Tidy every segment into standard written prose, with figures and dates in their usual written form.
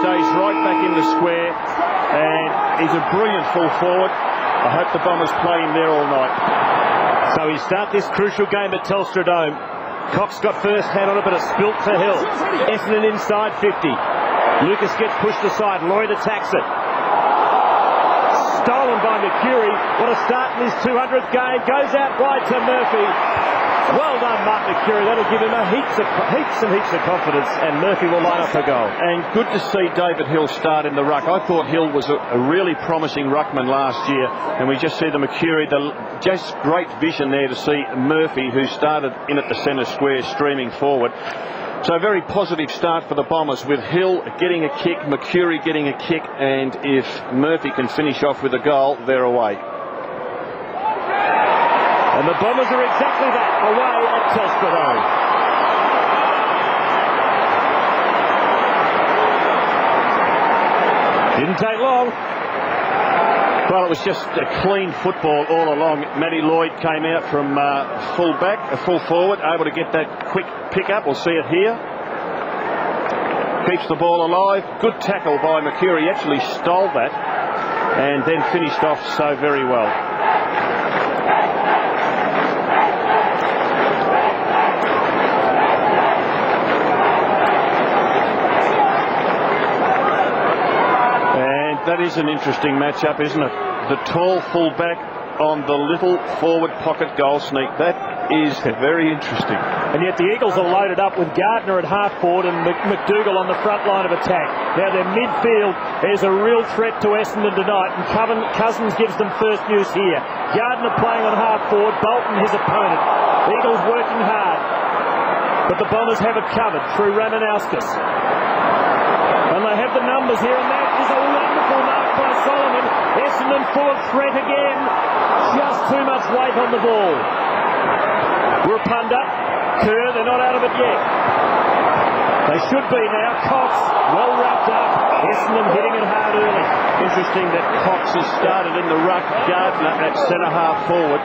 stays right back in the square, and he's a brilliant full forward. I hope the Bombers play him there all night. So we start this crucial game at Telstra Dome. Cox got first hand on it, but a spilt for Hill. Essendon inside 50. Lucas gets pushed aside. Lloyd attacks it. Stolen by Mercury. What a start in his 200th game. Goes out wide to Murphy. Well done, Mark Mercury. That'll give him heaps of confidence, and Murphy will line up for goal. And good to see David Hill start in the ruck. I thought Hill was a really promising ruckman last year, and we just see the Mercury, just great vision there to see Murphy, who started in at the centre square, streaming forward. So a very positive start for the Bombers, with Hill getting a kick, Mercury getting a kick, and if Murphy can finish off with a goal, they're away. And the Bombers are exactly that, away at Telstra Dome. Didn't take long. Well, it was just a clean football all along. Matty Lloyd came out from full forward, able to get that quick pick-up. We'll see it here. Keeps the ball alive. Good tackle by Mercury. He actually stole that and then finished off so very well. That is an interesting matchup, isn't it? The tall fullback on the little forward pocket goal sneak. That is very interesting. And yet the Eagles are loaded up with Gardner at half forward and McDougall on the front line of attack. Now their midfield is a real threat to Essendon tonight, and Cousins gives them first use here. Gardner playing on half forward, Bolton his opponent. Eagles working hard, but the Bombers have it covered through Ramanauskas. And they have the numbers here, and that is a wonderful mark by Solomon. Essendon full of threat again. Just too much weight on the ball. Rapunda, Kerr, they're not out of it yet. They should be now. Cox, well wrapped up. Essendon hitting it hard early. Interesting that Cox has started in the ruck. Gardner at centre half forward.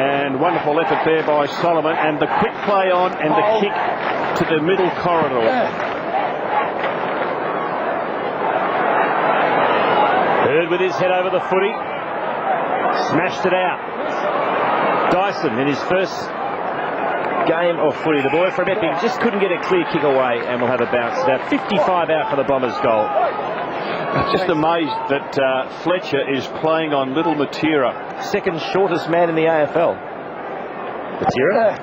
And wonderful effort there by Solomon. And the quick play on and the kick to the middle corridor. Hurd with his head over the footy. Smashed it out. Dyson in his first game of footy. The boy from Epping just couldn't get a clear kick away, and will have a bounce. About 55 out for the Bombers goal. Just amazed that Fletcher is playing on little Matera. Second shortest man in the AFL. Matera.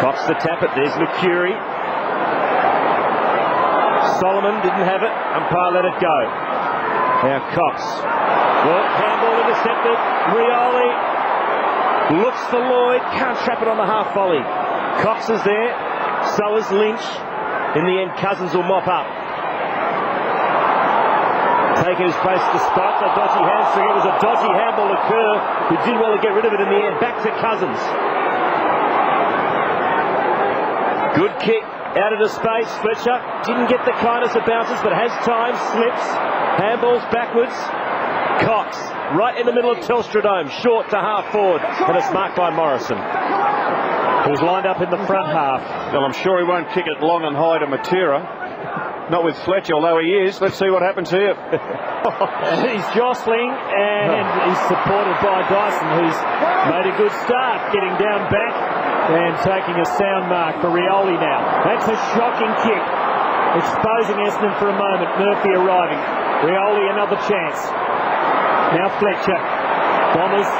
Cox the tap it. There's Mercury. Solomon didn't have it. Umpire let it go. Now Cox. Well, handball intercepted. Rioli looks for Lloyd. Can't trap it on the half volley. Cox is there. So is Lynch. In the end, Cousins will mop up. Taking his place despite the dodgy hamstring. It was a dodgy handball to Kerr, who did well to get rid of it in the end. Back to Cousins. Good kick. Out of the space, Fletcher didn't get the kindest of bounces, but has time, slips, handballs backwards. Cox, right in the middle of Telstra Dome, short to half forward, and it's marked by Morrison, who's lined up in the front half. Well, I'm sure he won't kick it long and high to Matera. Not with Fletcher, although he is. Let's see what happens here. He's jostling, and he's supported by Dyson, who's made a good start, getting down back. And taking a sound mark for Rioli now. That's a shocking kick. Exposing Essendon for a moment. Murphy arriving. Rioli another chance. Now Fletcher. Bombers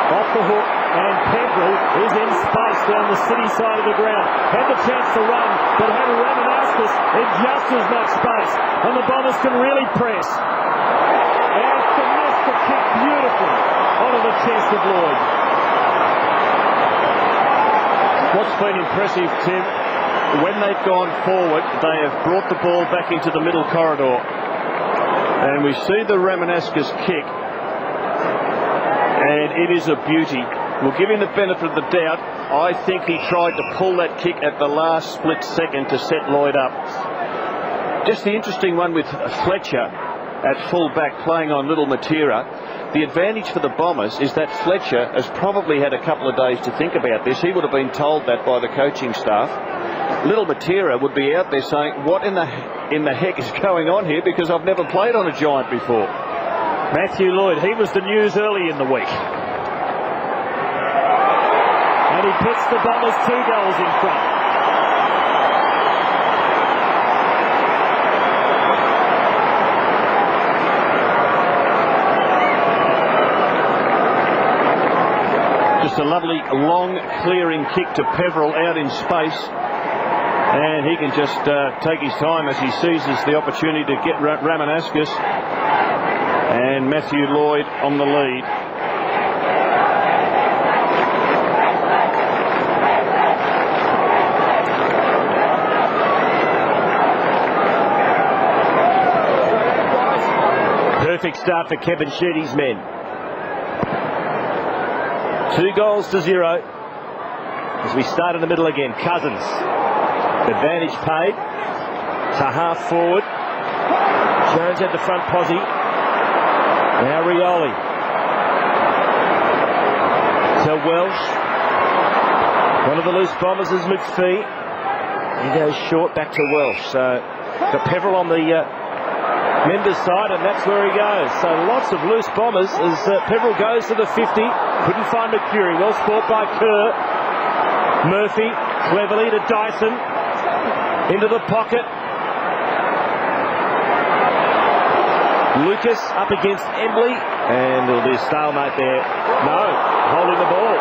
off the hook. And Peverill is in space down the city side of the ground. Had the chance to run, but had Ramanauskas in just as much space. And the Bombers can really press. And finessed the kick beautifully onto the chest of Lloyd. What's been impressive, Tim, when they've gone forward, they have brought the ball back into the middle corridor. And we see the Ramanauskas kick, and it is a beauty. We'll give him the benefit of the doubt. I think he tried to pull that kick at the last split second to set Lloyd up. Just the interesting one with Fletcher at full back playing on little Matera. The advantage for the Bombers is that Fletcher has probably had a couple of days to think about this. He would have been told that by the coaching staff. little Matera would be out there saying, what in the heck is going on here, because I've never played on a Giant before. Matthew Lloyd, he was the news early in the week. And he puts the Bombers 2 goals in front. Just a lovely long clearing kick to Peveril out in space. And he can just take his time as he seizes the opportunity to get Ramanauskas. And Matthew Lloyd on the lead. Perfect start for Kevin Sheedy's men. 2-0 as we start in the middle again. Cousins, advantage paid to half forward. Jones at the front posse. Now Rioli to Welsh. One of the loose Bombers is McPhee. He goes short back to Welsh. So to Peveril on the Mendes side, and that's where he goes. So lots of loose Bombers as Peveril goes to the 50. Couldn't find Mercury. Well sport by Kerr. Murphy cleverly to Dyson. Into the pocket. Lucas up against Embley. And there'll be a stalemate there. No, holding the ball.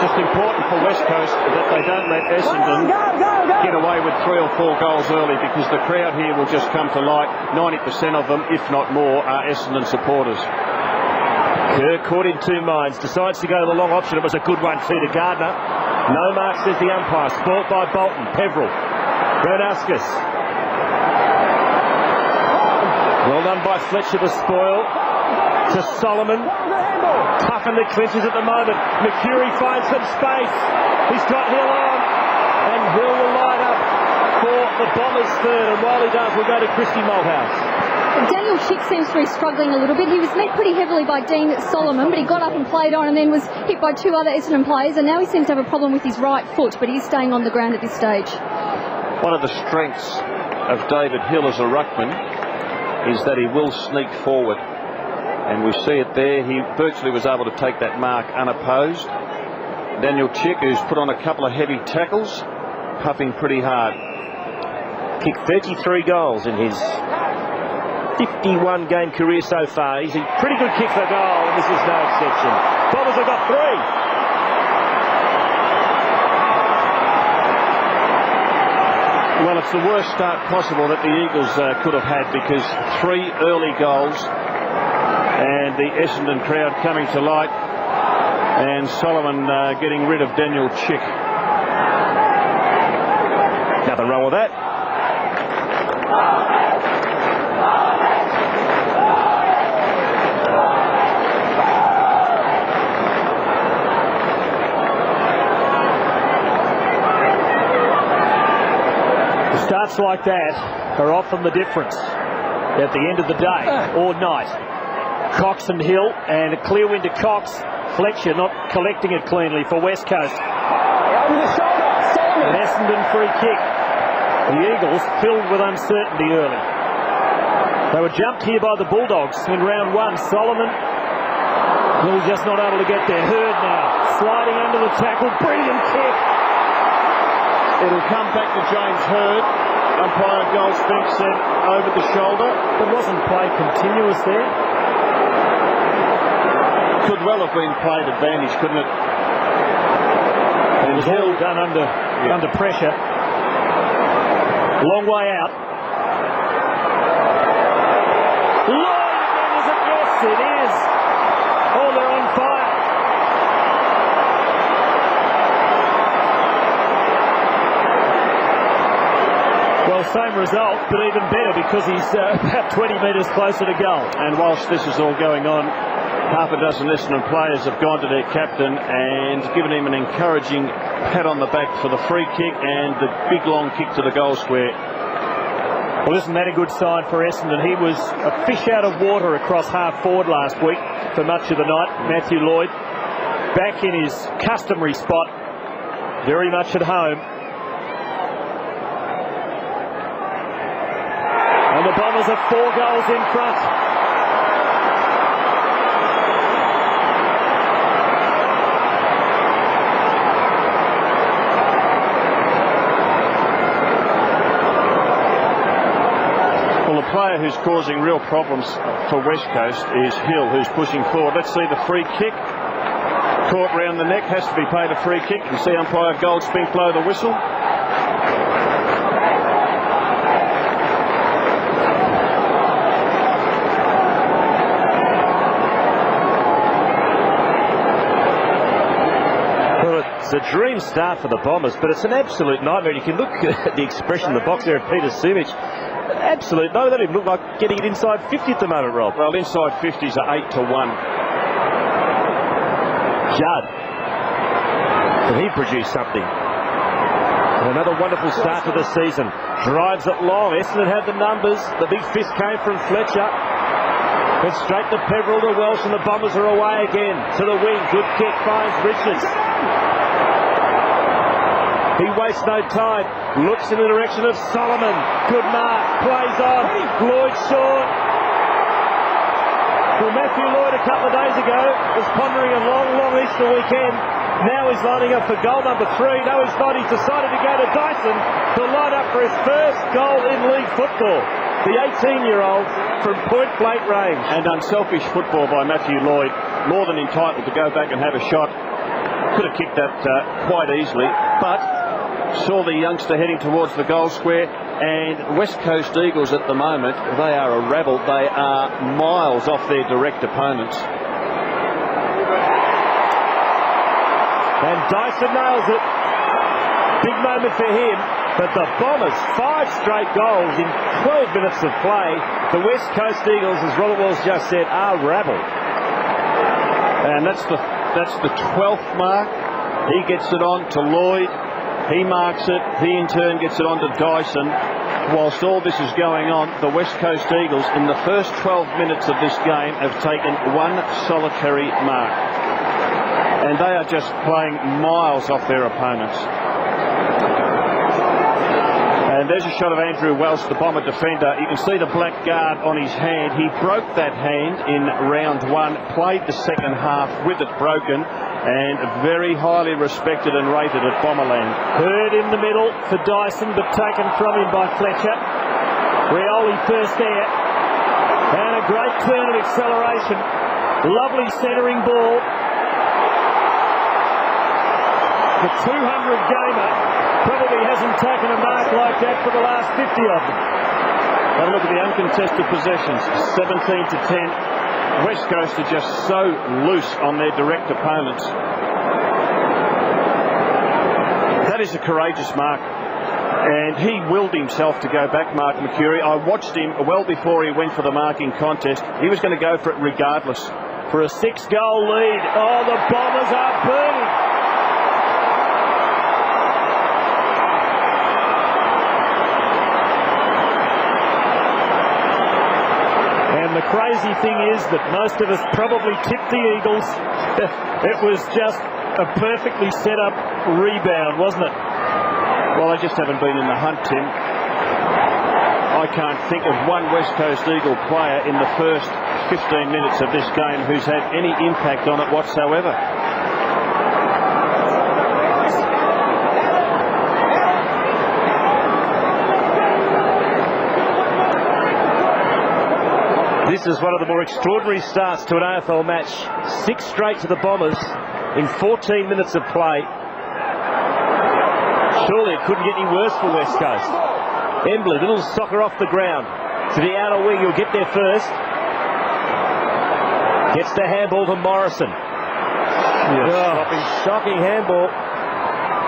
Just important for West Coast that they don't let Essendon get away with 3 or 4 goals early, because the crowd here will just come to light. 90% of them, if not more, are Essendon supporters. Kerr caught in 2 minds, decides to go the long option. It was a good one too to Gardner. No mark, says the umpire. Sport by Bolton. Peveril. Ramanauskas. Well done by Fletcher to spoil. To Solomon. Tough in the clinches at the moment. Mercury finds some space. He's got Hill on. And Hill will line up for the Bombers third. And while he does, we'll go to Christy Malthouse. Daniel Chick seems to be struggling a little bit. He was met pretty heavily by Dean Solomon, but he got up and played on and then was hit by 2 other Essendon players, and now he seems to have a problem with his right foot, but he's staying on the ground at this stage. One of the strengths of David Hill as a ruckman is that he will sneak forward. And we see it there. He virtually was able to take that mark unopposed. Daniel Chick, who's put on a couple of heavy tackles, puffing pretty hard. Kicked 33 goals in his 51 game career so far. He's a pretty good kick for goal, and this is no exception. Bombers have got 3. Well, it's the worst start possible that the Eagles could have had, because 3 early goals and the Essendon crowd coming to light, and Solomon getting rid of Daniel Chick. Nothing wrong with that. Starts like that are often the difference at the end of the day or night. Cox and Hill, and a clear win to Cox. Fletcher not collecting it cleanly for West Coast. An Essendon free kick. The Eagles filled with uncertainty early. They were jumped here by the Bulldogs in round 1. Solomon, well, just not able to get there. Hurd now sliding under the tackle. Brilliant kick. It'll come back to James Hurd. Umpire Goldspink said over the shoulder. But wasn't play continuous there? Could well have been played advantage, couldn't it? It was all done under pressure. Long way out. Lloyd again, is it? Yes, it is. Oh, they're on fire. Well, same result, but even better because he's about 20 metres closer to goal. And whilst this is all going on, half a dozen Essendon players have gone to their captain and given him an encouraging pat on the back for the free kick and the big long kick to the goal square. Well, isn't that a good sign for Essendon? He was a fish out of water across half forward last week for much of the night. Matthew Lloyd back in his customary spot, very much at home. And the Bombers are 4 goals in front. Well, the player who's causing real problems for West Coast is Hill, who's pushing forward. Let's see the free kick. Caught round the neck, has to be paid a free kick. You see umpire Goldspink blow the whistle. It's a dream start for the Bombers, but it's an absolute nightmare. You can look at the expression in the box there of Peter Sumich. Absolute no, they don't even look like getting it inside 50 at the moment, Rob. Well, inside 50s are 8-1. Judd. Can he produce something? And another wonderful start to the season. Drives it long. Essendon had the numbers. The big fist came from Fletcher. Went straight to Peverill to Welsh, and the Bombers are away again. To the wing. Good kick finds Richards. He wastes no time. Looks in the direction of Solomon. Good mark. Plays on. Lloyd short. Well, Matthew Lloyd a couple of days ago was pondering a long Easter weekend. Now he's lining up for goal number 3. No, he's not. He's decided to go to Dyson to line up for his first goal in league football. The 18-year-old from point-blank range. And unselfish football by Matthew Lloyd. More than entitled to go back and have a shot. Could have kicked that quite easily, but saw the youngster heading towards the goal square. And West Coast Eagles at the moment, they are a rabble. They are miles off their direct opponents. And Dyson nails it. Big moment for him. But the Bombers, 5 straight goals in 12 minutes of play. The West Coast Eagles, as Robert Walsh just said, are rabble. And that's the 12th mark. He gets it on to Lloyd. He marks it. He in turn gets it on to Dyson. Whilst all this is going on, the West Coast Eagles in the first 12 minutes of this game have taken 1 solitary mark. And they are just playing miles off their opponents. And there's a shot of Andrew Welsh, the Bomber defender. You can see the black guard on his hand. He broke that hand in round 1, played the second half with it broken, and very highly respected and rated at Bomberland. Hurd in the middle for Dyson, but taken from him by Fletcher. Rioli first there. And a great turn of acceleration. Lovely centering ball. The 200-gamer probably hasn't taken a mark like that for the last 50 of them. Have a look at the uncontested possessions, 17-10. West Coast are just so loose on their direct opponents. That is a courageous mark. And he willed himself to go back, Mark Mercuri. I watched him well before he went for the marking contest. He was going to go for it regardless. For a 6-goal lead. Oh, the Bombers are burning. And the crazy thing is that most of us probably tipped the Eagles. It was just a perfectly set up rebound, wasn't it? Well, they just haven't been in the hunt, Tim. I can't think of one West Coast Eagle player in the first 15 minutes of this game who's had any impact on it whatsoever. This is one of the more extraordinary starts to an AFL match. 6 straight to the Bombers in 14 minutes of play. Surely it couldn't get any worse for West Coast. Embley, little soccer off the ground. To the outer wing, he'll get there first. Gets the handball to Morrison. Yes, shocking handball.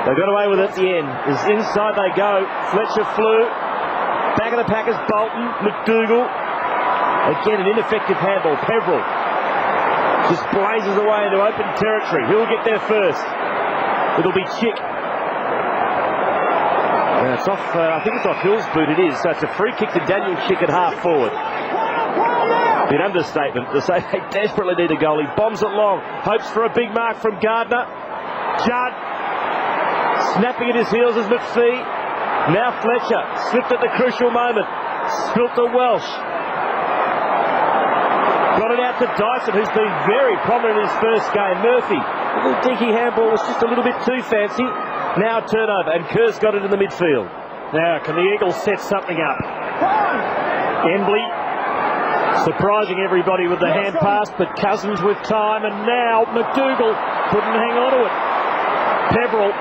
They got away with it at the end. As inside they go. Fletcher flew. Back of the Packers, Bolton, McDougall. Again, an ineffective handball. Peverill just blazes away into open territory. He'll get there first. It'll be Chick. It's off, I think it's off Hill's boot, it is. So it's a free kick to Daniel Chick at half forward. Be an understatement to say they desperately need a goal. He bombs it long. Hopes for a big mark from Gardner. Judd snapping at his heels as McPhee. Now Fletcher slipped at the crucial moment. Spilt to Welsh. Got it out to Dyson, who's been very prominent in his first game. Murphy, a little dinky handball was just a little bit too fancy. Now a turnover, and Kerr's got it in the midfield. Now, can the Eagles set something up? Embley surprising everybody with the hand pass, but Cousins with time, and now McDougall couldn't hang on to it. Peverill.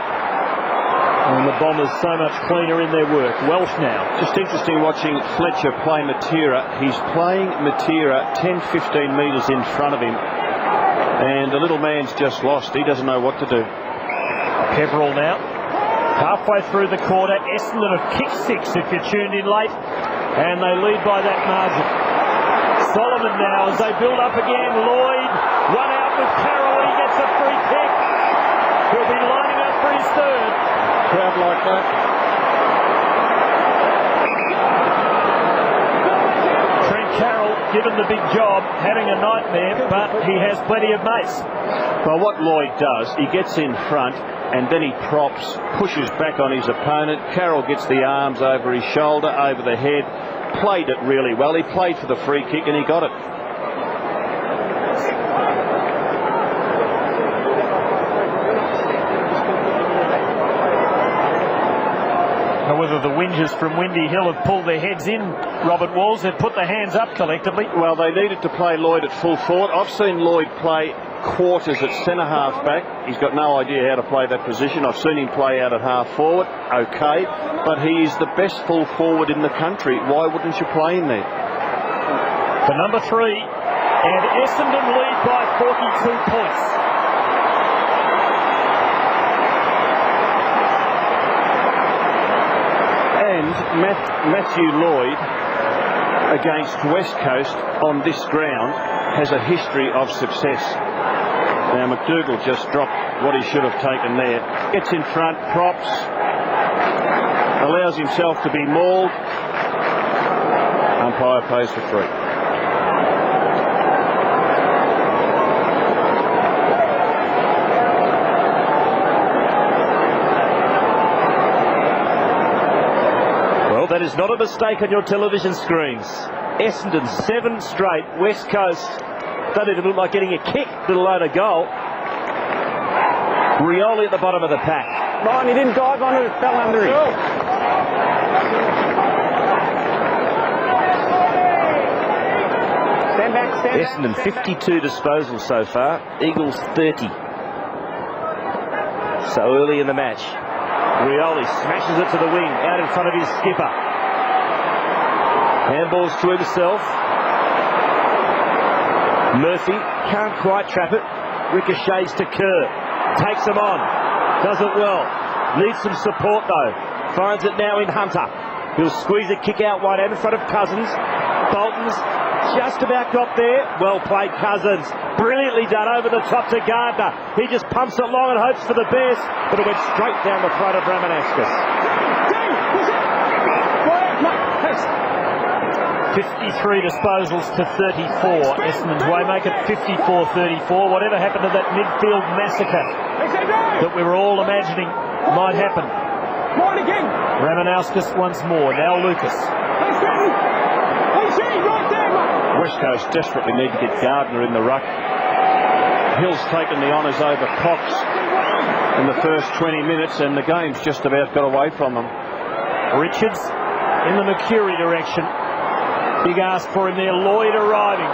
And the Bombers so much cleaner in their work. Welsh now. Just interesting watching Fletcher play Matera. He's playing Matera 10-15 metres in front of him, and the little man's just lost. He doesn't know what to do. Peverill now. Halfway through the quarter, Essendon have kicked 6 if you're tuned in late, and they lead by that margin. Solomon now as they build up again. Lloyd, one out with Carroll. He gets a free kick. He'll be lining up for his third. Crowd like that. Trent Carroll given the big job, having a nightmare, but he has plenty of mace. Well, what Lloyd does, he gets in front and then he props, pushes back on his opponent. Carroll gets the arms over his shoulder, over the head, played it really well. He played for the free kick and he got it. Now, whether the whingers from Windy Hill have pulled their heads in, Robert Walls, they've put their hands up collectively. Well, they needed to play Lloyd at full forward. I've seen Lloyd play quarters at centre half back. He's got no idea how to play that position. I've seen him play out at half forward, okay, but he is the best full forward in the country. Why wouldn't you play him there? For number 3, and Essendon lead by 42 points. And Matthew Lloyd against West Coast on this ground has a history of success. Now McDougall just dropped what he should have taken there. Gets in front, props, allows himself to be mauled. Umpire pays for 3. Well, that is not a mistake on your television screens. Essendon 7 straight. West Coast don't even look like getting a kick, let alone a goal. Rioli at the bottom of the pack. Brian, he didn't dive on it, it fell under him. Stand back, stand Essendon back. 52 disposals so far. Eagles 30. So early in the match. Rioli smashes it to the wing, out in front of his skipper. Handballs to himself. Murphy can't quite trap it. Ricochets to Kerr. Takes him on. Does it well. Needs some support though. Finds it now in Hunter. He'll squeeze a kick out wide in front of Cousins. Bolton's just about got there. Well played, Cousins. Brilliantly done over the top to Gardner. He just pumps it long and hopes for the best, but it went straight down the throat of Ramanaskas. 53 disposals to 34. Essendon's way make it 54-34. Whatever happened to that midfield massacre that we were all imagining might happen. Ramanauskas once more. Now Lucas. West Coast desperately need to get Gardner in the ruck. Hill's taken the honours over Cox in the first 20 minutes, and the game's just about got away from them. Richards in the Mercury direction. Big ask for him there. Lloyd arriving.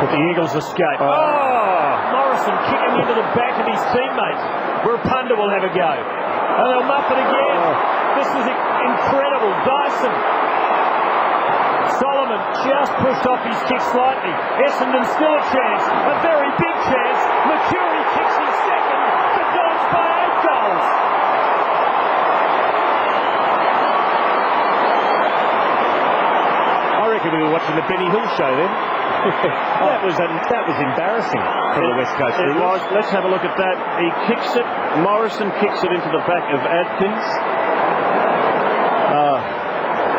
But the Eagles escape. Morrison kicking into the back of his teammate. Rapunda will have a go. And they'll muff it again. This is incredible. Dyson. Solomon just pushed off his kick slightly. Essendon still a chance. A very big chance. Mercury kicks his second. The Dogs by 8 goals. I reckon we were watching the Benny Hill show then. that was embarrassing for the West Coast It Eagles. was. Let's have a look at that. He kicks it. Morrison kicks it into the back of Adkins.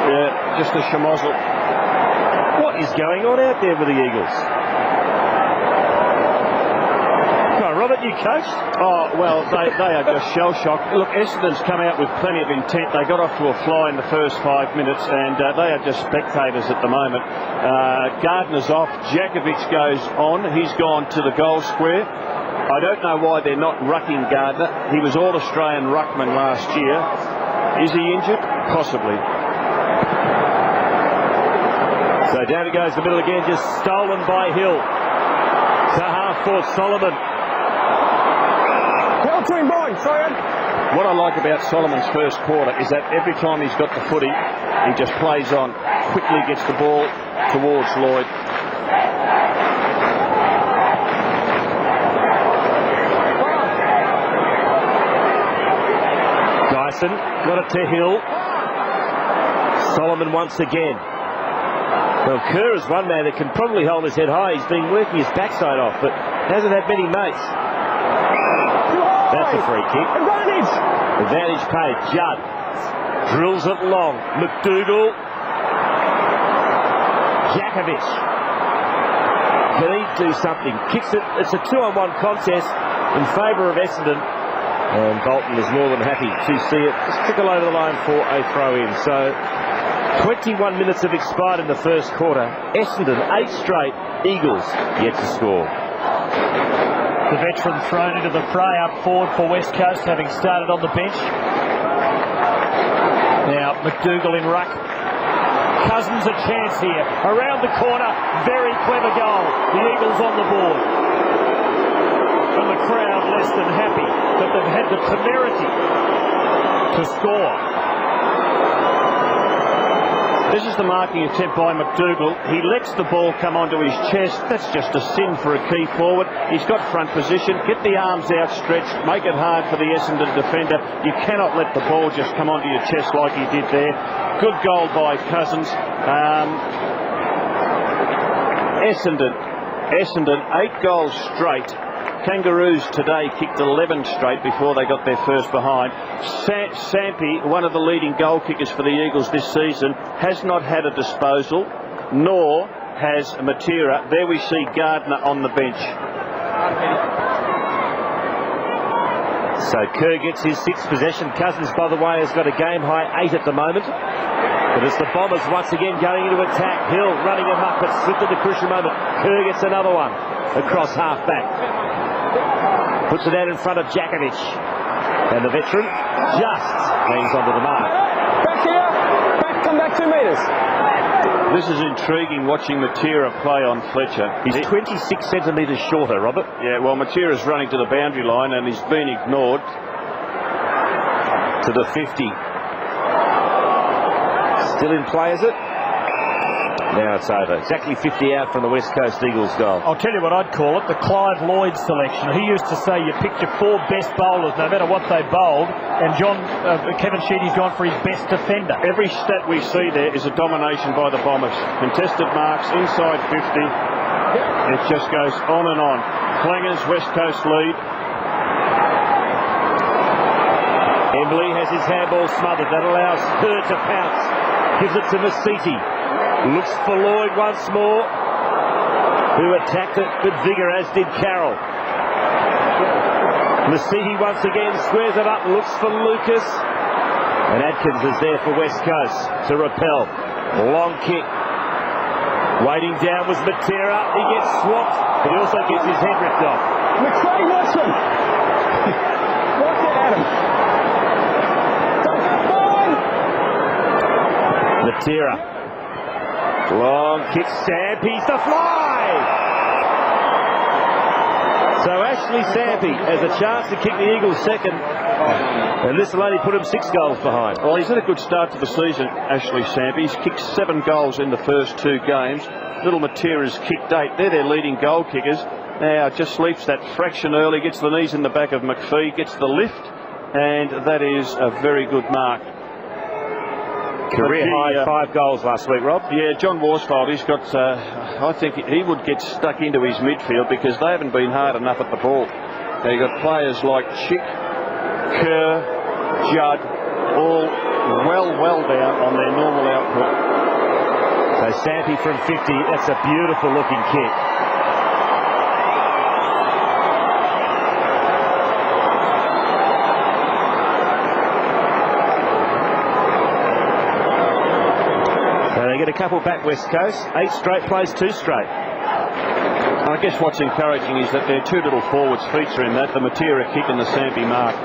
Yeah, just a schmozzle. What is going on out there with the Eagles? No, Robert, you coached? Oh, well, they are just shell-shocked. Look, Essendon's come out with plenty of intent. They got off to a fly in the first 5 minutes, and they are just spectators at the moment. Gardner's off. Jakovic goes on. He's gone to the goal square. I don't know why they're not rucking Gardner. He was All-Australian ruckman last year. Is he injured? Possibly. So down it goes the middle again, just stolen by Hill. To half-forward Solomon. What I like about Solomon's first quarter is that every time he's got the footy, he just plays on, quickly gets the ball towards Lloyd. Dyson got it to Hill. Solomon once again. Well, Kerr is one man that can probably hold his head high. He's been working his backside off, but hasn't had many mates. That's a free kick. Advantage paid. Judd drills it long. McDougall. Jakovic. Can he do something? Kicks it. It's a 2-on-1 contest in favour of Essendon. And Bolton is more than happy to see it just trickle over the line for a throw-in. So 21 minutes have expired in the first quarter. Essendon 8 straight. Eagles yet to score. The veteran thrown into the fray up forward for West Coast, having started on the bench. Now McDougall in ruck. Cousins a chance here. Around the corner. Very clever goal. The Eagles on the board. And the crowd less than happy that they've had the temerity to score. This is the marking attempt by McDougall. He lets the ball come onto his chest. That's just a sin for a key forward. He's got front position. Get the arms outstretched. Make it hard for the Essendon defender. You cannot let the ball just come onto your chest like he did there. Good goal by Cousins. Essendon 8 goals straight. Kangaroos today kicked 11 straight before they got their first behind. Sampi, one of the leading goal kickers for the Eagles this season, has not had a disposal, nor has Matera. There we see Gardner on the bench. So Kerr gets his 6th possession. Cousins, by the way, has got a game-high 8 at the moment. But it's the Bombers once again going into attack. Hill running them up, but slipped at the crucial moment. Kerr gets another one across half-back. Puts it out in front of Jakovic. And the veteran just hangs onto the mark. Back here. Come back 2 metres. This is intriguing watching Matera play on Fletcher. He's 26 centimetres shorter, Robert. Yeah, well, Matera's running to the boundary line and he's been ignored. To the 50. Still in play, is it? Now it's over. Exactly 50 out from the West Coast Eagles goal. I'll tell you what I'd call it, the Clive Lloyd selection. He used to say you picked your 4 best bowlers no matter what they bowled, and Kevin Sheedy's gone for his best defender. Every stat we see there is a domination by the Bombers. Contested marks inside 50. It just goes on and on. Flangers, West Coast lead. Embley has his handball smothered. That allows Kerr to pounce. Gives it to Masiti. Looks for Lloyd once more, who attacked it with vigour, as did Carroll. Masiti once again squares it up, looks for Lucas. And Atkins is there for West Coast to repel. Long kick. Waiting down was Matera. He gets swamped, but he also gets his head ripped off. McRae, watch him. Watch it at him. Matera. Long kick, Sampi's the fly! So Ashley Sampi has a chance to kick the Eagles second, and this will only put him 6 goals behind. Well, he's had a good start to the season, Ashley Sampi. He's kicked 7 goals in the first 2 games. Little Matera's kicked 8. They're their leading goal kickers. Now just leaps that fraction early, gets the knees in the back of McPhee, gets the lift, and that is a very good mark. Career high 5 goals last week, Rob. Yeah, John Worsfold, he's got, I think he would get stuck into his midfield because they haven't been hard enough at the ball. Now you've got players like Chick, Kerr, Judd, all well down on their normal output. So Sampi from 50, that's a beautiful looking kick. get a couple back West Coast. 8 straight plays, 2 straight. I guess what's encouraging is that their 2 little forwards feature in that, the Matera kick and the Sampi mark.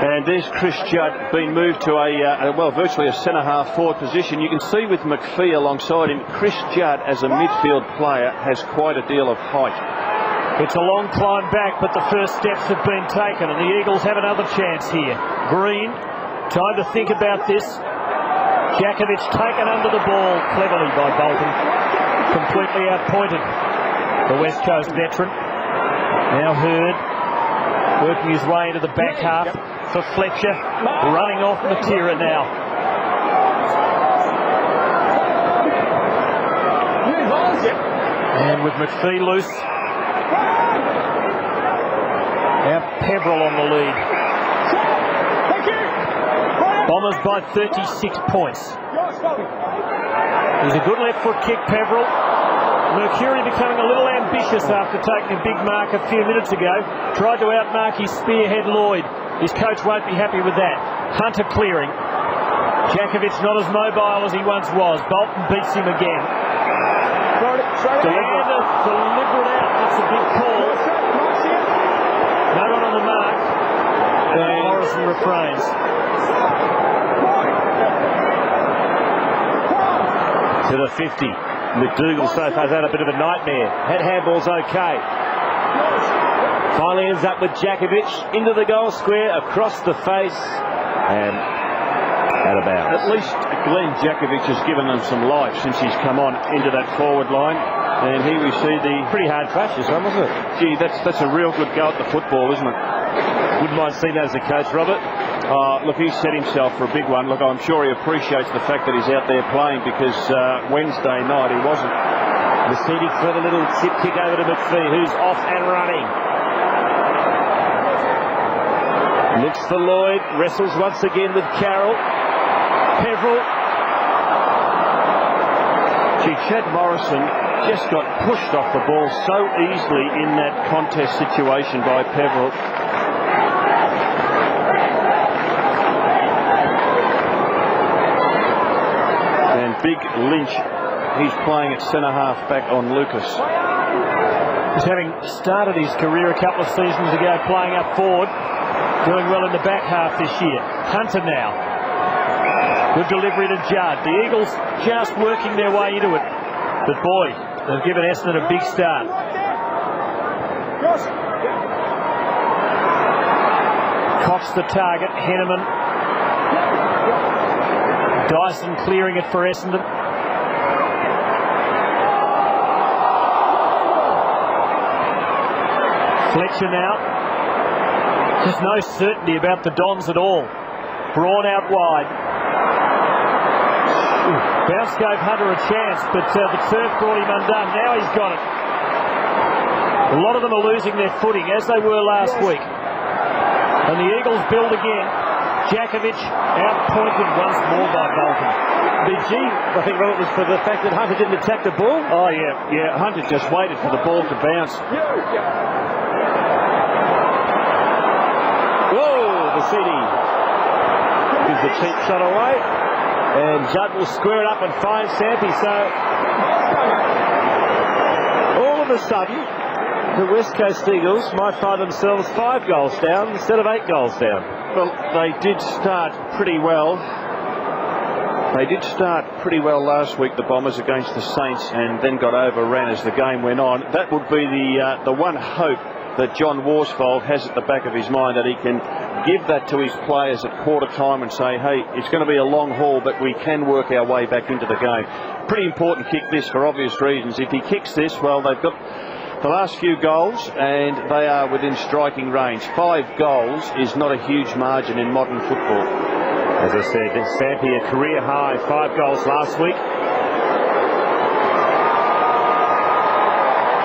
And there's Chris Judd being moved to virtually a centre-half forward position. You can see with McPhee alongside him, Chris Judd as a midfield player has quite a deal of height. It's a long climb back, but the first steps have been taken, and the Eagles have another chance here. Green, time to think about this. Jakovic taken under the ball cleverly by Bolton. Completely outpointed the West Coast veteran. Now Hurd working his way into the back half for Fletcher. Running off Matera now. And with McPhee loose. Now Peverill on the lead. Bombers by 36 points. He's a good left foot kick, Peverill. Mercuri becoming a little ambitious after taking a big mark a few minutes ago. Tried to outmark his spearhead Lloyd. His coach won't be happy with that. Hunter clearing. Jakovic not as mobile as he once was. Bolton beats him again. Deliberate out. That's a big call. No one on the mark. And Morrison refrains. To the 50. McDougall so far has had a bit of a nightmare. Head handball's okay. Finally ends up with Jakovic into the goal square, across the face, and out of bounds. At least Glenn Jakovic has given them some life since he's come on into that forward line. And here we see the Pretty hard crash this one, wasn't it? Gee, that's a real good go at the football, isn't it? Wouldn't mind seeing that as a coach, Robert. Look, he's set himself for a big one. Look, I'm sure he appreciates the fact that he's out there playing, because Wednesday night he wasn't. Messidi for the little chip kick over to McPhee, who's off and running. Looks for Lloyd, wrestles once again with Carroll. Peverill. Gee, Chad Morrison just got pushed off the ball so easily in that contest situation by Peverill. And Big Lynch, he's playing at centre-half back on Lucas. He's having started his career a couple of seasons ago playing up forward. Doing well in the back half this year. Hunter now. Good delivery to Judd. The Eagles just working their way into it. But boy, they've given Essendon a big start. Cox the target. Henneman. Dyson clearing it for Essendon. Fletcher now. There's no certainty about the Dons at all. Braun out wide. Bounce gave Hunter a chance, but the turf brought him undone. Now he's got it. A lot of them are losing their footing, as they were last week. And the Eagles build again. Jakovic outpointed once more by Bolton. BG, I think Robert, was for the fact that Hunter didn't attack the ball. Oh, yeah. Hunter just waited for the ball to bounce. Whoa, the CD gives the cheap shot away. And Judd will square it up and find Sampi. So all of a sudden, the West Coast Eagles might find themselves 5 goals down instead of 8 goals down. Well, they did start pretty well. They did start pretty well last week, the Bombers, against the Saints, and then got overran as the game went on. That would be the one hope that John Worsfold has at the back of his mind, that he can give that to his players at quarter time and say, hey, it's going to be a long haul, but we can work our way back into the game. Pretty important kick this for obvious reasons. If he kicks this, well, they've got the last few goals and they are within striking range. 5 goals is not a huge margin in modern football. As I said, Sampi a career high, 5 goals last week.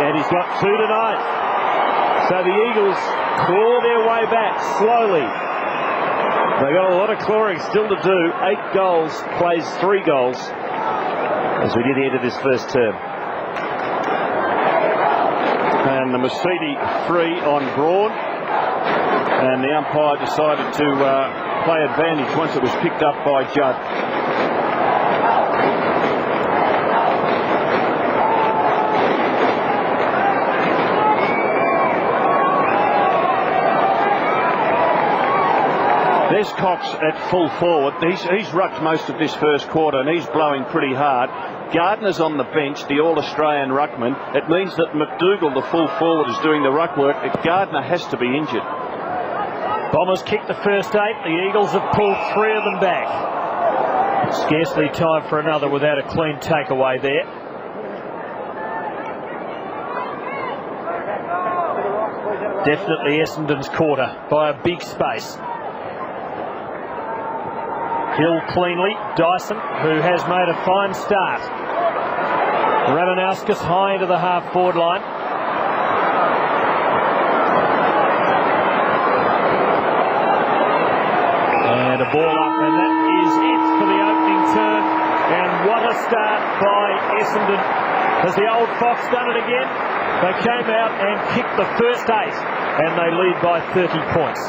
And he's got 2 tonight. So the Eagles claw their way back slowly. They've got a lot of clawing still to do. 8 goals, plays 3 goals. as we did the end of this first term. And the Mercedes free on Braun. And the umpire decided to play advantage once it was picked up by Judd. There's Cox at full forward. He's rucked most of this first quarter and he's blowing pretty hard. Gardner's on the bench, the All-Australian ruckman. It means that McDougall, the full forward, is doing the ruck work. Gardner has to be injured. Bombers kicked the first 8. The Eagles have pulled 3 of them back. Scarcely time for another without a clean takeaway there. Definitely Essendon's quarter by a big space. Hill cleanly. Dyson, who has made a fine start. Ramanauskas high into the half-forward line. And a ball up, and that is it for the opening term. And what a start by Essendon. Has the old Fox done it again? They came out and kicked the first 8, and they lead by 30 points.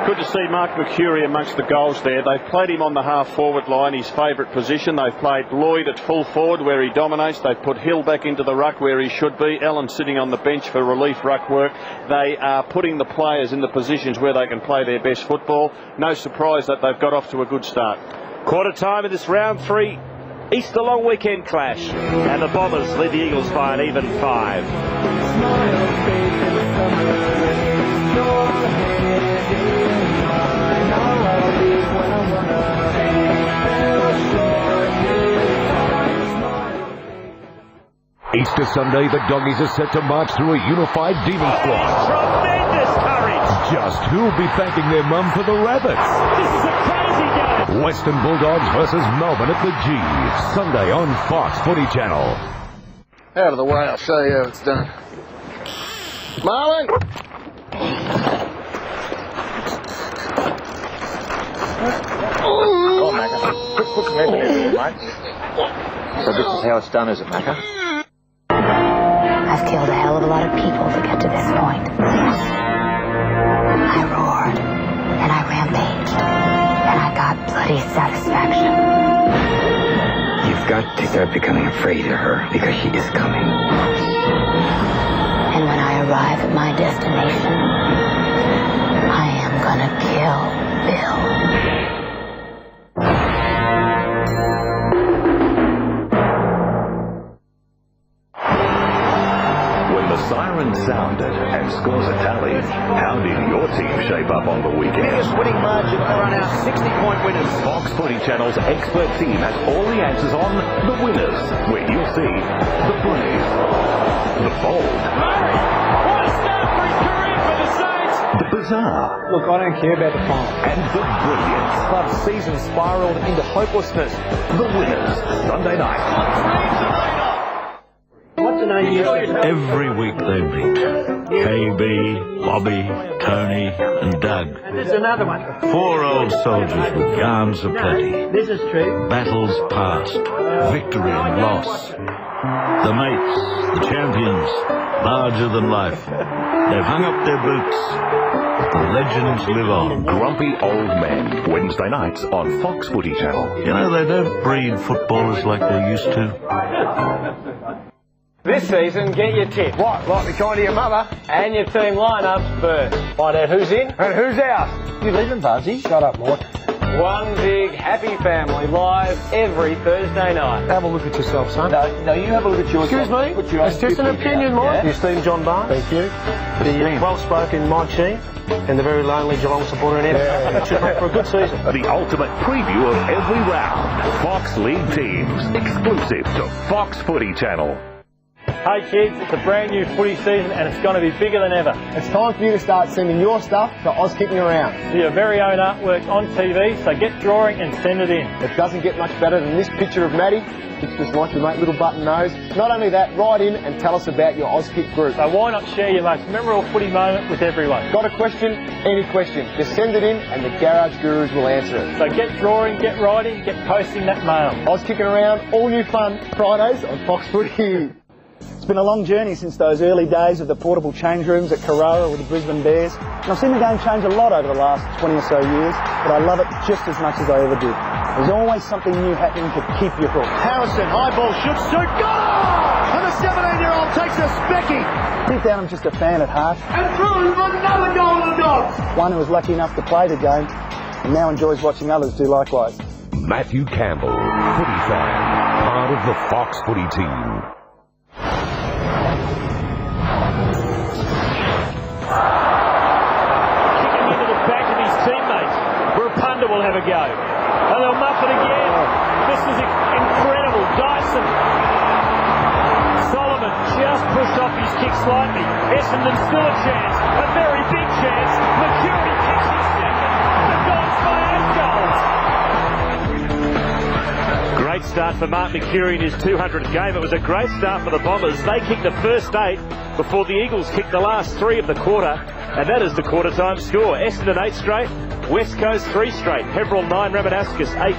Good to see Mark Mercuri amongst the goals there. They've played him on the half-forward line, his favourite position. They've played Lloyd at full forward where he dominates. They've put Hill back into the ruck where he should be. Allen sitting on the bench for relief ruck work. They are putting the players in the positions where they can play their best football. No surprise that they've got off to a good start. Quarter time of this round 3 Easter long weekend clash. And the Bombers lead the Eagles by an even 5. Easter Sunday, the Doggies are set to march through a unified demon squad. Tremendous courage. Just who'll be thanking their mum for the rabbits? This is a crazy game. Western Bulldogs versus Melbourne at the G. Sunday on Fox Footy Channel. Out of the way, I'll show you how it's done. Marlon! Oh, Macca. Quick mechanism, mate. So this is how it's done, is it, Macca? I've killed a hell of a lot of people to get to this point. I roared, and I rampaged, and I got bloody satisfaction. You've got to start becoming afraid of her, because she is coming. And when I arrive at my destination, I am gonna kill Bill. Siren sounded and scores a tally. How did your team shape up on the weekend? Biggest winning margin ever on our 60-point winners. Fox Footy Channel's expert team has all the answers on the winners, where you'll see the brave, the bold, Murray, what a start for his career for the Saints. the bizarre, Look, I don't care about the final. and the brilliant. Club's season spiraled into hopelessness. The winners, Sunday night. What's the name you Every week they meet. KB, Bobby, Tony, and Doug. And there's another one. 4 old soldiers with yarns aplenty. This is true. Battles past, victory and loss. The mates, the champions, larger than life. They've hung up their boots. The legends live on. Grumpy Old Men, Wednesday nights on Fox Footy Channel. You know, they don't breed footballers like they used to. This season, get your tip. What? Like the kind of your mother? And your team lineups first. Find out who's in And who's out? You leaving, Fuzzy? Shut up, Mort. One big happy family live every Thursday night. Have a look at yourself, son. No, you have a look at yours. Excuse me? It's just an opinion, Mort. Yeah. You Stephen John Barnes. Thank you. The well-spoken Mike Sheen and the very lonely Geelong supporter in Everton. That should make for a good season. The ultimate preview of every round. Fox League teams, exclusive to Fox Footy Channel. Hey kids, it's a brand new footy season and it's going to be bigger than ever. It's time for you to start sending your stuff to Oz Kicking Around. See your very own artwork on TV, so get drawing and send it in. It doesn't get much better than this picture of Maddie. It's just like your mate Little Button Nose. Not only that, write in and tell us about your Auskick group. So why not share your most memorable footy moment with everyone? Got a question? Any question. Just send it in and the Garage Gurus will answer it. So get drawing, get writing, get posting that mail. Oz Kicking Around, all new fun, Fridays on Fox Footy. It's been a long journey since those early days of the portable change rooms at Carrara with the Brisbane Bears. And I've seen the game change a lot over the last 20 or so years, but I love it just as much as I ever did. There's always something new happening to keep you hooked. Harrison, high ball, shoots, shoot, goal! And the 17-year-old takes a specky. Deep down, I'm just a fan at heart. And through for another goal to the Dogs. One who was lucky enough to play the game and now enjoys watching others do likewise. Matthew Campbell, footy fan, part of the Fox Footy team. Kicking into the back of his teammates. Burpunda will have a go. And they'll muff it again. This is incredible. Dyson. Solomon just pushed off his kick slightly. Essendon still a chance. A very big chance. Mercury kicks his second. The Dogs by 8 goals. Great start for Mark Mercury in his 200th game. It was a great start for the Bombers. They kicked the first 8 before the Eagles kicked the last 3 of the quarter. And that is the quarter time score. Essendon 8 straight. West Coast 3 straight. Peverill 9, Ramanascus 8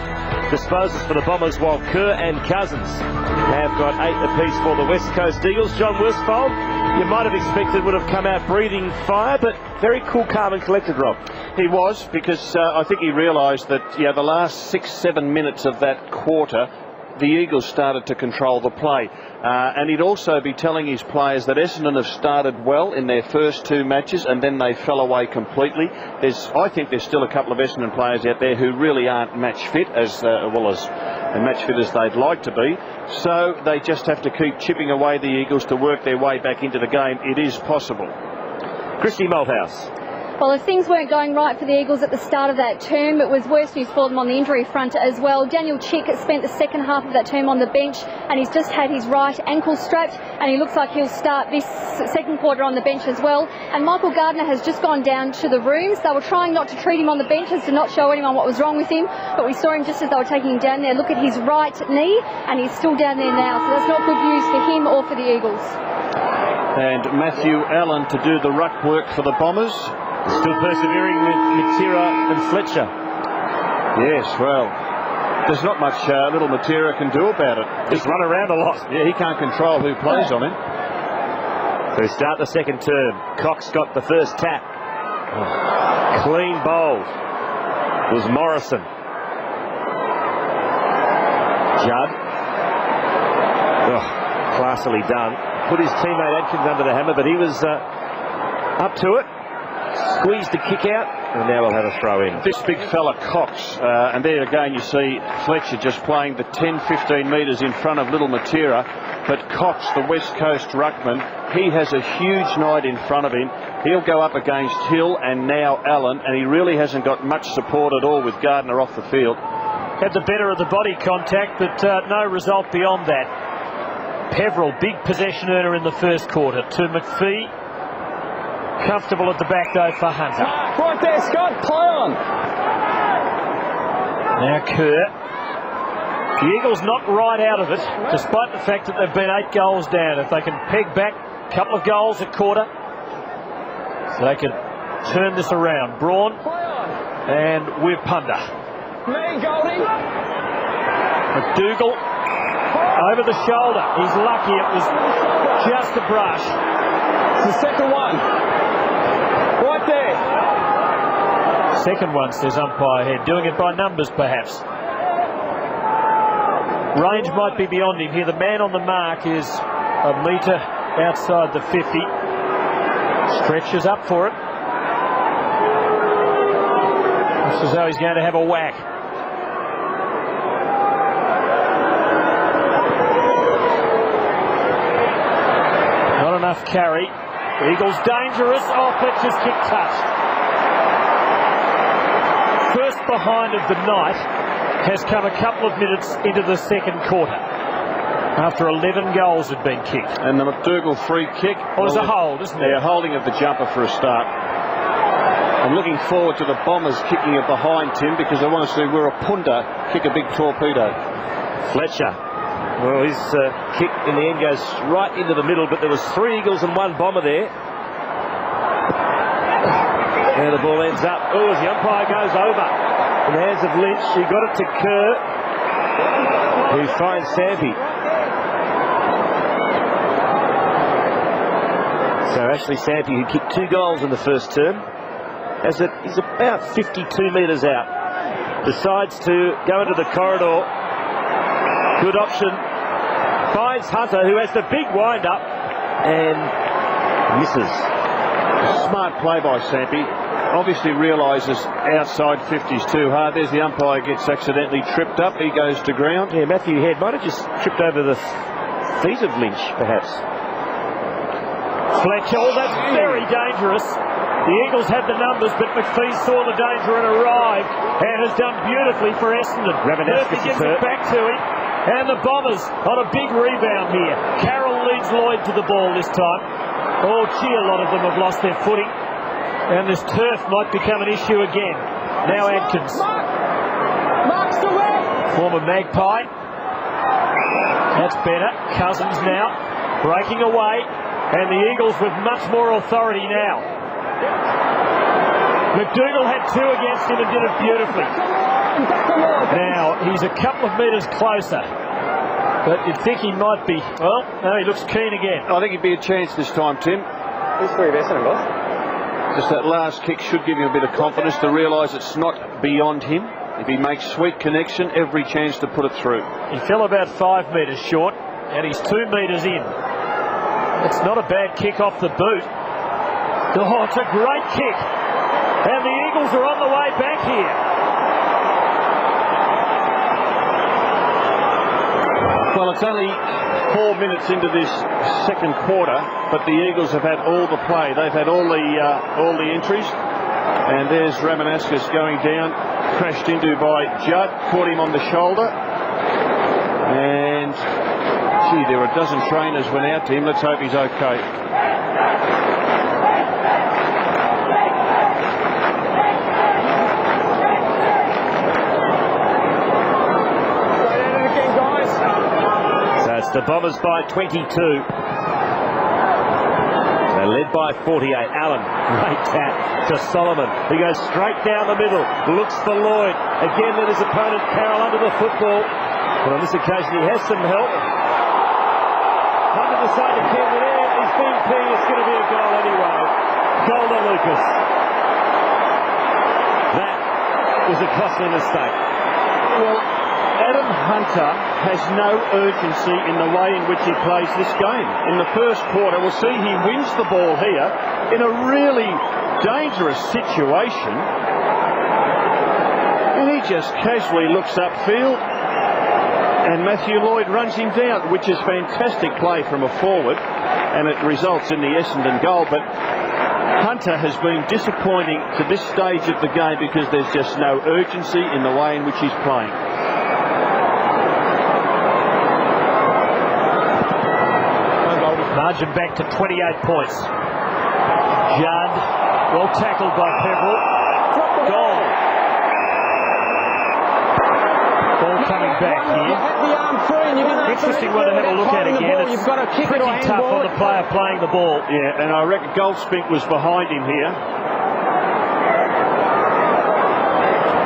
disposals for the Bombers, while Kerr and Cousins have got 8 apiece for the West Coast Eagles. John Worsfold, you might have expected would have come out breathing fire, but very cool, calm and collected, Rob. He was, because I think he realised that the last 6-7 minutes of that quarter, the Eagles started to control the play. And he'd also be telling his players that Essendon have started well in their first 2 matches and then they fell away completely. I think there's still a couple of Essendon players out there who really aren't match fit as match fit as they'd like to be. So they just have to keep chipping away the Eagles to work their way back into the game. It is possible. Christy Malthouse. Well, if things weren't going right for the Eagles at the start of that term, it was worse news for them on the injury front as well. Daniel Chick spent the second half of that term on the bench and he's just had his right ankle strapped and he looks like he'll start this second quarter on the bench as well. And Michael Gardner has just gone down to the rooms. They were trying not to treat him on the benches to not show anyone what was wrong with him, but we saw him just as they were taking him down there. Look at his right knee and he's still down there now, so that's not good news for him or for the Eagles. And Matthew Allen to do the ruck work for the Bombers. Still persevering with Matera and Fletcher. Yes, well, there's not much little Matera can do about it. Just run around a lot. Yeah, he can't control who plays on him. So start the second term. Cox got the first tap. Oh. Clean bowled. It was Morrison. Judd. Oh, classily done. Put his teammate Adkins under the hammer, but he was up to it. Squeezed the kick out, and now we'll have a throw in. This big fella, Cox, and there again you see Fletcher just playing the 10-15 metres in front of little Matera, but Cox, the West Coast ruckman, he has a huge night in front of him. He'll go up against Hill and now Allen, and he really hasn't got much support at all with Gardner off the field. Had the better of the body contact, but no result beyond that. Peverill, big possession earner in the first quarter to McPhee. Comfortable at the back though for Hunter. Right there, Scott, play on. Now Kerr. The Eagles not right out of it, despite the fact that they've been 8 goals down. If they can peg back a couple of goals at quarter, so they can turn this around. Braun and Wirpunda. McDougall over the shoulder. He's lucky it was just a brush. It's the second one. Right there. Second one, says umpire head. Doing it by numbers, perhaps. Range might be beyond him here. The man on the mark is a metre outside the 50. Stretches up for it. Looks as though he's going to have a whack. Not enough carry. Eagles dangerous. Oh, Fletcher's kick touched. First behind of the night has come a couple of minutes into the second quarter. After 11 goals had been kicked. And the McDougall free kick. Well, it was a hold, isn't it? Yeah, holding of the jumper for a start. I'm looking forward to the Bombers kicking it behind, Tim, because I want to see Wirrapunda kick a big torpedo. Fletcher. Well, his kick in the end goes right into the middle, but there was 3 Eagles and 1 Bomber there. There the ball ends up. Oh, as the umpire goes over. In the hands of Lynch, he got it to Kerr, who finds Stampy. So Ashley Stampy, who kicked 2 goals in the first term, he's about 52 metres out. Decides to go into the corridor. Good option. Finds Hunter, who has the big wind-up, and misses. Smart play by Stampy. Obviously realises outside 50's too hard. There's the umpire, gets accidentally tripped up. He goes to ground. Yeah, Matthew Head might have just tripped over the feet of Lynch, perhaps. Fletcher, oh, that's very dangerous. The Eagles had the numbers, but McPhee saw the danger and arrived, and has done beautifully for Essendon. Murphy gives it back to him, and the Bombers on a big rebound here. Carroll leads Lloyd to the ball this time. Oh, gee, a lot of them have lost their footing, and this turf might become an issue again. Now Adkins. Former Magpie. That's better. Cousins now breaking away, and the Eagles with much more authority now. McDougall had 2 against him and did it beautifully. Now he's a couple of metres closer, but you'd think he might be. Well, no, he looks keen again. I think he'd be a chance this time, Tim. Who's 3 of Essendon, boss? Just that last kick should give him a bit of confidence to realise it's not beyond him. If he makes sweet connection, every chance to put it through. He fell about 5 metres short, and he's 2 metres in. It's not a bad kick off the boot. Oh, it's a great kick. And the Eagles are on the way back here. Well, it's only 4 minutes into this second quarter, but the Eagles have had all the play. They've had all the entries. And there's Ramanaskas going down, crashed into by Judd, caught him on the shoulder. And, gee, there were a dozen trainers went out to him. Let's hope he's okay. The Bombers by 22. They're led by 48. Allen, great tap to Solomon. He goes straight down the middle, looks for Lloyd. Again, let his opponent Carroll under the football. But on this occasion, he has some help. Hunter decided to keep it in. He's been key. It's going to be a goal anyway. Goal to Lucas. That was a costly mistake. Well, Adam Hunter has no urgency in the way in which he plays this game. In the first quarter, we'll see he wins the ball here in a really dangerous situation. And he just casually looks upfield, and Matthew Lloyd runs him down, which is fantastic play from a forward, and it results in the Essendon goal. But Hunter has been disappointing to this stage of the game because there's just no urgency in the way in which he's playing. Margin back to 28 points. Judd, well tackled by Pepperell. Goal. Ball coming back here. Interesting one to have a look at again. It's pretty tough on the player playing the ball. Yeah, and I reckon Goldspink was behind him here.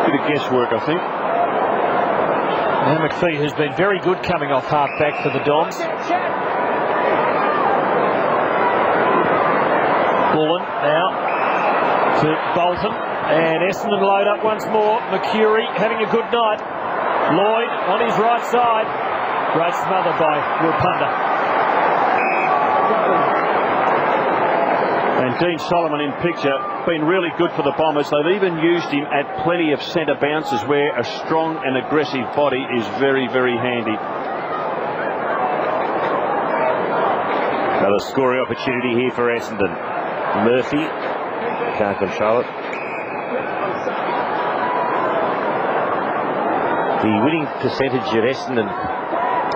Bit of guesswork, I think. Now McPhee, who's been very good coming off half-back for the Dons. Bullen now to Bolton, and Essendon load up once more. Mercury having a good night. Lloyd on his right side. Great smother by Wirrapunda. And Dean Solomon in picture, been really good for the Bombers. They've even used him at plenty of centre bounces where a strong and aggressive body is very, very handy. Another scoring opportunity here for Essendon. Murphy can't control it. The winning percentage at Essendon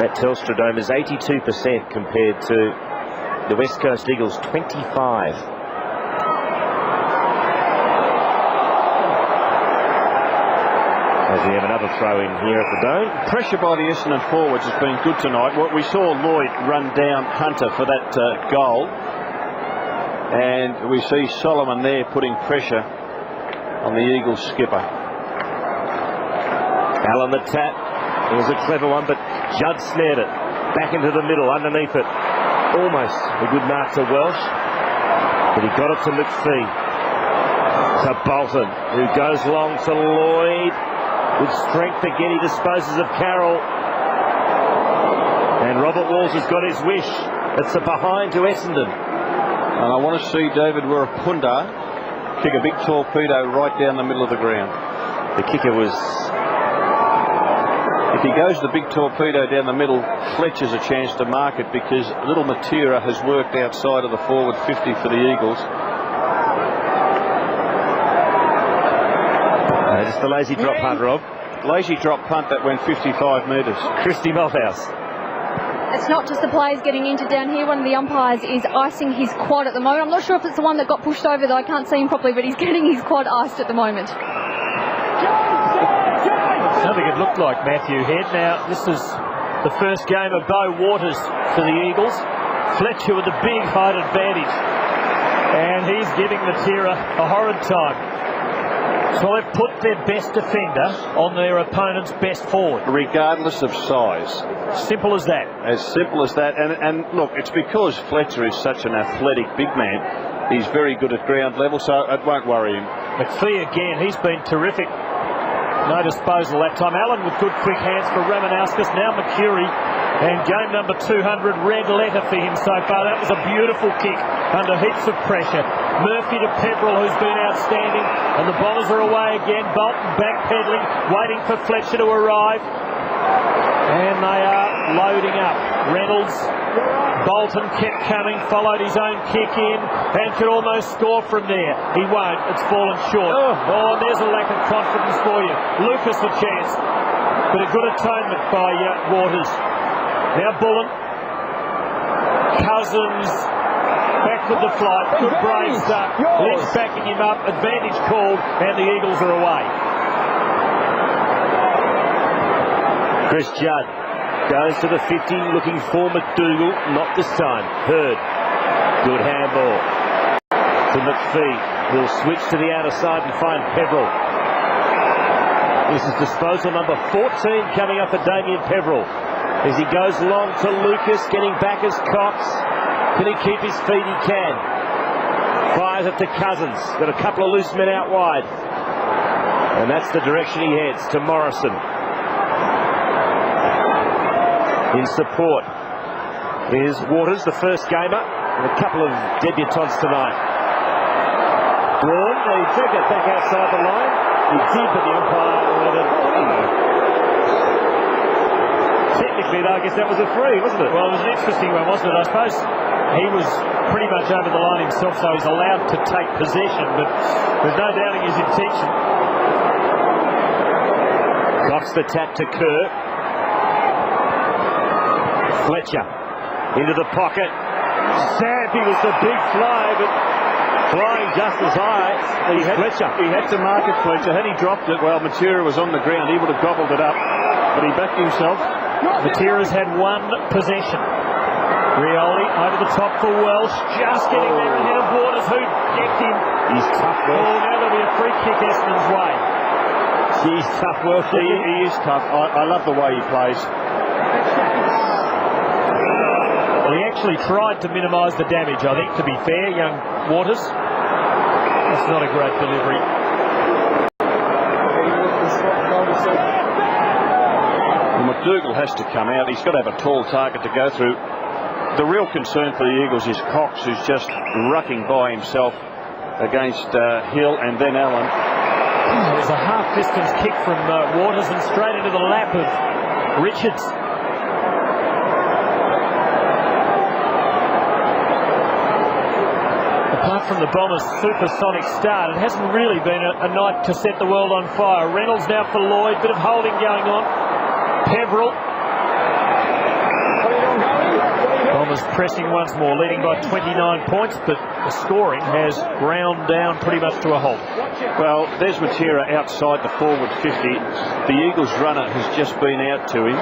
That Telstra Dome is 82% compared to the West Coast Eagles 25. As we have another throw in here at the Dome. Pressure by the Essendon forwards has been good tonight. We saw Lloyd run down Hunter for that goal. And we see Solomon there putting pressure on the Eagles skipper. Allen the tap. It was a clever one, but Judd snared it. Back into the middle, underneath it. Almost a good mark to Welsh. But he got it to McPhee. To Bolton, who goes long to Lloyd. With strength again, he disposes of Carroll. And Robert Walls has got his wish. It's a behind to Essendon. And I want to see David Wirapunda kick a big torpedo right down the middle of the ground. The kicker was... If he goes the big torpedo down the middle, Fletcher's a chance to mark it because little Matera has worked outside of the forward 50 for the Eagles. Just the lazy drop punt, Rob. Lazy drop punt that went 55 metres. Christy Malthouse. It's not just the players getting injured down here. One of the umpires is icing his quad at the moment. I'm not sure if it's the one that got pushed over, though. I can't see him properly, but he's getting his quad iced at the moment. Something it looked like, Matthew Head. Now, this is the first game of Beau Waters for the Eagles. Fletcher with a big height advantage. And he's giving Matera a horrid time. So they've put their best defender on their opponent's best forward. Regardless of size. Simple as that. As simple as that. And look, it's because Fletcher is such an athletic big man. He's very good at ground level, so it won't worry him. McPhee again, he's been terrific. No disposal that time. Allen with good quick hands for Ramanauskas. Now Mercury. And game number 200, red letter for him so far. That was a beautiful kick under heaps of pressure. Murphy to Pepperell, who's been outstanding. And the Bombers are away again. Bolton backpedaling, waiting for Fletcher to arrive. And they are loading up. Reynolds, Bolton kept coming, followed his own kick in, and could almost score from there. He won't. It's fallen short. Oh, there's a lack of confidence for you. Lucas a chance. But a good atonement by Waters. Now Bullen. Cousins. Back with the flight. Good brave stuff. Lynch backing him up. Advantage called. And the Eagles are away. Chris Judd goes to the 50, looking for McDougall. Not this time. Hurd. Good handball to McPhee. He'll switch to the outer side and find Pepperell. This is disposal number 14 coming up for Damien Pepperell. As he goes long to Lucas, getting back as Cox. Can he keep his feet? He can. Fires it to Cousins. Got a couple of loose men out wide. And that's the direction he heads, to Morrison. In support is Waters, the first gamer, and a couple of debutants tonight. Braun, he dragged it back outside the line. He did, but the umpire let it. Technically, though, I guess that was a free, wasn't it? Well, it was an interesting one, wasn't it? I suppose he was pretty much over the line himself, so he's allowed to take possession, but there's no doubting his intention. Cox the tap to Kerr. Fletcher into the pocket. Sampi was the big fly, but flying just as high. He had to mark it, Fletcher. Had he dropped it, well, Matera was on the ground. He would have gobbled it up, but he backed himself. Matera's had one possession. Rioli over the top for Welsh, just getting there ahead of Waters, who decked him. He's tough, Welsh. Oh, now there'll be a free kick Essendon's way. He's tough, Welsh. He is tough. I love the way he plays. Well, he actually tried to minimise the damage, I think, to be fair, young Waters. That's not a great delivery. McDougall has to come out. He's got to have a tall target to go through. The real concern for the Eagles is Cox, who's just rucking by himself against Hill and then Allen. There's a half-distance kick from Waters and straight into the lap of Richards. Apart from the Bombers' supersonic start, it hasn't really been a night to set the world on fire. Reynolds now for Lloyd, bit of holding going on. Pepperell Mariners pressing once more, leading by 29 points, but the scoring has ground down pretty much to a halt. Well, there's Matera outside the forward 50. The Eagles runner has just been out to him.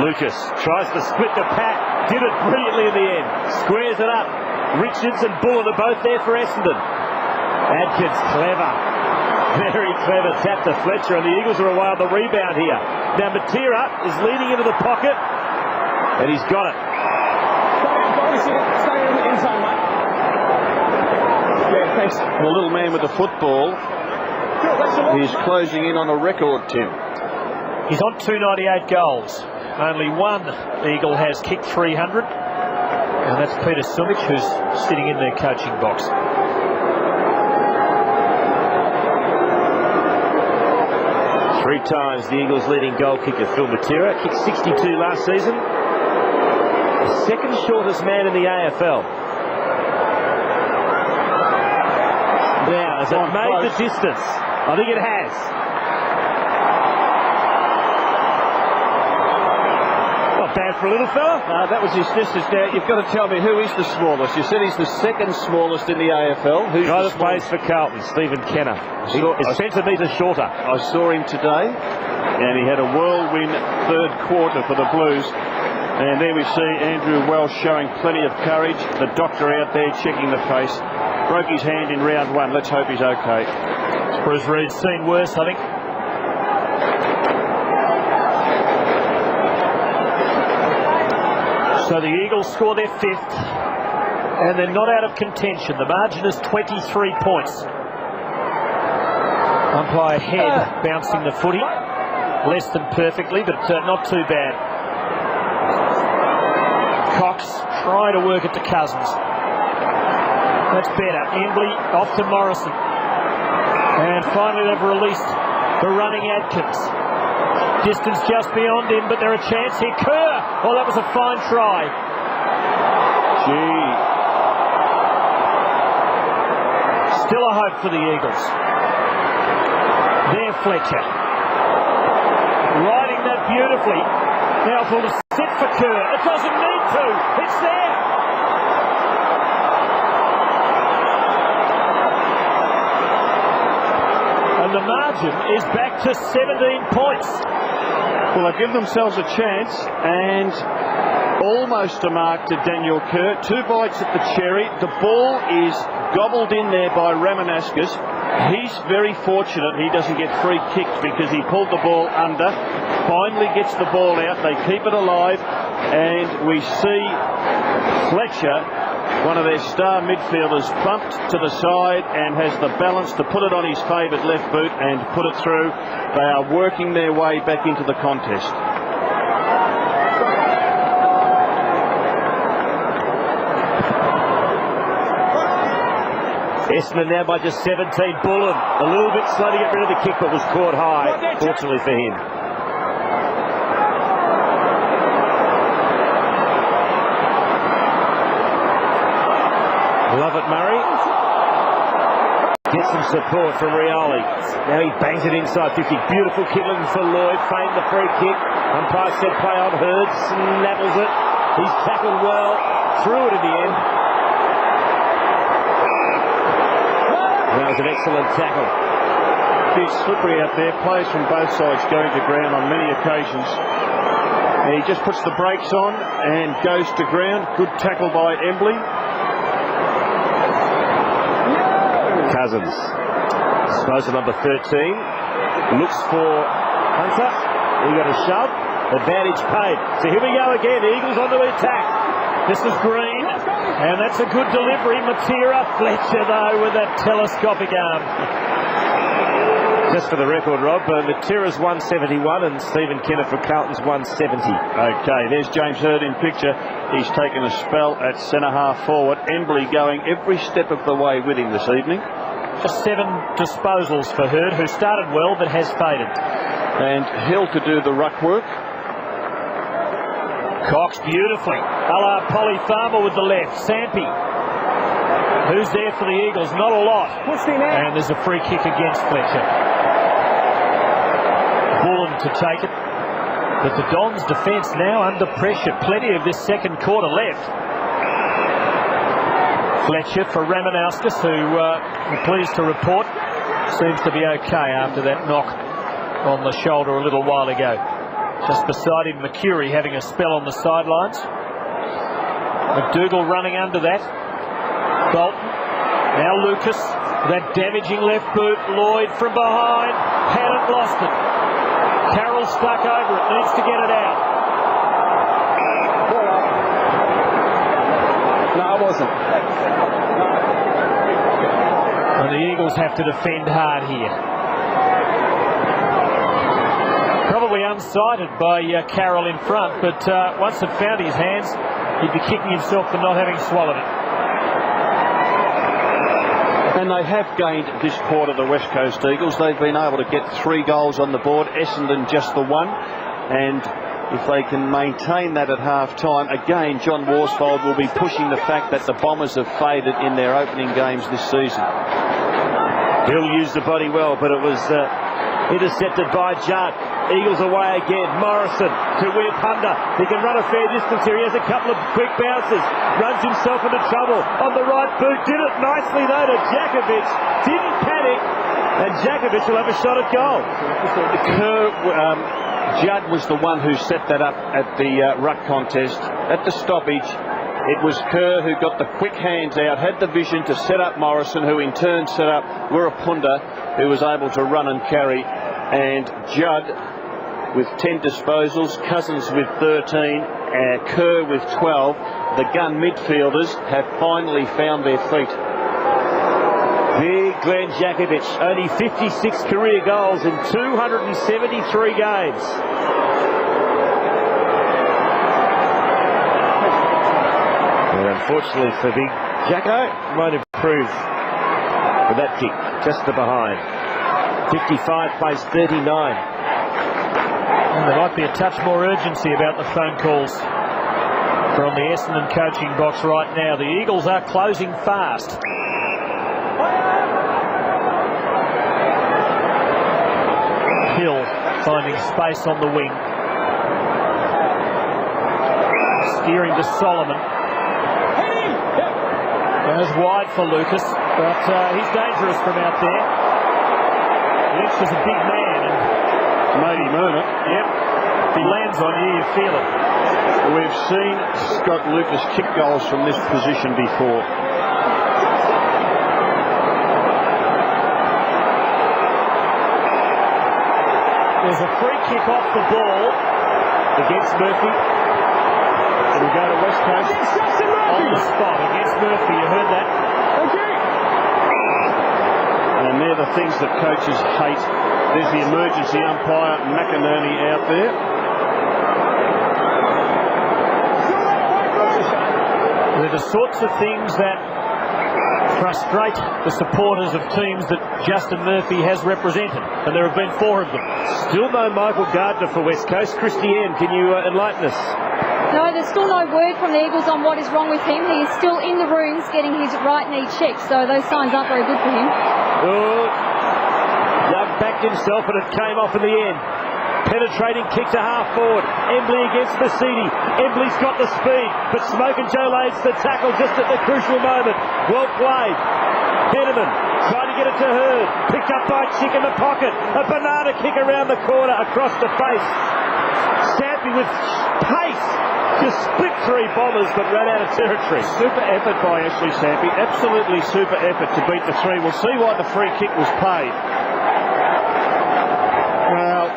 Lucas tries to split the pack, did it brilliantly in the end, squares it up. Richards and Bullen are both there for Essendon. Adkins, clever, very clever tap to Fletcher, and the Eagles are away on the rebound here. Now Matera is leading into the pocket, and he's got it. Yeah, thanks. The little man with the football is closing in on a record, Tim. He's on 298 goals. Only one Eagle has kicked 300, and that's Peter Sumich, who's sitting in their coaching box. Three times the Eagles' leading goal kicker, Phil Matera, kicked 62 last season. The second shortest man in the AFL. Now, has it made the distance? I think it has. Not bad for a little fella. That was his distance. Now, you've got to tell me, who is the smallest? You said he's the second smallest in the AFL. Who's guy the that plays for Carlton, Stephen Kenner. He's centimetres shorter. I saw him today, and he had a whirlwind third quarter for the Blues. And there we see Andrew Welsh showing plenty of courage. The doctor out there checking the face. Broke his hand in round one. Let's hope he's okay. Bruce Reed's seen worse, I think. So the Eagles score their fifth, and they're not out of contention. The margin is 23 points. Umpire Head bouncing the footy. Less than perfectly, but not too bad. Cox trying to work it to Cousins. That's better. Embley off to Morrison. And finally they've released the running Adkins. Distance just beyond him, but there are a chance here. Kerr! Oh, that was a fine try. Gee. Still a hope for the Eagles. There, Fletcher. Riding that beautifully. Now for the sit for Kerr. It doesn't need to. It's there. And the margin is back to 17 points. Well, they give themselves a chance, and almost a mark to Daniel Kerr. 2 bites at the cherry. The ball is gobbled in there by Ramanaskas. He's very fortunate he doesn't get free kicked because he pulled the ball under. Finally gets the ball out. They keep it alive, and we see Fletcher, one of their star midfielders, bumped to the side and has the balance to put it on his favoured left boot and put it through. They are working their way back into the contest. Essendon now by just 17. Bullen a little bit slow to get rid of the kick, but was caught high, fortunately for him. Lovett Murray gets some support from Rioli. Now he bangs it inside 50. Beautiful kick looking for Lloyd. Feigned the free kick. Umpire said play on. Hurd snapples it. He's tackled well. Threw it in the end. That was an excellent tackle. It's slippery out there. Players from both sides going to ground on many occasions. And he just puts the brakes on and goes to ground. Good tackle by Embley. Cousins. Disposal number 13. Looks for Hunter. He got a shove. Advantage paid. So here we go again. Eagles on the attack. This is Green. And that's a good delivery. Matera. Fletcher, though, with that telescopic arm. Just for the record, Rob, Matera's 171 and Stephen Kenner for Carlton's 170. Okay, there's James Hurd in picture. He's taken a spell at centre-half forward. Embley going every step of the way with him this evening. Just 7 disposals for Hurd, who started well but has faded. And Hill to do the ruck work. Cox beautifully. A la Polly Farmer with the left. Sampi. Who's there for the Eagles? Not a lot. And there's a free kick against Fletcher. Bullen to take it. But the Dons' defence now under pressure. Plenty of this second quarter left. Fletcher for Ramanauskas, who I'm pleased to report seems to be okay after that knock on the shoulder a little while ago. Just beside him, Mercury having a spell on the sidelines. McDougall running under that. Bolton. Now Lucas. That damaging left boot. Lloyd from behind. Hadn't lost it. Carroll stuck over it. Needs to get it out. No, I wasn't. And the Eagles have to defend hard here. Probably unsighted by Carroll in front, but once it found his hands, he'd be kicking himself for not having swallowed it. And they have gained this quarter, the West Coast Eagles. They've been able to get 3 goals on the board, Essendon just the 1. And if they can maintain that at half-time, again, John Worsfold will be pushing the fact that the Bombers have faded in their opening games this season. He'll use the body well, but it was intercepted by Judd. Eagles away again. Morrison to Wirpunda. He can run a fair distance here. He has a couple of quick bounces. Runs himself into trouble on the right boot. Did it nicely though to Jakovic. Didn't panic. And Jakovic will have a shot at goal. Judd was the one who set that up at the ruck contest. At the stoppage, it was Kerr who got the quick hands out, had the vision to set up Morrison, who in turn set up Wirpunda, who was able to run and carry. And Judd with 10 disposals, Cousins with 13, Kerr with 12. The gun midfielders have finally found their feet. Big Glenn Jakovic, only 56 career goals in 273 games. And unfortunately for Big Jacko, won't improve with that kick, just to behind. 55 plays 39. And there might be a touch more urgency about the phone calls from the Essendon coaching box right now. The Eagles are closing fast. Hill finding space on the wing. Steering to Solomon. Goes wide for Lucas, but he's dangerous from out there. Lynch is a big man and maybe move it. Yep. If he lands on you, you feel it. We've seen Scott Lucas kick goals from this position before. There's a free kick off the ball against Murphy. It'll go to West Coast on the spot against Murphy. You heard that? Okay. And they're the things that coaches hate. There's the emergency umpire, McInerney, out there. They're the sorts of things that frustrate the supporters of teams that Justin Murphy has represented, and there have been 4 of them. Still no Michael Gardner for West Coast. Christiane, can you enlighten us? No, there's still no word from the Eagles on what is wrong with him. He is still in the rooms getting his right knee checked, so those signs aren't very good for him. Oh, Young backed himself and it came off in the end. Penetrating kick to half forward. Embley against Masidi. Embley's got the speed, but Smoke and Joe lays the tackle just at the crucial moment. Well played. Henneman trying to get it to Hurd. Picked up by Chick in the pocket. A banana kick around the corner across the face. Stampy with pace. Just split 3 Bombers but ran out of territory. Super effort by Ashley Stampy. Absolutely super effort to beat the 3. We'll see why the free kick was paid. Well,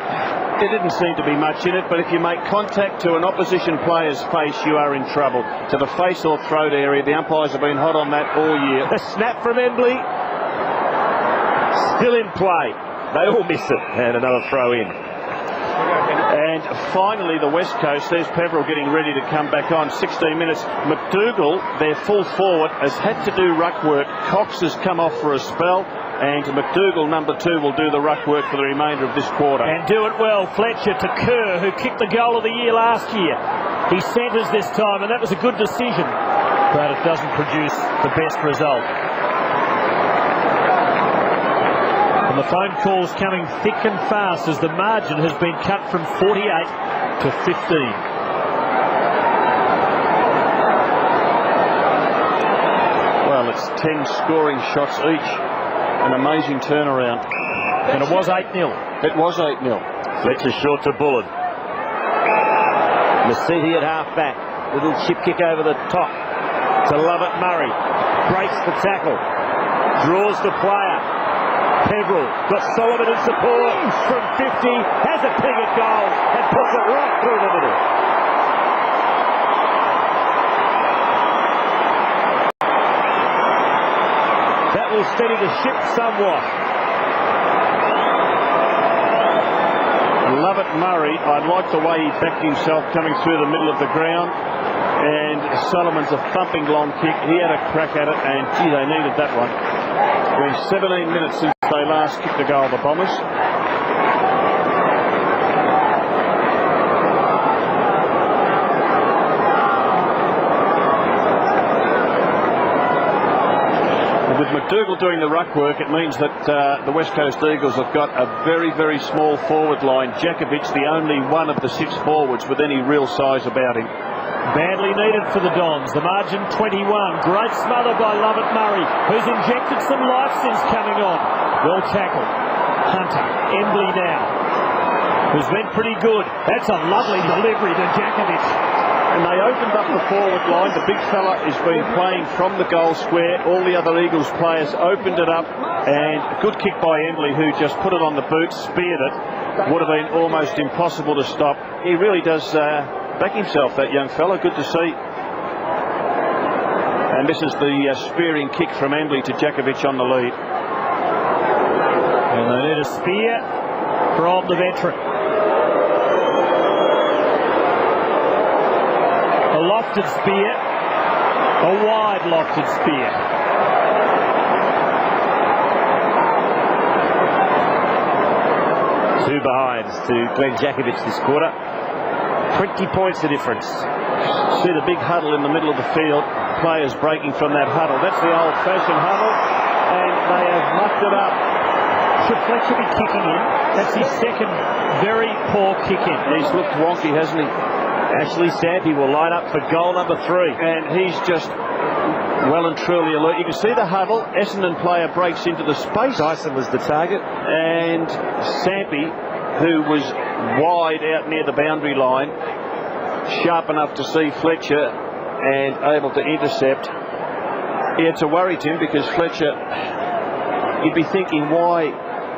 there didn't seem to be much in it, but if you make contact to an opposition player's face, you are in trouble. To the face or throat area, the umpires have been hot on that all year. A snap from Embley. Still in play. They all miss it. And another throw in. And finally, the West Coast, there's Peverill getting ready to come back on. 16 minutes. McDougall, their full forward, has had to do ruck work. Cox has come off for a spell. And McDougall, number 2, will do the ruck work for the remainder of this quarter. And do it well. Fletcher to Kerr, who kicked the goal of the year last year. He centres this time, and that was a good decision. But it doesn't produce the best result. And the phone calls coming thick and fast as the margin has been cut from 48 to 15. Well, it's 10 scoring shots each. An amazing turnaround. And it was 8-0. It was 8-0. Fletcher short to Bullen. Masiti at half-back. Little chip kick over the top to Lovett Murray. Breaks the tackle. Draws the player. Peverill got Solomon in support from 50. Has a ping at goal and puts it right through the middle. That will steady the ship somewhat. Lovett Murray, I like the way he backed himself coming through the middle of the ground. And Solomon's a thumping long kick. He had a crack at it, and gee, they needed that one. It's been 17 minutes since they last kicked a goal, the Bombers. With McDougall doing the ruck work, it means that the West Coast Eagles have got a very, very small forward line. Jakovic, the only one of the 6 forwards with any real size about him. Badly needed for the Dons. The margin 21. Great smother by Lovett Murray, who's injected some life since coming on. Well tackled. Hunter. Embley now, who's been pretty good. That's a lovely delivery to Jakovic. And they opened up the forward line. The big fella has been playing from the goal square. All the other Eagles players opened it up. And a good kick by Embley, who just put it on the boot, speared it. Would have been almost impossible to stop. He really does back himself, that young fella. Good to see. And this is the spearing kick from Embley to Jakovic on the lead. And they need a spear from the veteran. A lofted spear, a wide lofted spear. Two behinds to Glenn Jakovic this quarter. 20 points the difference. See the big huddle in the middle of the field. Players breaking from that huddle. That's the old-fashioned huddle, and they have mucked it up. Should Fletcher be kicking in? That's his second very poor kick in. He's looked wonky, hasn't he? Ashley Sampi will line up for goal number 3. And he's just well and truly alert. You can see the huddle. Essendon player breaks into the space. Dyson was the target. And Sampi, who was wide out near the boundary line, sharp enough to see Fletcher and able to intercept. Yeah, it's a worry, Tim, because Fletcher, you'd be thinking, why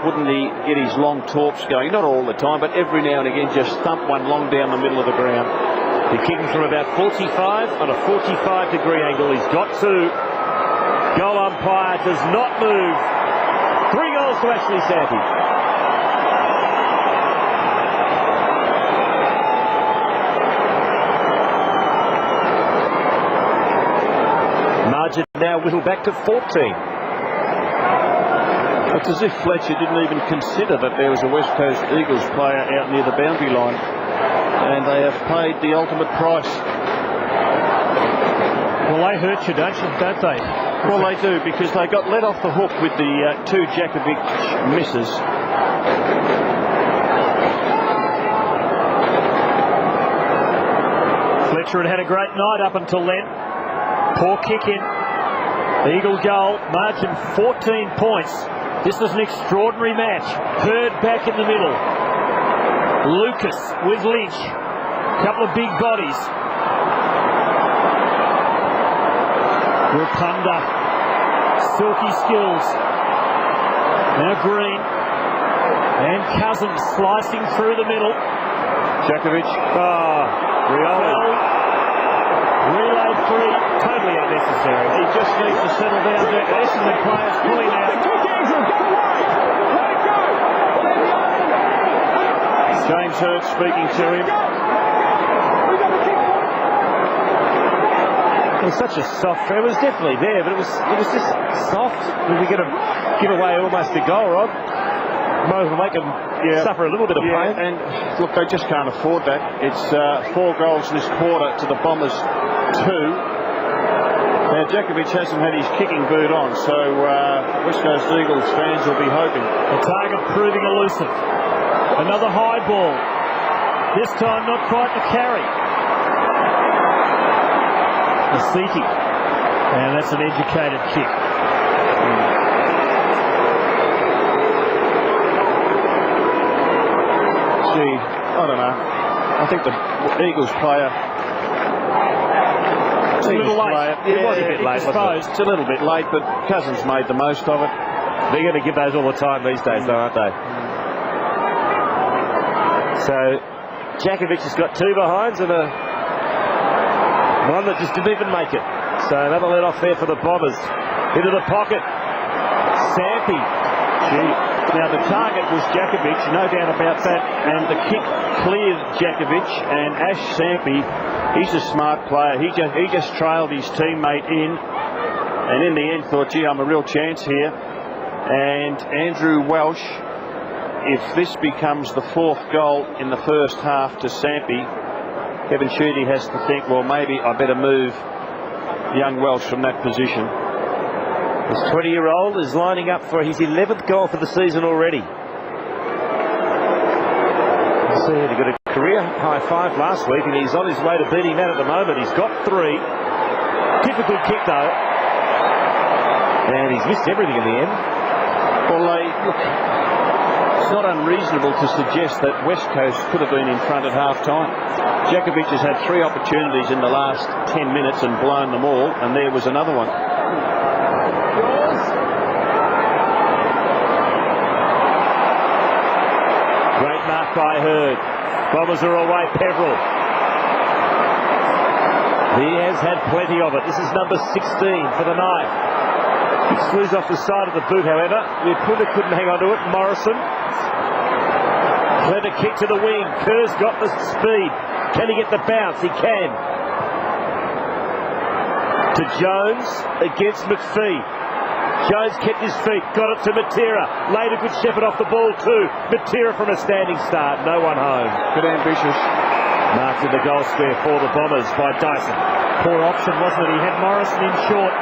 wouldn't he get his long torps going? Not all the time, but every now and again just thump one long down the middle of the ground. He's kicking from about 45 on a 45-degree angle. He's got 2. Goal umpire does not move. 3 goals to Ashley Sampi. Margin now whittled back to 14. It's as if Fletcher didn't even consider that there was a West Coast Eagles player out near the boundary line, and they have paid the ultimate price. Well, they hurt you, don't they? Well, they do, because they got let off the hook with the 2 Jakovic misses. Fletcher had a great night up until then. Poor kick in. Eagle goal, margin 14 points. This is an extraordinary match. Hurd back in the middle. Lucas with Lynch. Couple of big bodies. Rapunda. Silky skills. Now Green. And Cousins slicing through the middle. Jakovic. Rioli. Relay 3. Totally unnecessary. He just needs to settle down. Essendon players pulling out. James Hurd speaking to him. It was such a soft. It was definitely there, but it was just soft. We're going to give away almost a goal, Rob. Might as well make them suffer a little bit of pain. And look, they just can't afford that. It's 4 goals this quarter to the Bombers 2. Now, Djakovic hasn't had his kicking boot on, so West Coast Eagles fans will be hoping. The target proving elusive. Another high ball. This time not quite the carry. Nasiti. And that's an educated kick. Gee, I don't know. I think the Eagles player... It's a little late. It was a bit late, wasn't it? It's a little bit late, but Cousins made the most of it. They're going to give those all the time these days, though, aren't they? So, Djakovic has got two behinds and one that just didn't even make it. So, another let off there for the Bombers. Into the pocket. Sampi. Gee. Now, the target was Djakovic, no doubt about that, and the kick cleared Djakovic, and Ash Sampi, he's a smart player. He just trailed his teammate in, and in the end thought, gee, I'm a real chance here. And Andrew Welsh, if this becomes the fourth goal in the first half to Sampi, Kevin Sheedy has to think, well, maybe I better move young Welsh from that position. This 20-year-old is lining up for his 11th goal for the season already. So he got a career high 5 last week, and he's on his way to beating that at the moment. He's got 3. Difficult kick, though. And he's missed everything in the end. Well, look, it's not unreasonable to suggest that West Coast could have been in front at half-time. Djakovic has had 3 opportunities in the last 10 minutes and blown them all, and there was another one. Great mark by Hurd. Bombers are away. Peverill. He has had plenty of it. This is number 16 for the night. He slews off the side of the boot, however. Leopunda couldn't hang on to it. Morrison. Clever kick to the wing. Kerr's got the speed. Can he get the bounce? He can. To Jones against McPhee. Jones kept his feet. Got it to Matera. Laid a good shepherd off the ball too. Matera from a standing start. No one home. Good ambitious. Marked in the goal square for the Bombers by Dyson. Poor option, wasn't it? He had Morrison in short.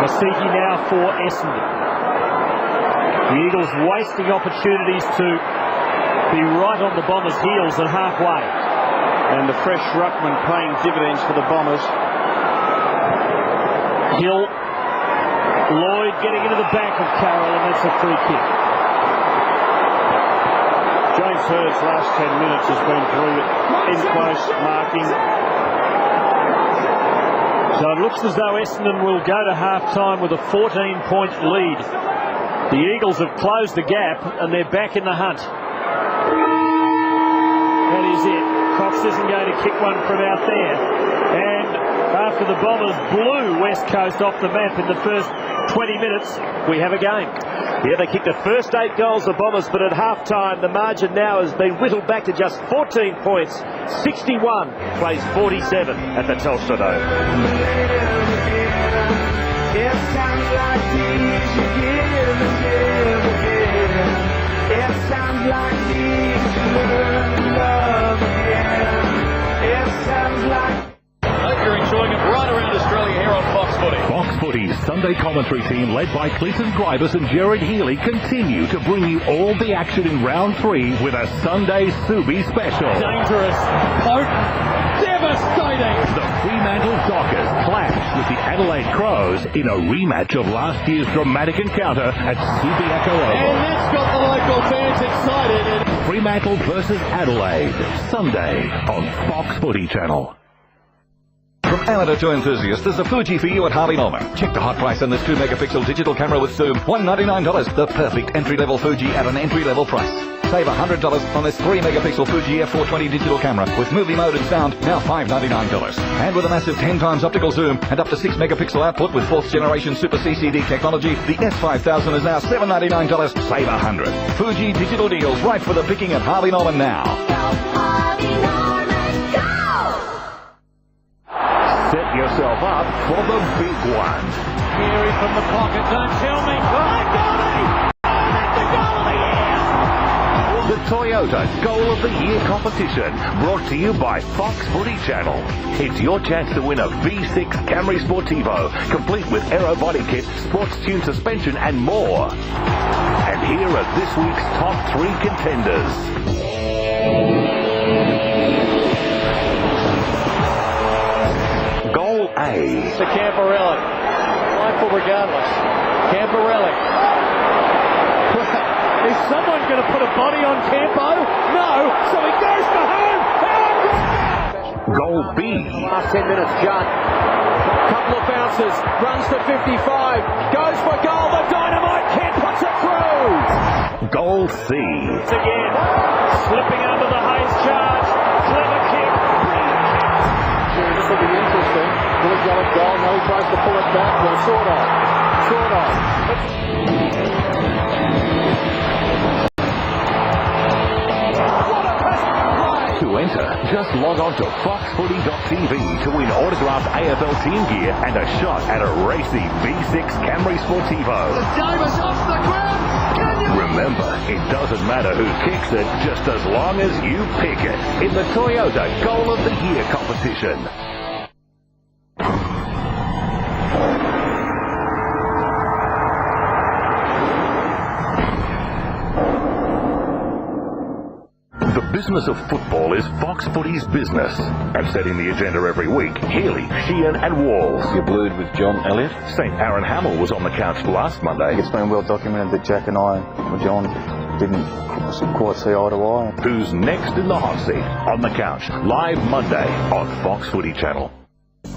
Masiki now for Essendon. The Eagles wasting opportunities to be right on the Bombers' heels and halfway. And the fresh ruckman paying dividends for the Bombers. Hill. Lloyd getting into the back of Carroll, and that's a free kick. James Hurd's last 10 minutes has been brilliant. In close marking. So it looks as though Essendon will go to half-time with a 14-point lead. The Eagles have closed the gap, and they're back in the hunt. That is it. Cox isn't going to kick one from out there. And after the Bombers blew West Coast off the map in the first 20 minutes, we have a game. Yeah, they kicked the first 8 goals, the Bombers, but at half-time, the margin now has been whittled back to just 14 points. 61 plays 47 at the Telstra Dome. It sounds like these you give and give again. It sounds like these you learn to love again. It sounds like... Hope you're enjoying it right around Australia here on Fox Footy. Fox Footy's Sunday commentary team, led by Clinton Gribus and Jared Healy, continue to bring you all the action in round 3 with a Sunday Subi special. Dangerous, potent, devastating. The Fremantle Dockers clash with the Adelaide Crows in a rematch of last year's dramatic encounter at Subiaco Oval. And that's got the local fans excited. Fremantle versus Adelaide, Sunday on Fox Footy Channel. From amateur to enthusiast, there's a Fuji for you at Harvey Norman. Check the hot price on this 2-megapixel digital camera with zoom. $199. The perfect entry-level Fuji at an entry-level price. Save $100 on this 3-megapixel Fuji F420 digital camera with movie mode and sound, now $599. And with a massive 10 times optical zoom and up to 6-megapixel output with 4th generation Super CCD technology, the S5000 is now $799. Save $100. Fuji digital deals right for the picking at Harvey Norman now. Set yourself up for the big one. Geary from the pocket, don't tell me. Oh, got it! Oh, that's the goal of the year! The Toyota Goal of the Year competition, brought to you by Fox Footy Channel. It's your chance to win a V6 Camry Sportivo, complete with aero body kit, sports tune suspension and more. And here are this week's top 3 contenders. Goal A. To Camporelli. Mindful regardless. Camporelli. Is someone going to put a body on Campo? No, so he goes for home. Goal B. Last 10 minutes, Judd. Couple of bounces, runs to 55, goes for goal. The Dynamite Kid puts it through. Goal C. Again, slipping under the Hayes charge. Clever kick. This will be interesting. Will he get a goal? No, he tries to pull it back. Well, sort of. To enter, just log on to foxfooty.tv to win autographed AFL team gear and a shot at a racy V6 Camry Sportivo. The game is off the ground. Remember, it doesn't matter who kicks it, just as long as you pick it in the Toyota Goal of the Year competition. The business of football is Fox Footy's business. And setting the agenda every week, Healy, Sheehan and Walls. You blued with John Elliott? St. Aaron Hamill was on the couch last Monday. It's been well documented that Jack and I, or John, didn't quite see eye to eye. Who's next in the hot seat? On the Couch, live Monday on Fox Footy Channel.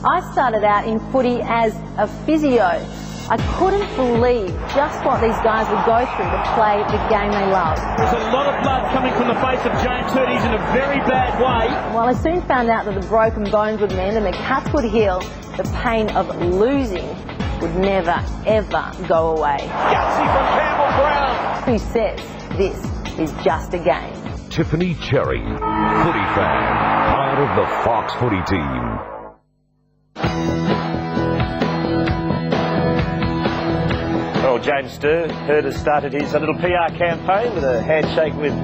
I started out in footy as a physio. I couldn't believe just what these guys would go through to play the game they love. There's a lot of blood coming from the face of James Hurd. He's in a very bad way. Well, I soon found out that the broken bones would mend and the cuts would heal. The pain of losing would never, ever go away. Gutsy from Campbell Brown. Who says this is just a game? Tiffany Cherry, footy fan, part of the Fox Footy team. Well, James Hurd has started his little PR campaign with a handshake with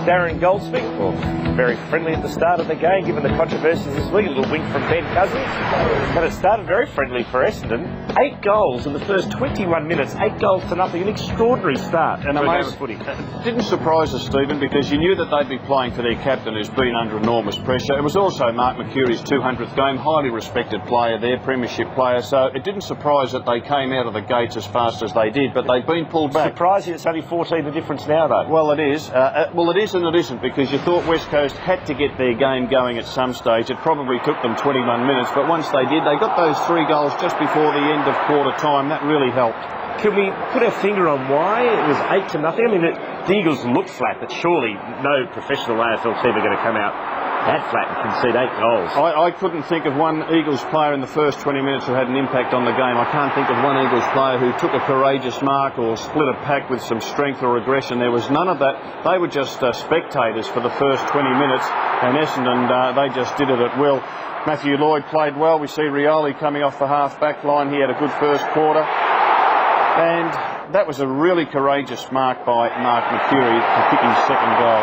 Darren Goldsmith. Well, very friendly at the start of the game, given the controversies this week. A little wink from Ben Cousins. But it started very friendly for Essendon. 8 goals in the first 21 minutes. 8 goals to nothing. An extraordinary start. And it didn't surprise us, Stephen, because you knew that they'd be playing for their captain, who's been under enormous pressure. It was also Mark Mercuri's 200th game, highly respected player there, premiership player. So it didn't surprise that they came out of the gates as fast as they did, but they've been pulled back. Surprising it's only 14 the difference now, though. Well, it is. It is and it isn't, because you thought West Coast had to get their game going at some stage. It probably took them 21 minutes, but once they did, they got those 3 goals just before the end of quarter time. That really helped. Can we put our finger on why it was 8-0? I mean, the Eagles look flat, but surely no professional AFL team are going to come out that flat and concede 8 goals. I couldn't think of one Eagles player in the first 20 minutes who had an impact on the game. I can't think of one Eagles player who took a courageous mark or split a pack with some strength or aggression. There was none of that. They were just spectators for the first 20 minutes, and Essendon, they just did it at will. Matthew Lloyd played well. We see Rioli coming off the half-back line. He had a good first quarter. And that was a really courageous mark by Mark Mercuri to kick his second goal.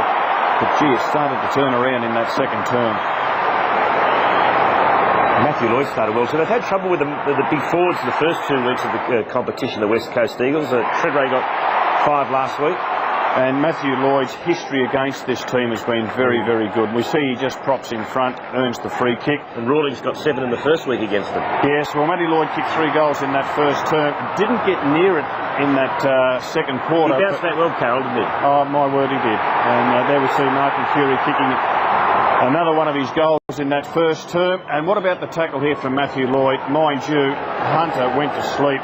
But gee, it started to turn around in that second term. Matthew Lloyd started well, so they've had trouble with the big forwards in the first 2 weeks of the competition, the West Coast Eagles. Treadray got 5 last week. And Matthew Lloyd's history against this team has been very, very good. We see he just props in front, earns the free kick. And Rawlings got 7 in the first week against them. Yes, well, Matty Lloyd kicked 3 goals in that first term. Didn't get near it in that second quarter. He bounced back well, Carroll, didn't he? Oh, my word, he did. And there we see Mark Mercuri kicking another one of his goals in that first term. And what about the tackle here from Matthew Lloyd? Mind you, Hunter went to sleep.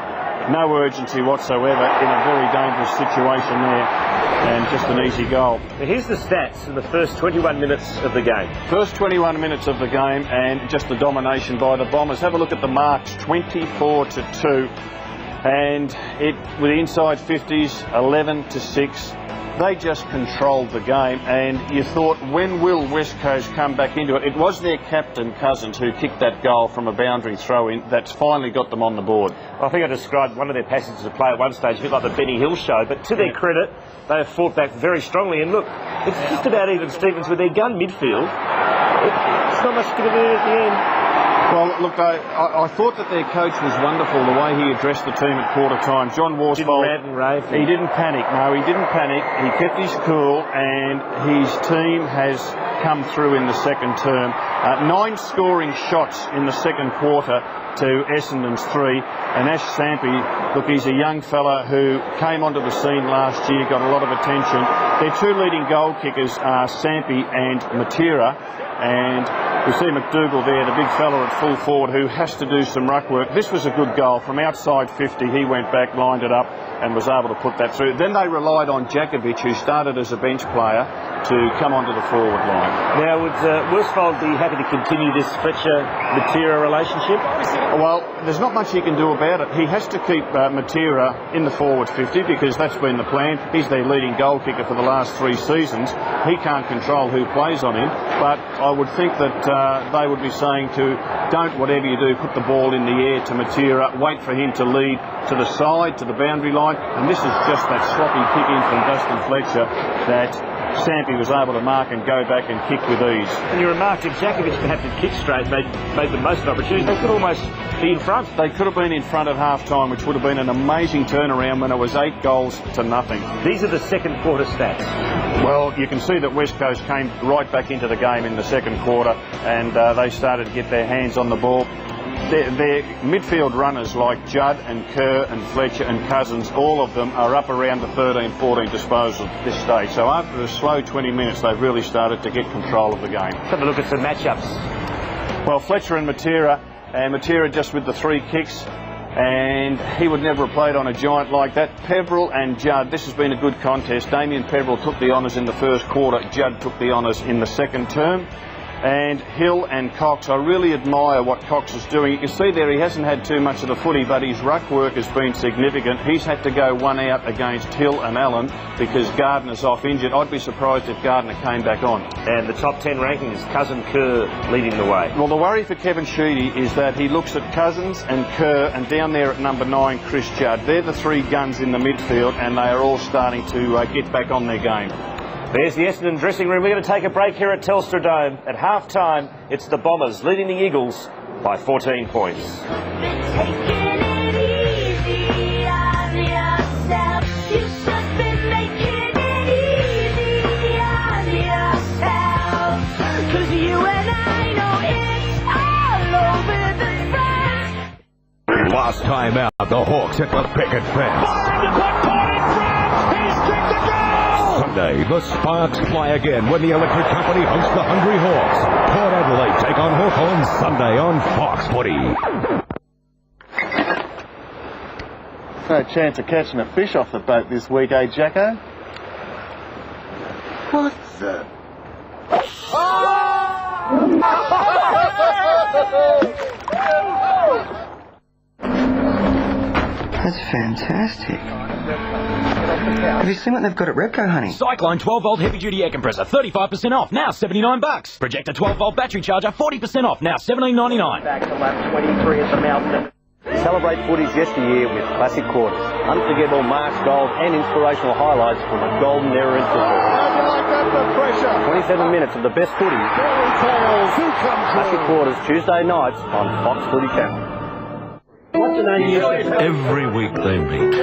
No urgency whatsoever in a very dangerous situation there, and just an easy goal. Now here's the stats in the first 21 minutes of the game. First 21 minutes of the game, and just the domination by the Bombers. Have a look at the marks, 24-2, and it with the inside 50s, 11-6. They just controlled the game, and you thought, when will West Coast come back into it? It was their captain, Cousins, who kicked that goal from a boundary throw-in that's finally got them on the board. I think I described one of their passages of play at one stage a bit like the Benny Hill show, but to their credit, they have fought back very strongly. And look, It's just about even Stevens with their gun midfield. It's not much to give it at the end. Well, look, I thought that their coach was wonderful, the way he addressed the team at quarter time. John Worsfold, he didn't panic. No, he didn't panic. He kept his cool, and his team has come through in the second term. 9 scoring shots in the second quarter to Essendon's 3. And Ash Sampi, look, he's a young fella who came onto the scene last year, got a lot of attention. Their 2 leading goal kickers are Sampi and Matera. And we see McDougall there, the big fella at full forward, who has to do some ruck work. This was a good goal. From outside 50, he went back, lined it up, and was able to put that through. Then they relied on Jakovic, who started as a bench player, to come onto the forward line. Now, would Worsfold be happy to continue this Fletcher-Matera relationship? Well, there's not much he can do about it. He has to keep Matera in the forward 50 because that's been the plan. He's their leading goal kicker for the last 3 seasons. He can't control who plays on him, but I would think that they would be saying to don't, whatever you do, put the ball in the air to Matera, wait for him to lead to the side, to the boundary line, and this is just that sloppy kick in from Dustin Fletcher that Sampi was able to mark and go back and kick with ease. And you remarked if Jakovic perhaps had kicked straight, they'd made the most opportunities. They could almost be in front. They could have been in front at half-time, which would have been an amazing turnaround when it was 8 goals to nothing. These are the second quarter stats. Well, you can see that West Coast came right back into the game in the second quarter, and they started to get their hands on the ball. Their midfield runners like Judd and Kerr and Fletcher and Cousins, all of them are up around the 13-14 disposal at this stage. So after a slow 20 minutes, they've really started to get control of the game. Let's have a look at some matchups. Well, Fletcher and Matera just with the 3 kicks, and he would never have played on a giant like that. Peverill and Judd, this has been a good contest. Damien Peverill took the honours in the first quarter, Judd took the honours in the second term. And Hill and Cox, I really admire what Cox is doing. You can see there he hasn't had too much of the footy, but his ruck work has been significant. He's had to go 1 out against Hill and Allen because Gardner's off injured. I'd be surprised if Gardner came back on. And the top 10 rankings, Cousin Kerr leading the way. Well, the worry for Kevin Sheedy is that he looks at Cousins and Kerr, and down there at number 9, Chris Judd. They're the 3 guns in the midfield, and they are all starting to get back on their game. There's the Essendon dressing room. We're going to take a break here at Telstra Dome. At half-time, it's the Bombers leading the Eagles by 14 points. Last time out, the Hawks at the picket fence. Sunday, the Sparks fly again when the Electric Company hosts the Hungry Hawks. Port Adelaide take on Hawthorn Sunday on Fox Footy. No chance of catching a fish off the boat this week, eh, Jacko? What the... That's fantastic. Have you seen what they've got at Repco, honey? Cyclone 12-volt heavy-duty air compressor, 35% off, now $79. Projector 12-volt battery charger, 40% off, now $17.99. Back to lap 23 at the Melbourne. Celebrate footy's yesteryear with classic quarters, unforgettable marks, goals and inspirational highlights from a golden era in football. How do you like that for pressure? 27 minutes of the best footy. Classic quarters, Tuesday nights on Fox Footy Channel. Every week they meet.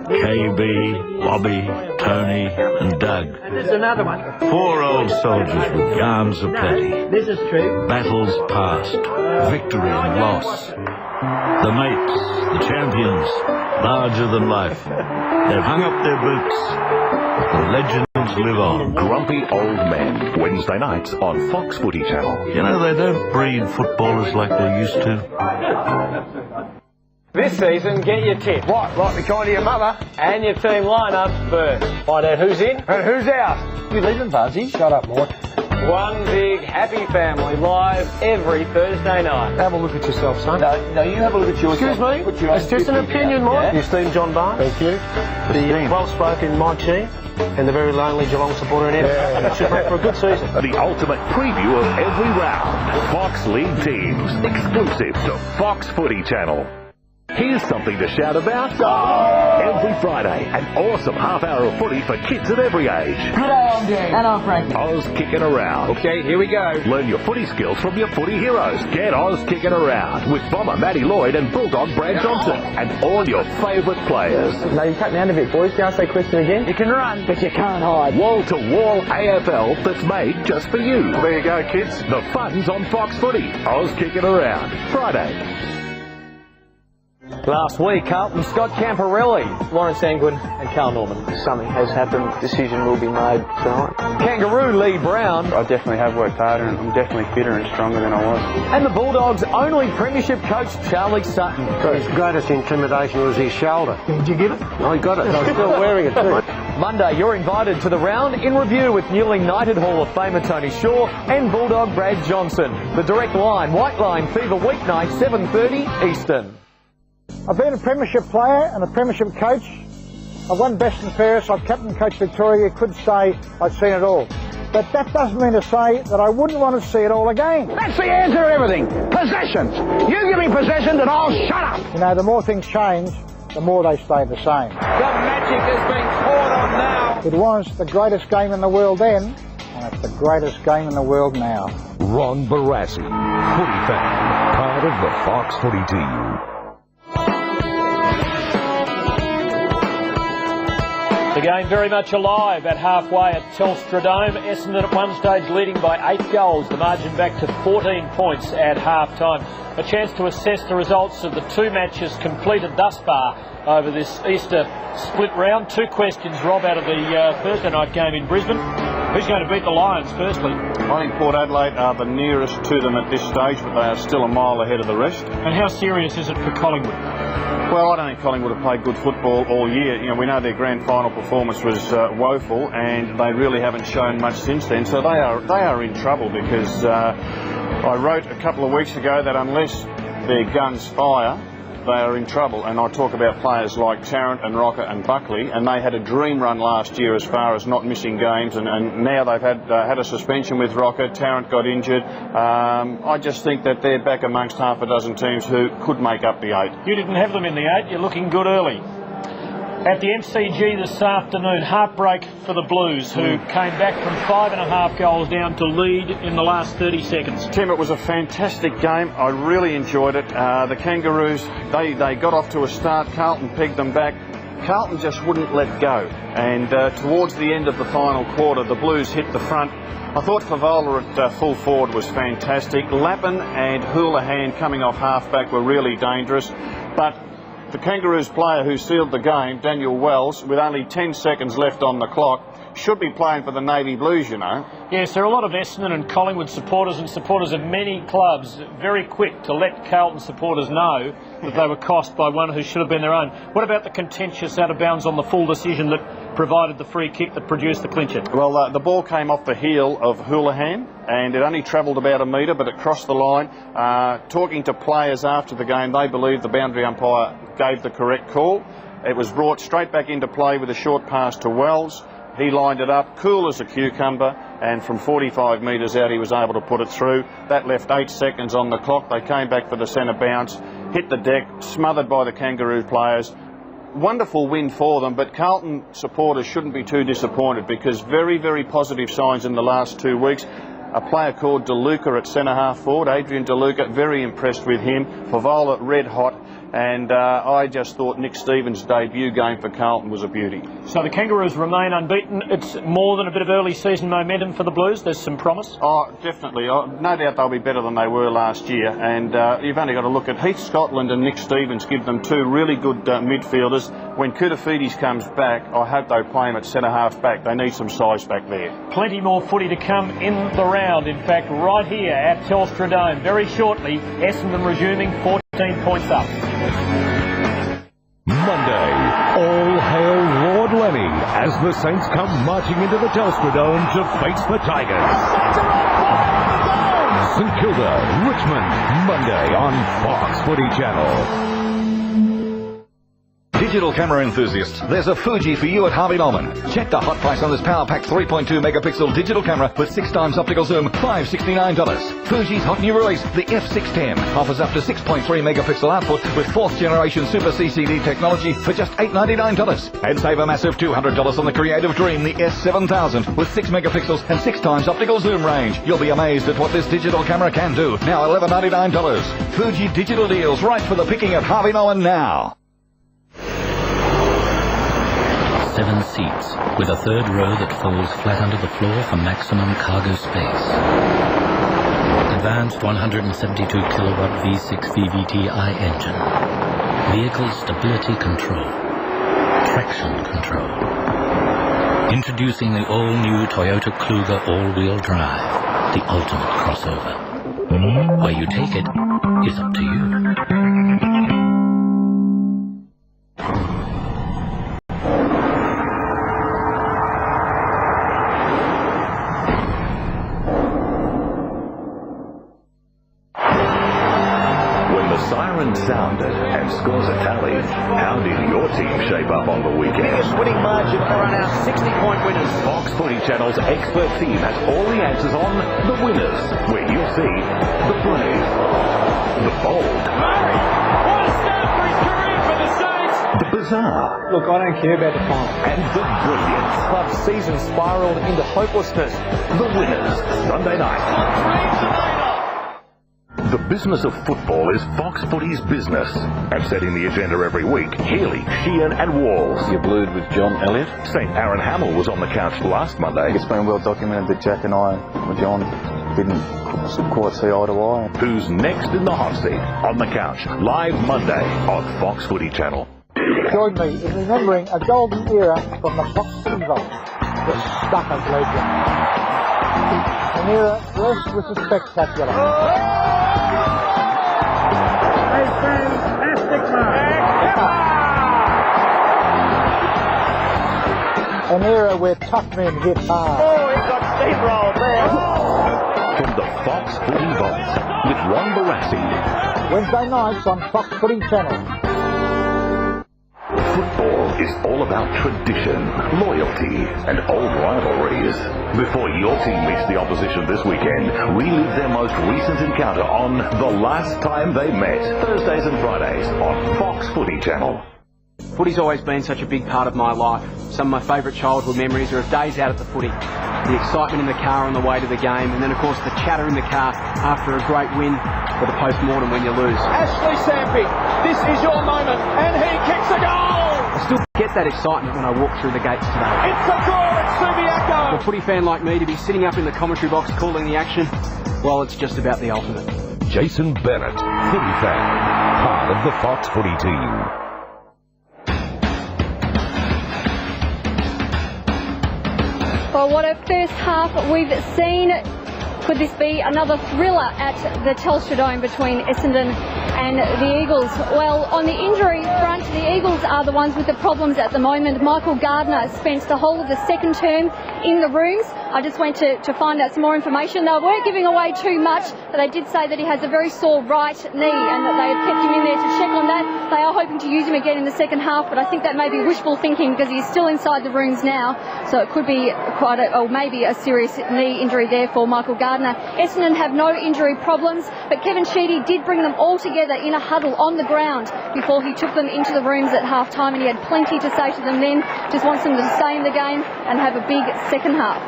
KB, Bobby, Tony and Doug. And there's another one. 4 old soldiers with yarns aplenty. This is true. Battles past, victory and loss. The mates, the champions, larger than life. They've hung up their boots. The legends live on. Grumpy Old Men, Wednesday nights on Fox Footy Channel. You know, they don't breed footballers like they used to. This season, get your tip. Right behind your mother. And your team lineup first. Find out who's in and who's out. You leaving, Fuzzy? Shut up, Mike. One big happy family live every Thursday night. Have a look at yourself, son. No, you have a look at yourself. Excuse me? It's just an opinion, Mike. Yeah. You Steve John Barnes. Thank you. The well-spoken Mike Sheen and the very lonely Geelong supporter in Edinburgh. It should make for a good season. The ultimate preview of every round. Fox League teams, exclusive to Fox Footy Channel. Here's something to shout about. Every Friday, an awesome half hour of footy for kids at every age. Good day, I'm Dave. And I'm Frankie. Oz Kicking Around. Okay, here we go. Learn your footy skills from your footy heroes. Get Oz Kicking Around with Bomber Matty Lloyd and Bulldog Brad Johnson and all your favourite players. No, you cut me out a bit, boys. Can I say question again? You can run, but you can't hide. Wall-to-wall AFL that's made just for you. There you go, kids. The fun's on Fox Footy. Oz Kicking Around. Friday. Last week, Carlton Scott Camporelli, Lawrence Angwin and Carl Norman. Something has happened. Decision will be made tonight. Kangaroo Lee Brown. I definitely have worked harder and I'm definitely fitter and stronger than I was. And the Bulldogs' only premiership coach, Charlie Sutton. His greatest intimidation was his shoulder. Did you get it? I got it. I was still wearing it too. Monday, you're invited to the round in review with newly knighted Hall of Famer Tony Shaw and Bulldog Brad Johnson. The Direct Line, White Line Fever weeknight, 7:30 Eastern. I've been a premiership player and a premiership coach. I've won best and fairest. I've captain coached Victoria. You could say I've seen it all. But that doesn't mean to say that I wouldn't want to see it all again. That's the answer to everything. Possessions. You give me possessions and I'll shut up. You know, the more things change, the more they stay the same. The magic has been caught on now. It was the greatest game in the world then, and it's the greatest game in the world now. Ron Barassi, footy fan, part of the Fox Footy team. The game very much alive at halfway at Telstra Dome. Essendon at one stage leading by 8 goals. The margin back to 14 points at half-time. A chance to assess the results of the 2 matches completed thus far over this Easter split round. 2 questions, Rob, out of the Thursday night game in Brisbane. Who's going to beat the Lions, firstly? I think Port Adelaide are the nearest to them at this stage, but they are still a mile ahead of the rest. And how serious is it for Collingwood? Well, I don't think Collingwood have played good football all year. You know, we know their grand final performance was woeful, and they really haven't shown much since then. So they are in trouble because I wrote a couple of weeks ago that unless their guns fire, they are in trouble. And I talk about players like Tarrant and Rocker and Buckley, and they had a dream run last year as far as not missing games, and now they've had a suspension with Rocker. Tarrant got injured. I just think that they're back amongst half a dozen teams who could make up the 8. You didn't have them in the 8. You're looking good early. At the MCG this afternoon, heartbreak for the Blues, who came back from 5.5 goals down to lead in the last 30 seconds. Tim, it was a fantastic game. I really enjoyed it. The Kangaroos, they got off to a start. Carlton pegged them back. Carlton just wouldn't let go. And towards the end of the final quarter, the Blues hit the front. I thought Favola at full forward was fantastic. Lappin and Houlihan coming off halfback were really dangerous. But the Kangaroos player who sealed the game, Daniel Wells, with only 10 seconds left on the clock, should be playing for the Navy Blues, you know. Yes, there are a lot of Essendon and Collingwood supporters and supporters of many clubs very quick to let Carlton supporters know that they were cost by one who should have been their own. What about the contentious out of bounds on the full decision that provided the free kick that produced the clincher? Well, the ball came off the heel of Houlihan and it only travelled about a metre, but it crossed the line. Talking to players after the game, they believe the boundary umpire gave the correct call. It was brought straight back into play with a short pass to Wells. He lined it up, cool as a cucumber, and from 45 metres out he was able to put it through. That left 8 seconds on the clock. They came back for the centre bounce, hit the deck, smothered by the Kangaroo players. Wonderful win for them, but Carlton supporters shouldn't be too disappointed because very, very positive signs in the last 2 weeks. A player called DeLuca at centre half forward, Adrian DeLuca, very impressed with him. Favola red hot. And I just thought Nick Stevens' debut game for Carlton was a beauty. So the Kangaroos remain unbeaten. It's more than a bit of early season momentum for the Blues. There's some promise. Oh, definitely. No doubt they'll be better than they were last year. And you've only got to look at Heath Scotland and Nick Stevens, give them 2 really good midfielders. When Koutafidis comes back, I hope they play him at centre half back. They need some size back there. Plenty more footy to come in the round. In fact, right here at Telstra Dome. Very shortly, Essendon resuming 14 points up. Monday, all hail Lord Lenny as the Saints come marching into the Telstra Dome to face the Tigers. St Kilda, Richmond, Monday on Fox Footy Channel. Did digital camera enthusiasts, there's a Fuji for you at Harvey Norman. Check the hot price on this Power Pack 3.2 megapixel digital camera with 6x optical zoom, $569. Fuji's hot new release, the F610, offers up to 6.3 megapixel output with 4th generation Super CCD technology for just $899. And save a massive $200 on the Creative Dream, the S7000, with 6 megapixels and 6x optical zoom range. You'll be amazed at what this digital camera can do. Now $1199. Fuji digital deals right for the picking at Harvey Norman now. 7 seats, with a third row that folds flat under the floor for maximum cargo space. Advanced 172 kilowatt V6 VVT-I engine. Vehicle stability control. Traction control. Introducing the all-new Toyota Kluger all-wheel drive, the ultimate crossover. Where you take it is up to you. Sounded and scores a tally. How did your team shape up on the weekend? Biggest winning margin are on our 60-point winners. Fox Footy Channel's expert team has all the answers on the winners, where you'll see the brave, the bold, Murray, what a start for his career for the Saints. the bizarre, Look, I don't care about the final. and the brilliant. Club's season spiralled into hopelessness. The winners, Sunday night. The business of football is Fox Footy's business. And setting the agenda every week, Healy, Sheehan and Walls. You blued with John Elliott? St. Aaron Hamill was on the couch last Monday. It's been well documented that Jack and I, with John, didn't quite see eye to eye. Who's next in the hot seat? On the couch, live Monday on Fox Footy Channel. Join me in remembering a golden era from the Fox Footy Vault, the Stuckers legend. An era blessed with the spectacular. A fantastic man. An era where tough men hit hard. Oh, he got steamrolled there. From the Fox Footy Vault with Ron Barassi. Wednesday nights on Fox Footy Channel. Football is all about tradition, loyalty, and old rivalries. Before your team meets the opposition this weekend, relive their most recent encounter on The Last Time They Met, Thursdays and Fridays on Fox Footy Channel. Footy's always been such a big part of my life. Some of my favourite childhood memories are of days out at the footy, the excitement in the car on the way to the game, and then of course the chatter in the car after a great win or the post-mortem when you lose. Ashley Sampic, this is your moment, and he kicks a goal! I still get that excitement when I walk through the gates today. It's a draw at Subiaco! For a footy fan like me to be sitting up in the commentary box calling the action, well, it's just about the ultimate. Jason Bennett, footy fan, part of the Fox Footy team. Well, what a first half we've seen. Could this be another thriller at the Telstra Dome between Essendon and the Eagles? Well, on the injury front, the Eagles are the ones with the problems at the moment. Michael Gardner spent the whole of the second term in the rooms. I just went to find out some more information. They weren't giving away too much, but they did say that he has a very sore right knee and that they have kept him in there to check on that. They are hoping to use him again in the second half, but I think that may be wishful thinking because he's still inside the rooms now. So it could be maybe a serious knee injury there for Michael Gardner. Essendon have no injury problems, but Kevin Sheedy did bring them all together in a huddle on the ground before he took them into the rooms at half-time, and he had plenty to say to them then. Just wants them to stay in the game and have a big second half.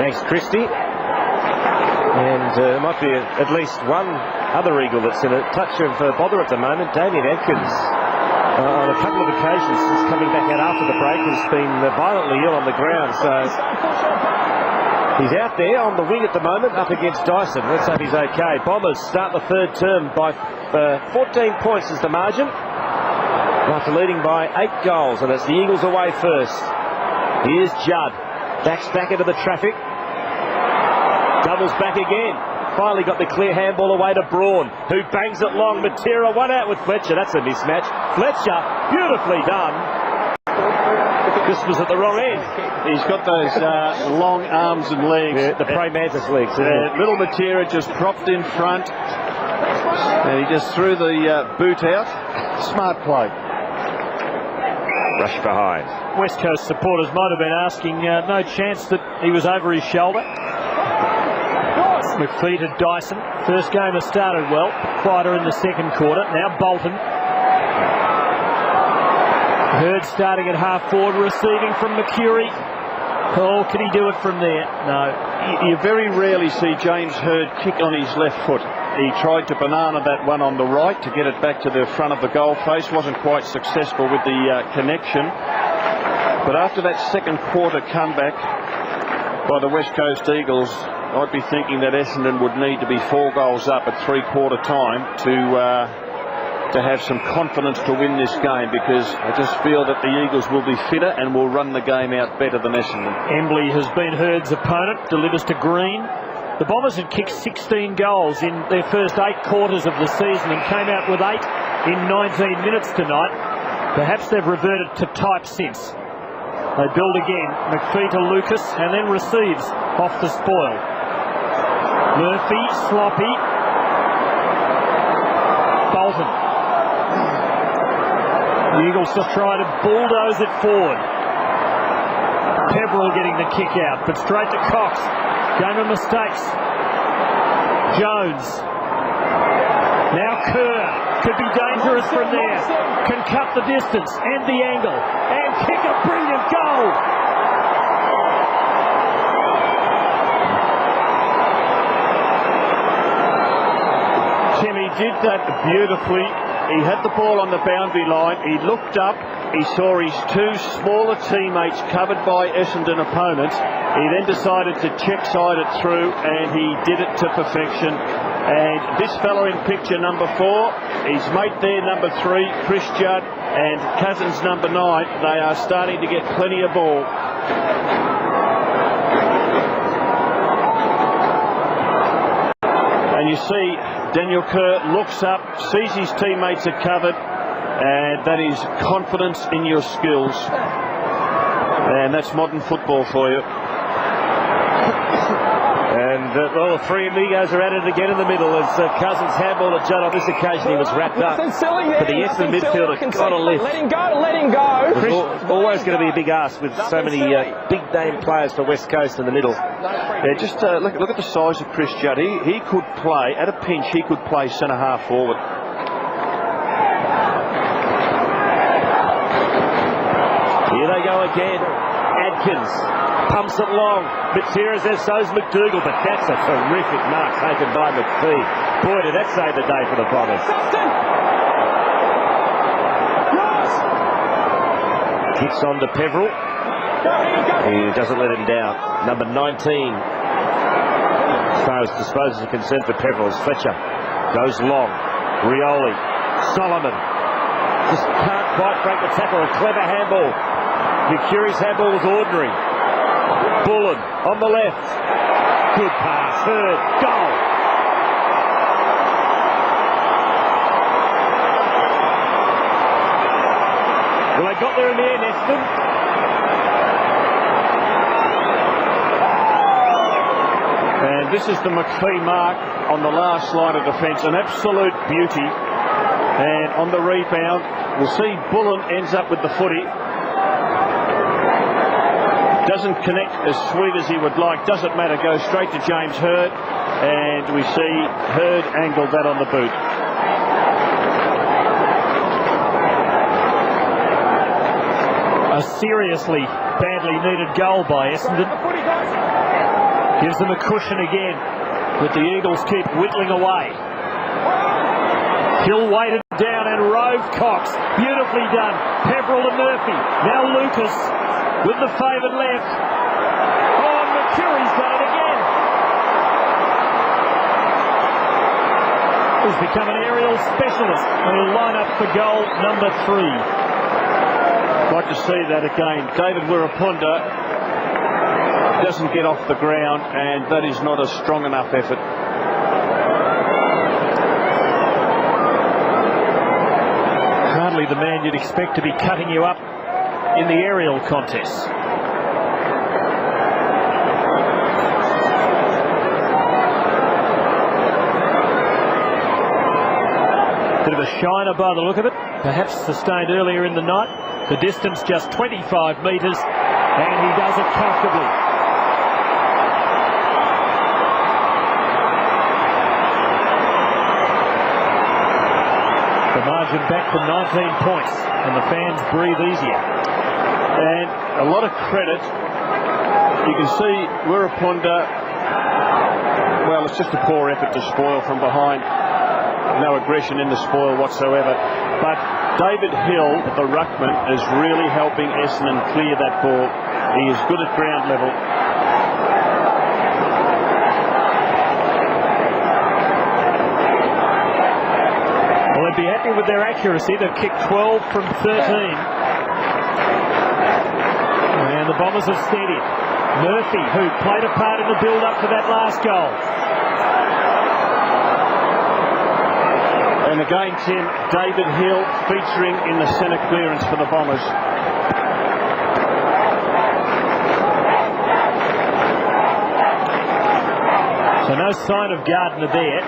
Thanks, Christy. And there might be at least one other Eagle that's in a touch of bother at the moment. Damien Adkins, on a couple of occasions since coming back out after the break, has been violently ill on the ground. So he's out there on the wing at the moment up against Dyson. Let's hope he's okay. Bombers start the third term by 14 points is the margin, after leading by 8 goals, and it's the Eagles away first. Here's Judd. Backs back into the traffic. Doubles back again. Finally got the clear handball away to Braun, who bangs it long. Matera one out with Fletcher. That's a mismatch. Fletcher, beautifully done. This was at the wrong end. He's got those long arms and legs. The praying mantis legs. Little Matera just propped in front. And he just threw the boot out. Smart play. Rush behind. West Coast supporters might have been asking, no chance that he was over his shoulder. McPhee to Dyson. First game has started well. Quieter in the second quarter. Now Bolton. Hurd starting at half forward, receiving from Mercury. Oh, can he do it from there? No. You very rarely see James Hurd kick on his left foot. He tried to banana that one on the right to get it back to the front of the goal face. Wasn't quite successful with the connection. But after that second quarter comeback by the West Coast Eagles, I'd be thinking that Essendon would need to be 4 goals up at three-quarter time to have some confidence to win this game, because I just feel that the Eagles will be fitter and will run the game out better than Essendon. Embley has been Hurd's opponent, delivers to Green. The Bombers had kicked 16 goals in their first 8 quarters of the season and came out with 8 in 19 minutes tonight. Perhaps they've reverted to type since. They build again. McPhee to Lucas and then receives off the spoil. Murphy, sloppy. Bolton. The Eagles just try to bulldoze it forward. Peverill getting the kick out, but straight to Cox. Game of mistakes. Jones. Now Kerr. Could be dangerous from there. Can cut the distance and the angle. And kick a brilliant goal. Timmy did that beautifully. He had the ball on the boundary line. He looked up. He saw his 2 smaller teammates covered by Essendon opponents. He then decided to check side it through, and he did it to perfection. And this fellow in picture number 4, his mate there, number 3, Chris Judd, and Cousins number 9, they are starting to get plenty of ball. And you see Daniel Kerr looks up, sees his teammates are covered, and that is confidence in your skills. And that's modern football for you. And, well, the 3 amigos are at it again in the middle as Cousins handball at Judd. On this occasion, he was wrapped up. But the Essendon midfielder got a lift. Let him go. It's always going to be a big ask with so many big-name players for West Coast in the middle. Yeah, just look at the size of Chris Judd. He could play, at a pinch, he could play centre-half forward. Here they go again. Adkins pumps it long. Matera says so's McDougall, but that's a terrific mark taken by McPhee. Boy, did that save the day for the Bombers. Kicks on to Peverill. He doesn't let him down. Number 19. As far as disposals are concerned for Peverill, Fletcher goes long. Rioli. Solomon. Just can't quite break the tackle. A clever handball. Mercury's handball was ordinary. Bullen on the left. Good pass. Hurd. Goal. Well, they got there in the end, Essendon. And this is the McPhee mark on the last line of defence. An absolute beauty. And on the rebound, we'll see Bullen ends up with the footy. Doesn't connect as sweet as he would like. Doesn't matter. Goes straight to James Hurd. And we see Hurd angled that on the boot. A seriously badly needed goal by Essendon. Gives them a cushion again. But the Eagles keep whittling away. Hill weighted down and rove Cox. Beautifully done. Peverill to Murphy. Now Lucas with the favoured left. Oh, Mercury's done it again. He's become an aerial specialist and will line up for goal number 3. Like to see that again. David Wirapunda doesn't get off the ground, and that is not a strong enough effort. Hardly the man you'd expect to be cutting you up in the aerial contest. Bit of a shiner by the look of it, perhaps sustained earlier in the night. The distance just 25 metres, and he does it comfortably. The margin back to 19 points, and the fans breathe easier. And a lot of credit. You can see Wirrapunda, well, it's just a poor effort to spoil from behind. No aggression in the spoil whatsoever. But David Hill, the ruckman, is really helping Essendon clear that ball. He is good at ground level. Well, they'd be happy with their accuracy. They've kicked 12 from 13. And the Bombers have steadied. Murphy, who played a part in the build-up to that last goal. And again, Tim, David Hill featuring in the centre clearance for the Bombers. So no sign of Gardner there.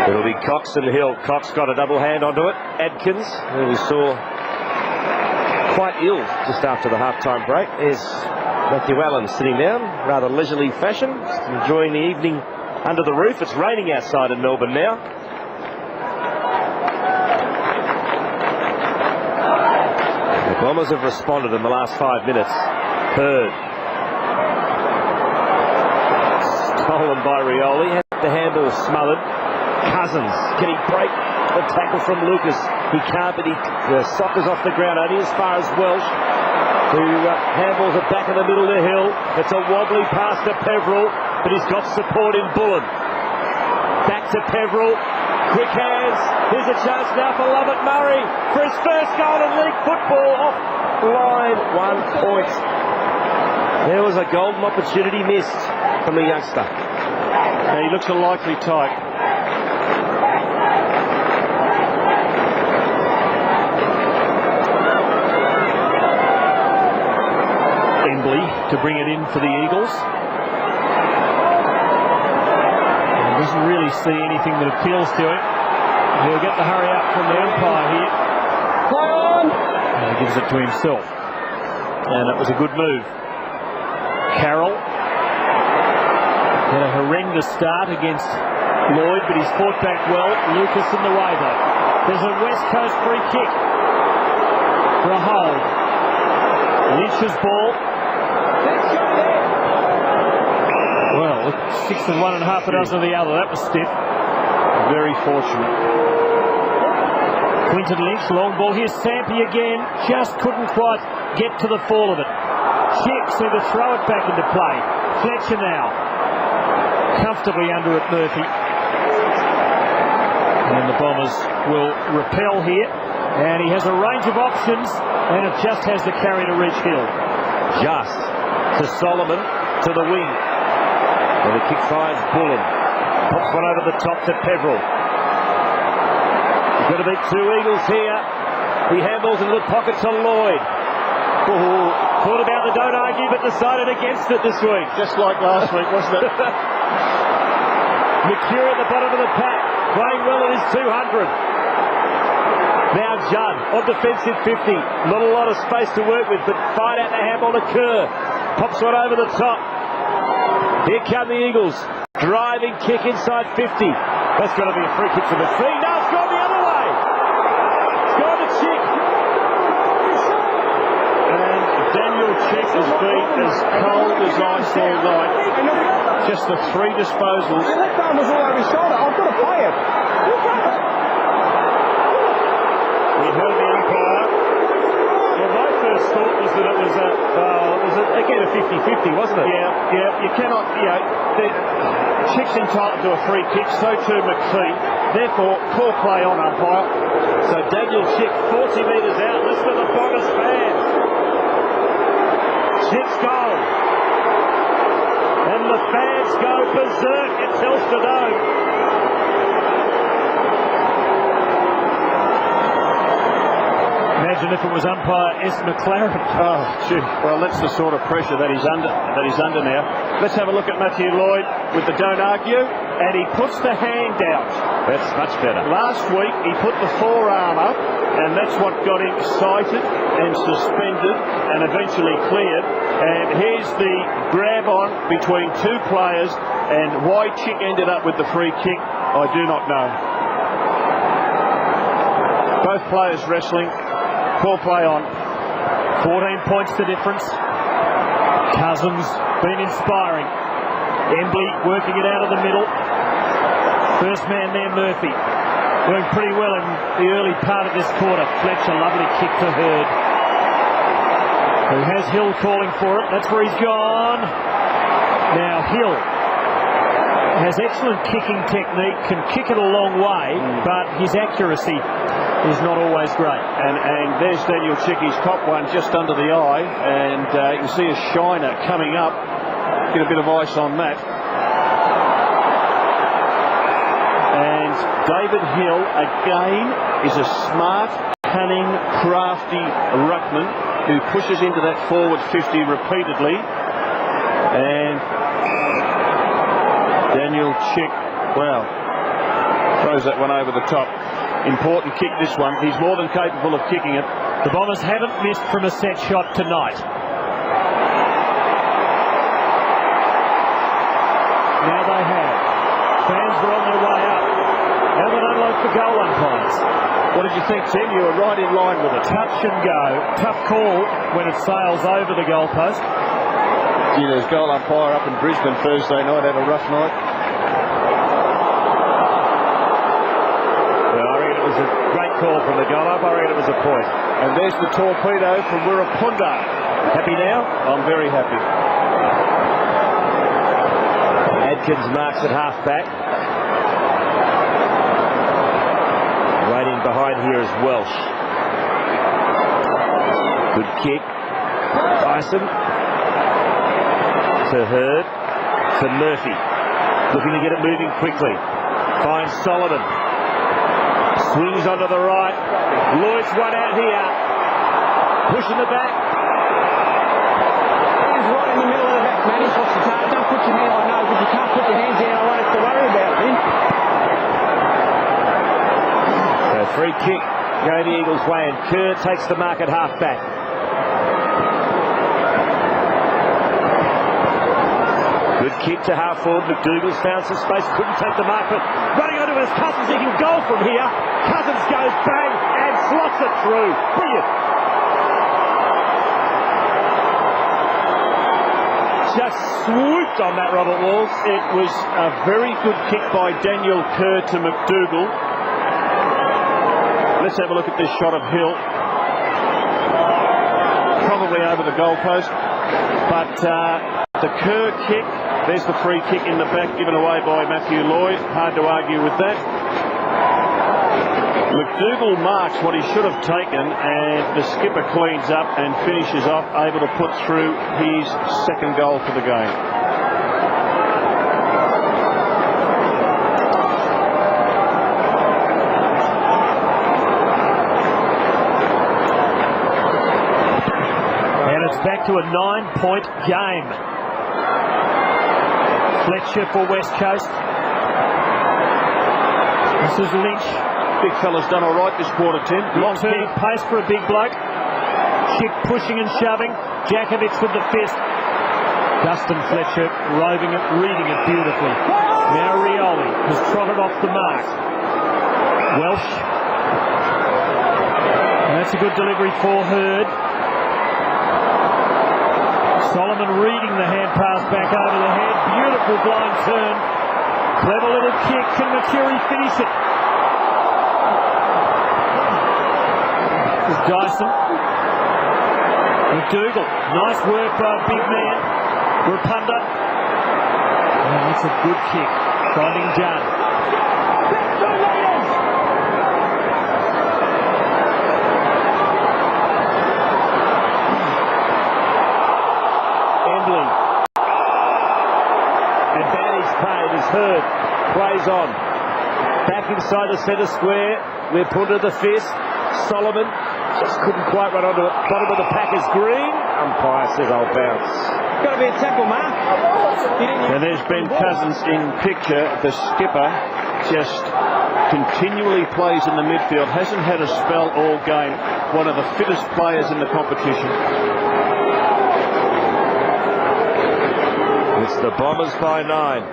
It'll be Cox and Hill. Cox got a double hand onto it. Adkins, who we saw quite ill just after the half-time break. There's Matthew Allen sitting down, rather leisurely fashion, just enjoying the evening under the roof. It's raining outside in Melbourne now. The Bombers have responded in the last 5 minutes. Hurd. Stolen by Rioli. The handball smothered. Cousins, can he break the tackle from Lucas? He can't, but the soccer's off the ground only as far as Welsh, who handballs it back in the middle of the hill. It's a wobbly pass to Peveril, but he's got support in Bullen. Back to Peveril, quick hands. Here's a chance now for Lovett Murray for his first goal in league football. Off line, 1 point. There was a golden opportunity missed from the youngster. Now he looks a likely type. To bring it in for the Eagles. And doesn't really see anything that appeals to him. He'll get the hurry up from the umpire here. Play on! And he gives it to himself. And it was a good move. Carroll had a horrendous start against Lloyd, but he's fought back well. Lucas in the way though. There's a West Coast free kick for a hold. Lynch's ball. Well, 6 of one and half a dozen of the other. That was stiff. Very fortunate. Quinton Lynch, long ball. Here's Sampi again. Just couldn't quite get to the fall of it. Chicks need to throw it back into play. Fletcher now. Comfortably under it, Murphy. And the Bombers will repel here. And he has a range of options. And it just has the carry to reach Hill. Just to Solomon, to the wing. And the kick finds Bullen. Pops one over the top to Peveril. He's going to beat 2 Eagles here. He handballs into the pocket to Lloyd. Oh, thought about the don't argue, but decided against it this week. Just like last week, wasn't it? McCure at the bottom of the pack, playing well at his 200. Now Judd on defensive 50. Not a lot of space to work with, but fired out the handball to Kerr. Pops one over the top. Here come the Eagles. Driving kick inside 50. That's got to be a free kick for the feet. No, it's gone the other way. It's gone to Chick. And Daniel Chick has been as cold as ice all night. Just the 3 disposals. That thumb was all over his shoulder. I've got to play it. We heard the umpire. Well, my first thought was that it was again a 50-50, wasn't it? Yeah. You cannot, Chick's entitled to a free kick, so too McPhee. Therefore, poor play on umpire. So Daniel Chick, 40 metres out. Listen to the Bombers fans. Chick's goal. And the fans go berserk at Telstra Dome. Imagine if it was umpire S. McLaren. Oh, gee. Well, that's the sort of pressure that he's under now. Let's have a look at Matthew Lloyd with the don't argue, and he puts the hand out. That's much better. Last week he put the forearm up, and that's what got him cited and suspended and eventually cleared. And here's the grab on between two players, and why Chick ended up with the free kick, I do not know. Both players wrestling. Poor play on. 14 points the difference. Cousins been inspiring. Embley working it out of the middle. First man there, Murphy. Doing pretty well in the early part of this quarter. Fletcher, lovely kick to Hurd, who has Hill calling for it. That's where he's gone. Now Hill has excellent kicking technique, can kick it a long way, but his accuracy is not always great. And there's Daniel Chick. He's copped one just under the eye, and you can see a shiner coming up. Get a bit of ice on that. And David Hill, again, is a smart, cunning, crafty ruckman who pushes into that forward 50 repeatedly. And Daniel Chick, well, throws that one over the top. Important kick, this one. He's more than capable of kicking it. The Bombers haven't missed from a set shot tonight. Now they have. Fans were on their way up. Now they don't like the goal umpires. What did you think, Tim? You were right in line with it. Touch and go. Tough call when it sails over the goalpost. Gee, there's goal umpire up in Brisbane Thursday night. Had a rough night. Well, I reckon it was a great call from the goal up. I reckon it was a point. And there's the torpedo from Wirrapunda. Happy now? I'm very happy. Adkins marks at half-back. Waiting behind here is Welsh. Good kick. Tyson to Hurd, to Murphy. Looking to get it moving quickly. Finds Solomon. Swings onto the right. Lloyd's one out here. Pushing the back. Hands right in the middle of the back, Matty. What's the target? Don't put your hand, I know, but you can't put your hands down. I won't have to worry about it then. So free kick going the Eagles' way, and Kerr takes the mark at half-back. Good kick to half forward. McDougall's found some space. Couldn't take the mark, but running onto his Cousins. He can goal from here. Cousins goes bang and slots it through. Brilliant. Just swooped on that, Robert Walls. It was a very good kick by Daniel Kerr to McDougall. Let's have a look at this shot of Hill. Probably over the goalpost, but the Kerr kick, there's the free kick in the back given away by Matthew Lloyd. Hard to argue with that. McDougall marks what he should have taken, and the skipper cleans up and finishes off, able to put through his second goal for the game. And it's back to a 9-point game. Fletcher for West Coast. This is Lynch. Big fella's done all right this quarter, Tim. Long turning pace for a big bloke. Chick pushing and shoving. Jakovic with the fist. Dustin Fletcher roving it, reading it beautifully. Now Rioli has trotted off the mark. Welsh. And that's a good delivery for Hurd. Solomon reading the hand pass back over the head. Beautiful blind turn. Clever little kick. Can McCurry finish it? This is Dyson. McDougall. Nice work by big man. Rapunda. Oh, that's a good kick. Finding Judd. Embley. Advantage paid is Hurd. Plays on. Back inside the centre square. We're put to the fist. Solomon Just couldn't quite run onto it. Bottom of the pack is Green. Umpire says I'll bounce. Got to be a tackle, Mark. And there's Ben Cousins in picture. The skipper just continually plays in the midfield. Hasn't had a spell all game. One of the fittest players in the competition. It's the Bombers by 9.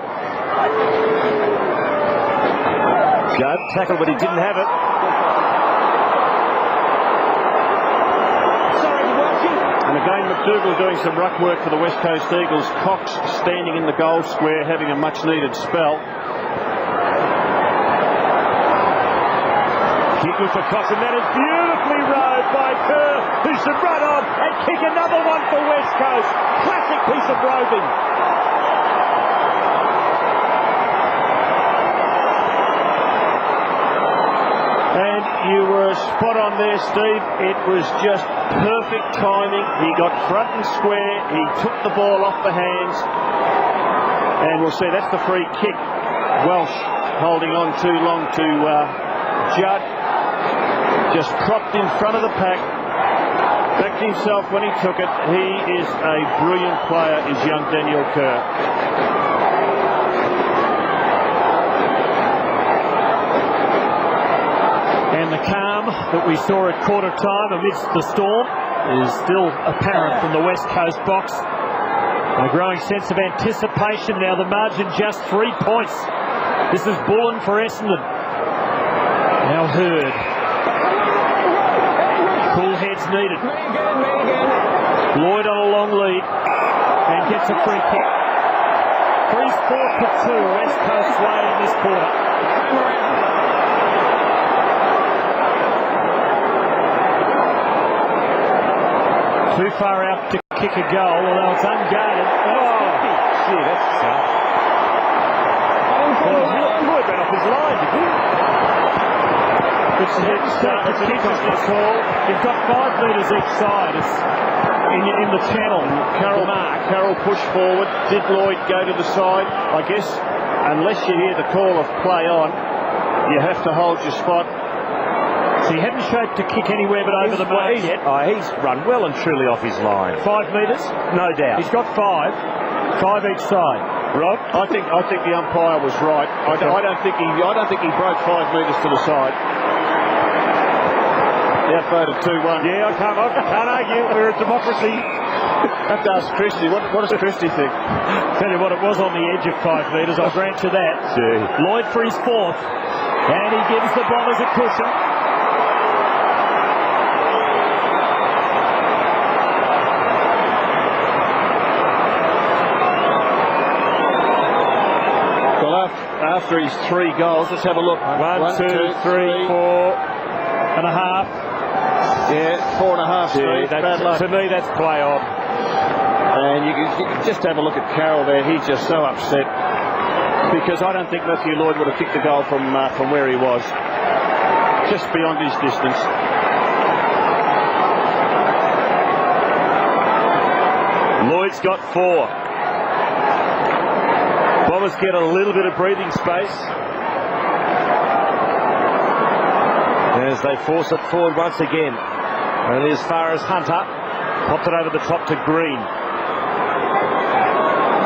Judd tackled, but he didn't have it. And again, McDougall doing some ruck work for the West Coast Eagles. Cox standing in the goal square, having a much-needed spell. Kick for Cox, and that is beautifully rowed by Kerr, who should run on and kick another one for West Coast. Classic piece of roving. And you were spot on there, Steve. It was just perfect timing. He got front and square. He took the ball off the hands. And we'll see, that's the free kick. Welsh holding on too long to Judd. Just propped in front of the pack. Backed himself when he took it. He is a brilliant player, is young Daniel Kerr. And the calm that we saw at quarter time amidst the storm is still apparent from the West Coast box. A growing sense of anticipation now. The margin just 3 points. This is Bullen for Essendon. Now Hurd. Cool heads needed. Lloyd on a long lead and gets a free kick. Freeze 4-2. West Coast way in this quarter. Too far out to kick a goal, although it's unguarded. Gee, that's tough. Lloyd ran off his line, did he? It's an interesting call. You've got 5 metres each side. It's in the channel. Carroll pushed forward. Did Lloyd go to the side? I guess unless you hear the call of play on, you have to hold your spot. So he hadn't shaped to kick anywhere but over the mark yet. He's run well and truly off his line. 5 metres? No doubt. He's got 5 each side. Rob, I think the umpire was right. I don't think he broke 5 metres to the side. He outvoted 2-1. Yeah, I can't argue. We're a democracy. Have to ask Christie. What does Christie think? Tell you what, it was on the edge of 5 metres. I'll grant you that. Gee. Lloyd for his 4th, and he gives the Bombers a cushion. After his 3 goals, let's have a look. 1, 2, 3, 4.5. Yeah, 4.5. To me, that's play on. And you can just have a look at Carroll there. He's just so upset because I don't think Matthew Lloyd would have kicked the goal from where he was, just beyond his distance. Lloyd's got 4. Bombers get a little bit of breathing space as they force it forward once again. And as far as Hunter, popped it over the top to Green.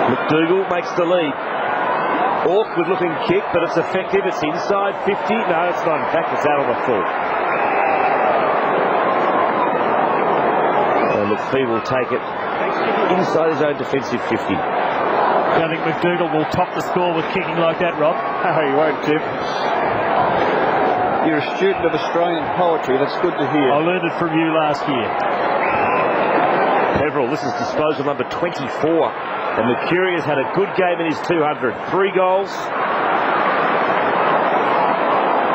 McDougall makes the lead. Awkward looking kick, but it's effective. It's inside 50. No, it's not. In fact, it's out on the full. And McPhee will take it inside his own defensive 50. I don't think McDougall will top the score with kicking like that, Rob. Oh, you won't, Tim. You're a student of Australian poetry. That's good to hear. I learned it from you last year. Peverill, this is disposal number 24. And Mercuri has had a good game in his 200. 3 goals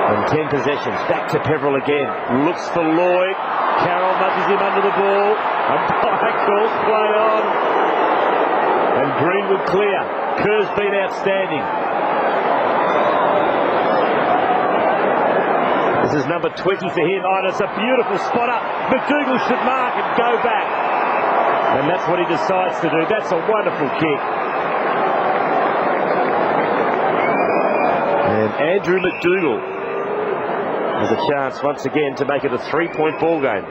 and 10 possessions. Back to Peverill again. Looks for Lloyd. Carroll nudges him under the ball. Umpire calls play on. And Greenwood clear. Kerr's been outstanding. This is number 20 for him. Oh, and it's a beautiful spot up. McDougall should mark and go back. And that's what he decides to do. That's a wonderful kick. And Andrew McDougall There's a chance once again to make it a 3-point ball game.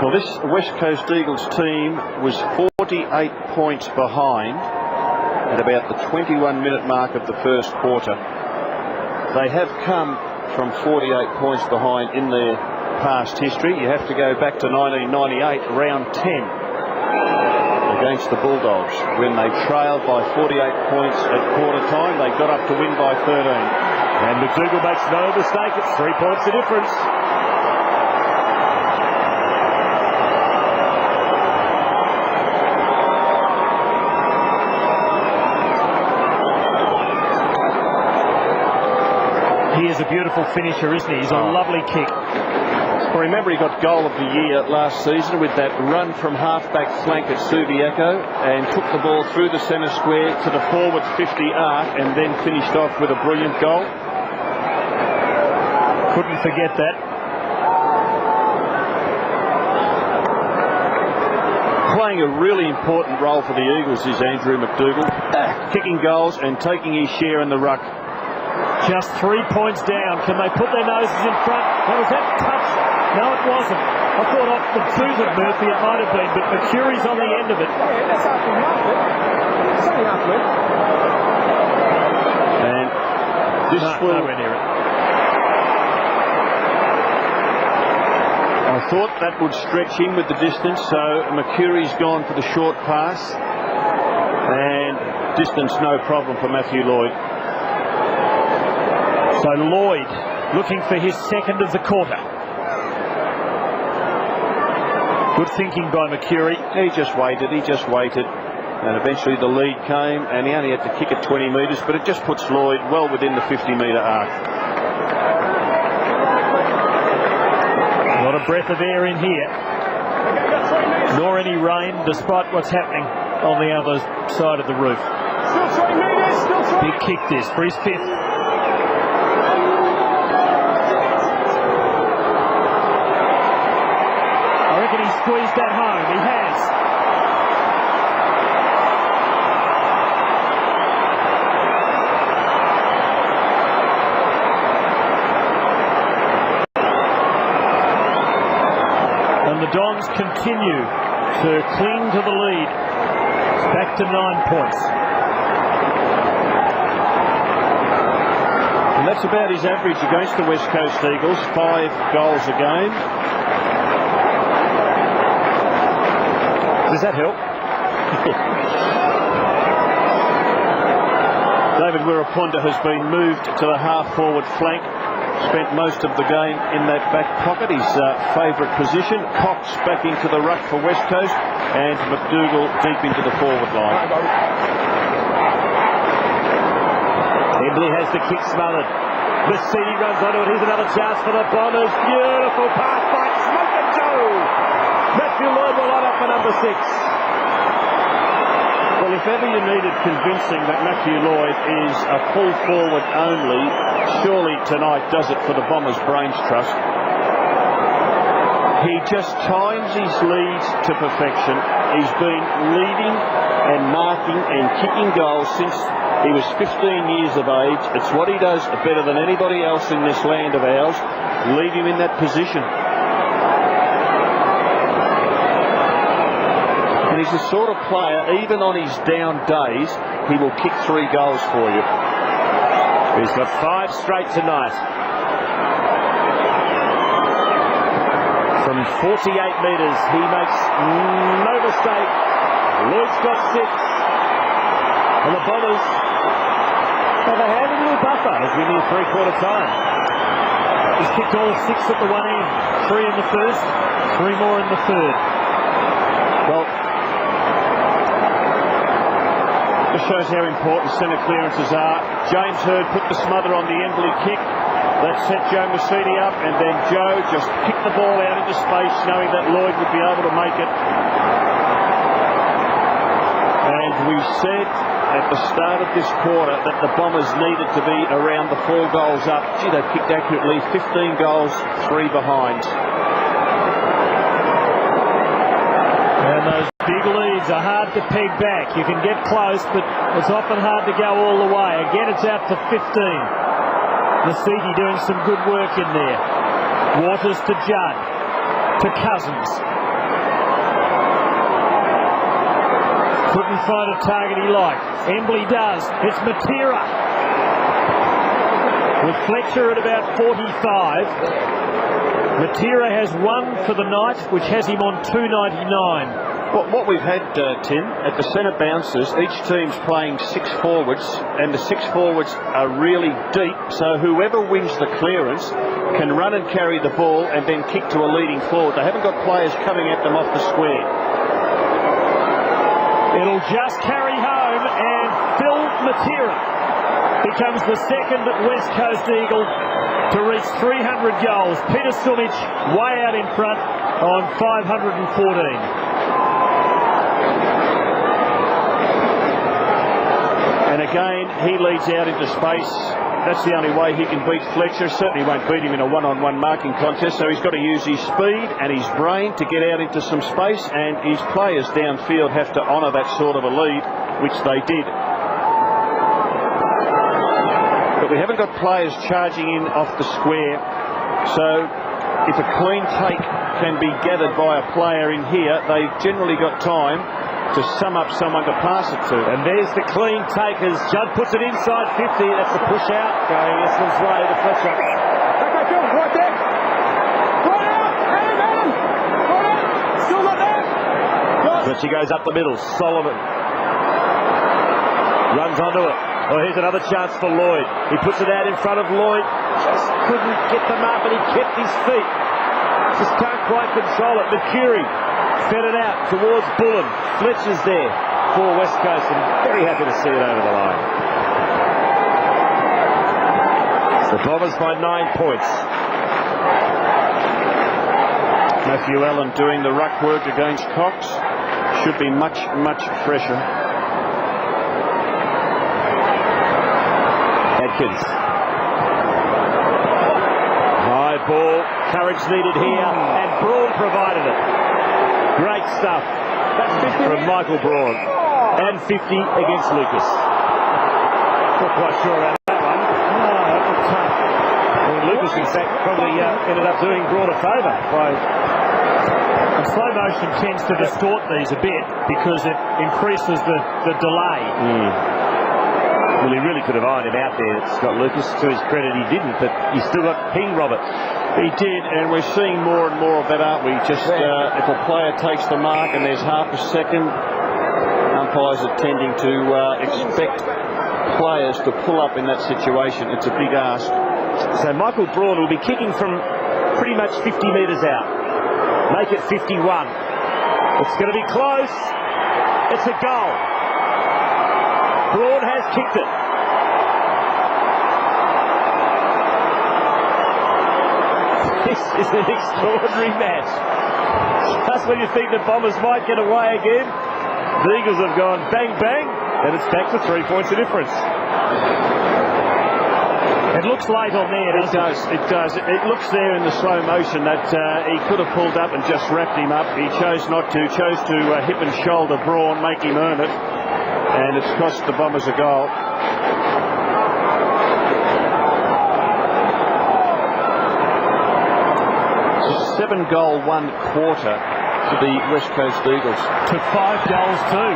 Well, this West Coast Eagles team was 48 points behind at about the 21-minute mark of the first quarter. They have come from 48 points behind in their past history. You have to go back to 1998, round 10. Against the Bulldogs, when they trailed by 48 points at quarter time, they got up to win by 13. And McDougall makes no mistake, it's 3 points the difference. He is a beautiful finisher, isn't he? He's a lovely kick. Well, remember, he got goal of the year last season with that run from half-back flank at Subiaco and took the ball through the centre square to the forward 50 arc and then finished off with a brilliant goal. Couldn't forget that. Playing a really important role for the Eagles is Andrew McDougall, kicking goals and taking his share in the ruck. Just 3 points down. Can they put their noses in front? Now, was that touch? No, it wasn't. I thought off the boot of Murphy it might have been, but McCurry's on the end of it. That's after half it. It's only half it. And this will... nowhere near it. I thought that would stretch in with the distance, so McCurry's gone for the short pass. And distance no problem for Matthew Lloyd. So Lloyd looking for his second of the quarter. Good thinking by McCurry. He just waited, and eventually the lead came, and he only had to kick it 20 metres, but it just puts Lloyd well within the 50-metre arc. Not a breath of air in here, nor any rain, despite what's happening on the other side of the roof. Big kick this for his fifth. He squeezed that home. He has. And the Dons continue to cling to the lead. It's back to 9 points. And that's about his average against the West Coast Eagles, 5 goals a game. Does that help? David Wirraponda has been moved to the half-forward flank. Spent most of the game in that back pocket, his favourite position. Cox back into the ruck for West Coast, and McDougall deep into the forward line. Embley has the kick smothered. Messini runs onto it. Here's another chance for the Bombers. Beautiful pass by Smoke and Joe. Matthew Lloyd will line up for number 6. Well, if ever you needed convincing that Matthew Lloyd is a full forward only, surely tonight does it for the Bombers' brains trust. He just times his leads to perfection. He's been leading and marking and kicking goals since he was 15 years of age. It's what he does better than anybody else in this land of ours. Leave him in that position. And he's the sort of player, even on his down days, he will kick 3 goals for you. He's got 5 straight tonight. From 48 metres, he makes no mistake. Lloyd's got 6. And the Bombers have a handy little buffer as we near three-quarter time. He's kicked all 6 at the one end. 3 in the first, 3 more in the third. Well, this shows how important centre clearances are. James Hird put the smother on the Embley kick. That set Joe Messini up, and then Joe just kicked the ball out into space, knowing that Lloyd would be able to make it. And we said at the start of this quarter that the Bombers needed to be around the 4 goals up. Gee, they kicked accurately. 15 goals, 3 behind. And those big leads speeds are hard to peg back. You can get close, but it's often hard to go all the way. Again, it's out to 15. Nasiti doing some good work in there. Waters to Judd. To Cousins. Couldn't find a target he liked. Embley does. It's Matera. With Fletcher at about 45. Matera has one for the night, which has him on 299. What we've had, Tim, at the centre bouncers, each team's playing 6 forwards, and the 6 forwards are really deep, so whoever wins the clearance can run and carry the ball and then kick to a leading forward. They haven't got players coming at them off the square. It'll just carry home, and Phil Matera becomes the second West Coast Eagle to reach 300 goals. Peter Sumich way out in front on 514. And again, he leads out into space. That's the only way he can beat Fletcher. Certainly won't beat him in a one-on-one marking contest, so he's got to use his speed and his brain to get out into some space, and his players downfield have to honour that sort of a lead, which they did. But we haven't got players charging in off the square, so if a clean take can be gathered by a player in here, they've generally got time to sum up someone to pass it to. And there's the clean take as Judd puts it inside 50. That's a push out going Essendon's way to Fletcher. Okay, Phil, right there. Right out. Hey, man. Right out. Still not there. Fletcher goes up the middle. Solomon runs onto it. Oh, here's another chance for Lloyd. He puts it out in front of Lloyd. Just couldn't get them up, and he kept his feet. Just can't quite control it. Mercury fed it out towards Bullen. Fletcher's there for West Coast, and very happy to see it over the line. The Bombers by 9 points. Matthew Allen doing the ruck work against Cox. Should be much, much fresher. Adkins. High ball. Courage needed here, and Braun provided it. Great stuff from Michael Braun. And 50 against Lucas. Not quite sure about that one. Oh, that was tough. I mean, Lucas, in fact, probably ended up doing Braun a favour by... And slow motion tends to distort these a bit because it increases the delay. Well, he really could have ironed him out there, Scott Lucas. To his credit, he didn't, but he still got ping, Robert. He did, and we're seeing more and more of that, aren't we? Just if a player takes the mark and there's half a second, umpires are tending to expect players to pull up in that situation. It's a big ask. So Michael Braun will be kicking from pretty much 50 metres out. Make it 51. It's going to be close. It's a goal. Braun has kicked it. This is an extraordinary match. Just when you think the Bombers might get away again, the Eagles have gone bang, bang, and it's back to 3 points of difference. It looks late on there, doesn't it? It does. It looks there in the slow motion that he could have pulled up and just wrapped him up. He chose not to. Chose to hip and shoulder Braun, make him earn it. And it's cost the Bombers a goal. It's a 7-goal 1 quarter for the West Coast Eagles. To 5 goals too.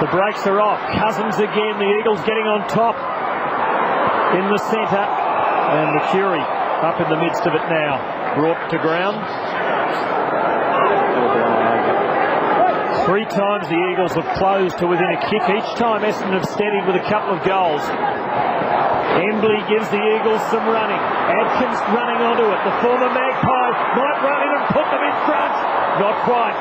The brakes are off. Cousins again. The Eagles getting on top in the centre. And Mercury up in the midst of it now. Brought to ground. 3 times the Eagles have closed to within a kick. Each time Essendon have steadied with a couple of goals. Embley gives the Eagles some running. Adkins running onto it. The former Magpie might run in and put them in front. Not quite.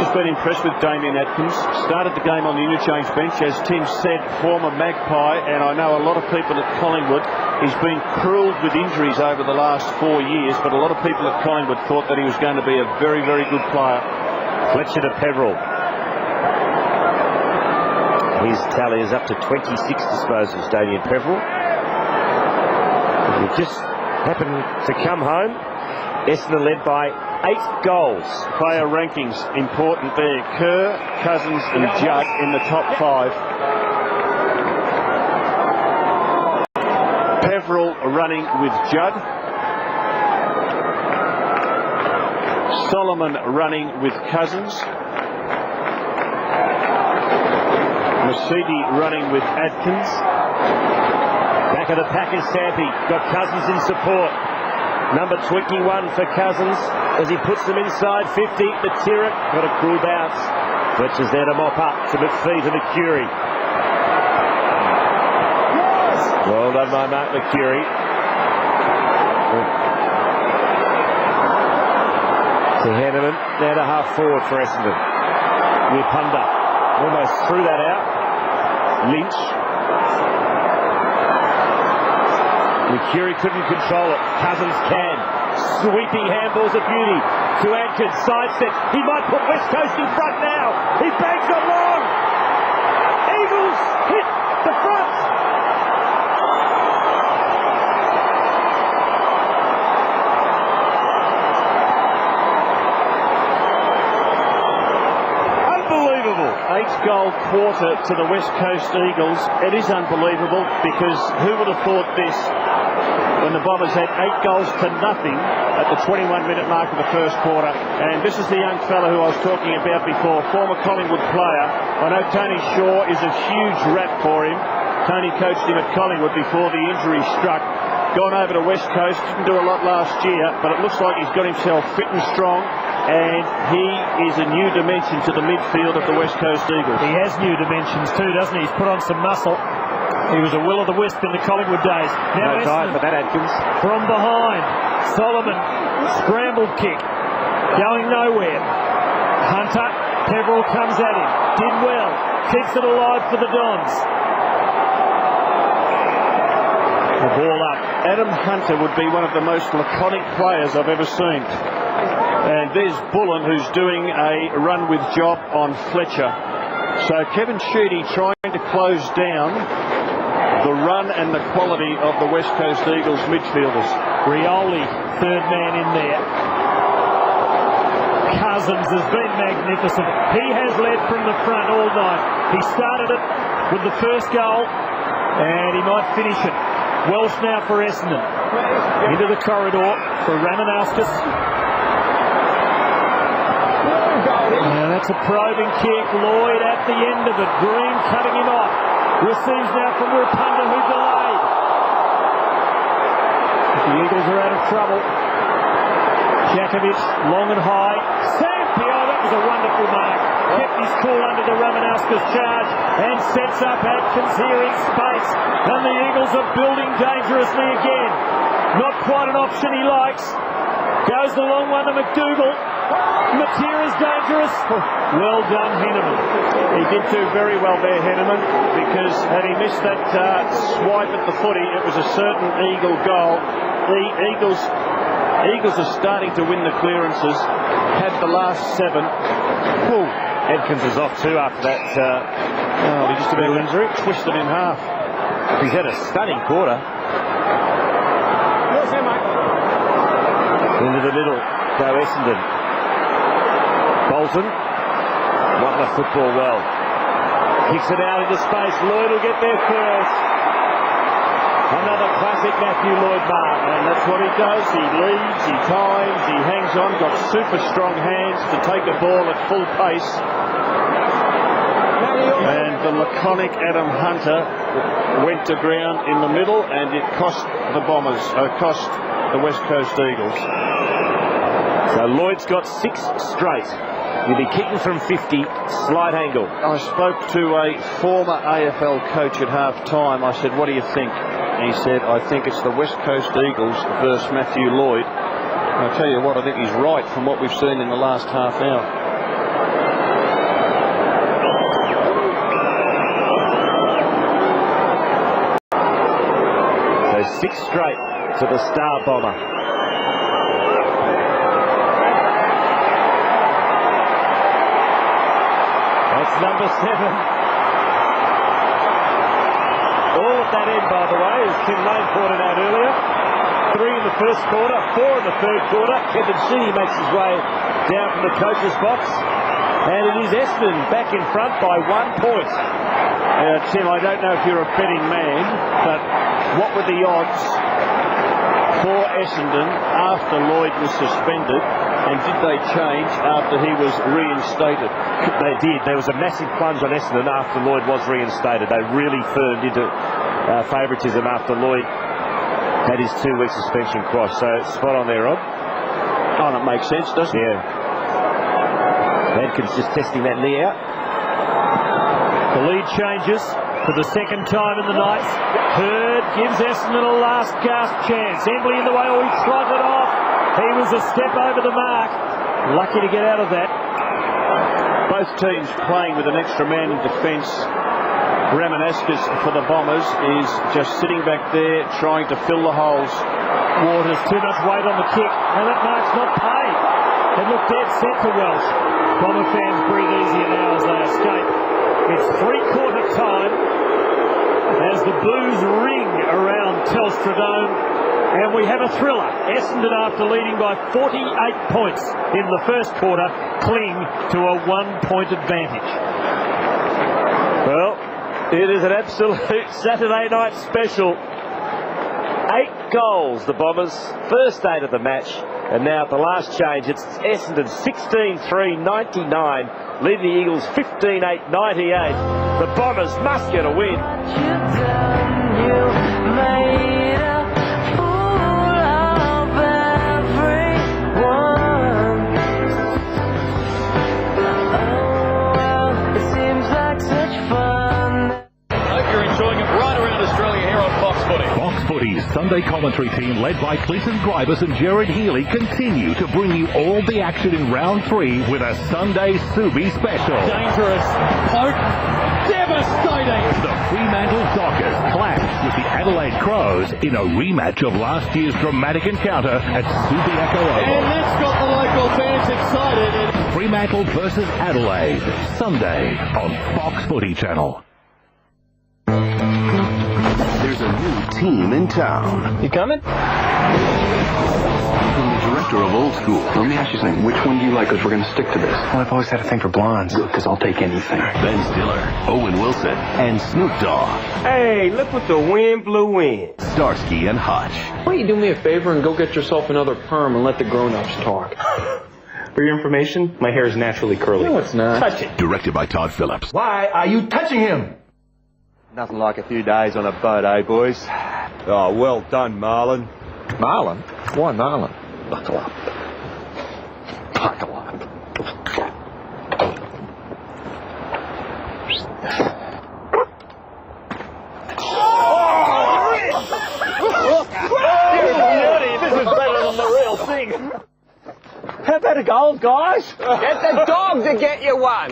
Just been impressed with Damien Adkins. Started the game on the interchange bench, as Tim said, former Magpie, and I know a lot of people at Collingwood. He's been cruelled with injuries over the last 4 years, but a lot of people at Collingwood thought that he was going to be a very, very good player. Fletcher to Peverill. His tally is up to 26 disposals, Damien Peverill. He just happened to come home Essendon led by 8 goals. Player rankings important there. Kerr, Cousins and Judd in the top 5. Peveril running with Judd. Solomon running with Cousins. Masidi running with Adkins. Back of the pack is Sampi. Got Cousins in support. Number 21 for Cousins as he puts them inside 50. Matira got a cruel bounce. Fletcher's there to mop up to McPhee to McCurry. Well done by Mark McCurry. To Hanneman, now to half forward for Essendon. Wipunda almost threw that out. Lynch. McCurry couldn't control it. Cousins can. Sweeping handballs of beauty to Adkins. Sidestep. He might put West Coast in front now. He bangs it long. Eagles hit the front. Unbelievable. 8-goal quarter to the West Coast Eagles. It is unbelievable because who would have thought this when the Bombers had 8 goals to nothing at the 21-minute mark of the first quarter. And this is the young fella who I was talking about before, former Collingwood player. I know Tony Shaw is a huge rap for him. Tony coached him at Collingwood before the injury struck. Gone over to West Coast, didn't do a lot last year, but it looks like he's got himself fit and strong, and he is a new dimension to the midfield of the West Coast Eagles. He has new dimensions too, doesn't he? He's put on some muscle. He was a will-o'-the-wisp in the Collingwood days. Now no time for that, Adkins. From behind, Solomon, scrambled kick, going nowhere. Hunter, Peveril comes at him, did well, keeps it alive for the Dons. The ball up. Adam Hunter would be one of the most laconic players I've ever seen. And there's Bullen, who's doing a run with job on Fletcher. So Kevin Sheedy trying to close down the run and the quality of the West Coast Eagles midfielders. Rioli, third man in there. Cousins has been magnificent. He has led from the front all night. He started it with the first goal, and he might finish it. Welsh now for Essendon. Into the corridor for Ramanauskas. Now that's a probing kick. Lloyd at the end of it. Green cutting him off. Receives now from Wipunda, who delayed. The Eagles are out of trouble. Jakovic, long and high. Sampi, oh, that was a wonderful mark. Kept his cool under the Ramanauskas charge and sets up Adkins here in space. And the Eagles are building dangerously again. Not quite an option he likes. Goes the long one to McDougall. Matira's dangerous. Well done, Henneman. He did do very well there, Henneman, because had he missed that swipe at the footy, it was a certain Eagle goal. The Eagles are starting to win the clearances. Had the last 7. Ooh. Adkins is off too after that. He just about injury. Twisted in half. He's had a stunning quarter. Into the middle. Go Essendon. Bolton. Won the football well. Kicks it out into space. Lloyd will get there first. Another classic Matthew Lloyd mark. And that's what he does. He leads, he times, he hangs on, got super strong hands to take a ball at full pace. And the laconic Adam Hunter went to ground in the middle, and it cost the Bombers, cost the West Coast Eagles. So Lloyd's got 6 straight. He'll be kicking from 50, slight angle. I spoke to a former AFL coach at half time. I said, what do you think? He said, I think it's the West Coast Eagles versus Matthew Lloyd. And I'll tell you what, I think he's right from what we've seen in the last half hour. So 6 straight to the Star Bomber. That's number 7. All that end, by the way, as Tim Lane pointed out earlier. 3 in the first quarter, 4 in the third quarter. Kevin Sheedy makes his way down from the coach's box. And it is Essendon back in front by 1 point. Tim, I don't know if you're a betting man, but what were the odds for Essendon after Lloyd was suspended, and did they change after he was reinstated? They did. There was a massive plunge on Essendon after Lloyd was reinstated. They really firmed into favouritism after Lloyd had his 2-week suspension quashed. So spot on there, Rob. Oh, that makes sense, doesn't it? Yeah. Adkins just testing that knee out. The lead changes for the second time in the night. Hurd gives Essendon a last gasp chance. Embley in the way, he trotted off. He was a step over the mark. Lucky to get out of that. Both teams playing with an extra man in defence. Ramanaskas for the Bombers is just sitting back there trying to fill the holes. Waters, too much weight on the kick, and that mark's not paid. It looked dead set to Welsh. Bomber fans breathe easier now as they escape. It's 3-quarter time as the boos ring around Telstra Dome, and we have a thriller. Essendon, after leading by 48 points in the first quarter, cling to a 1-point advantage. Well, it is an absolute Saturday night special. 8 goals, the Bombers, first 8 of the match, and now at the last change, it's Essendon 16-3-99, leading the Eagles 15-8-98. The Bombers must get a win. Footy's Sunday commentary team, led by Clinton Gribus and Jared Healy, continue to bring you all the action in round 3 with a Sunday Subi special. Dangerous, potent, devastating. The Fremantle Dockers clash with the Adelaide Crows in a rematch of last year's dramatic encounter at Subiaco Oval. And that's got the local fans excited. Fremantle versus Adelaide, Sunday on Fox Footy Channel. There's a new team in town. You coming? From the director of Old School. Let me ask you something. Which one do you like? Because we're going to stick to this. Well, I've always had a thing for blondes. Good, because I'll take anything. Ben Stiller, Owen Wilson, and Snoop Dogg. Hey, look what the wind blew in. Starsky and Hutch. Why don't you do me a favor and go get yourself another perm and let the grown-ups talk? For your information, my hair is naturally curly. No, it's not. Touch it. Directed by Todd Phillips. Why are you touching him? Nothing like a few days on a boat, eh, boys? Oh, well done, Marlon. Marlon? Why Marlon? Buckle up. Buckle up. This is better than the real thing. How about a goal, guys? Get the dog to get you one.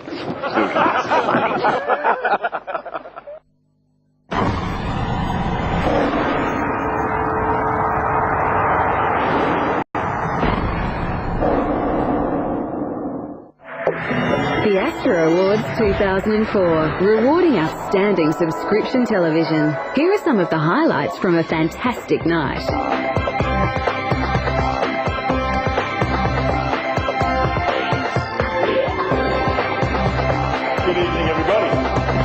The AFTRA Awards 2004, rewarding outstanding subscription television. Here are some of the highlights from a fantastic night. Good evening, everybody.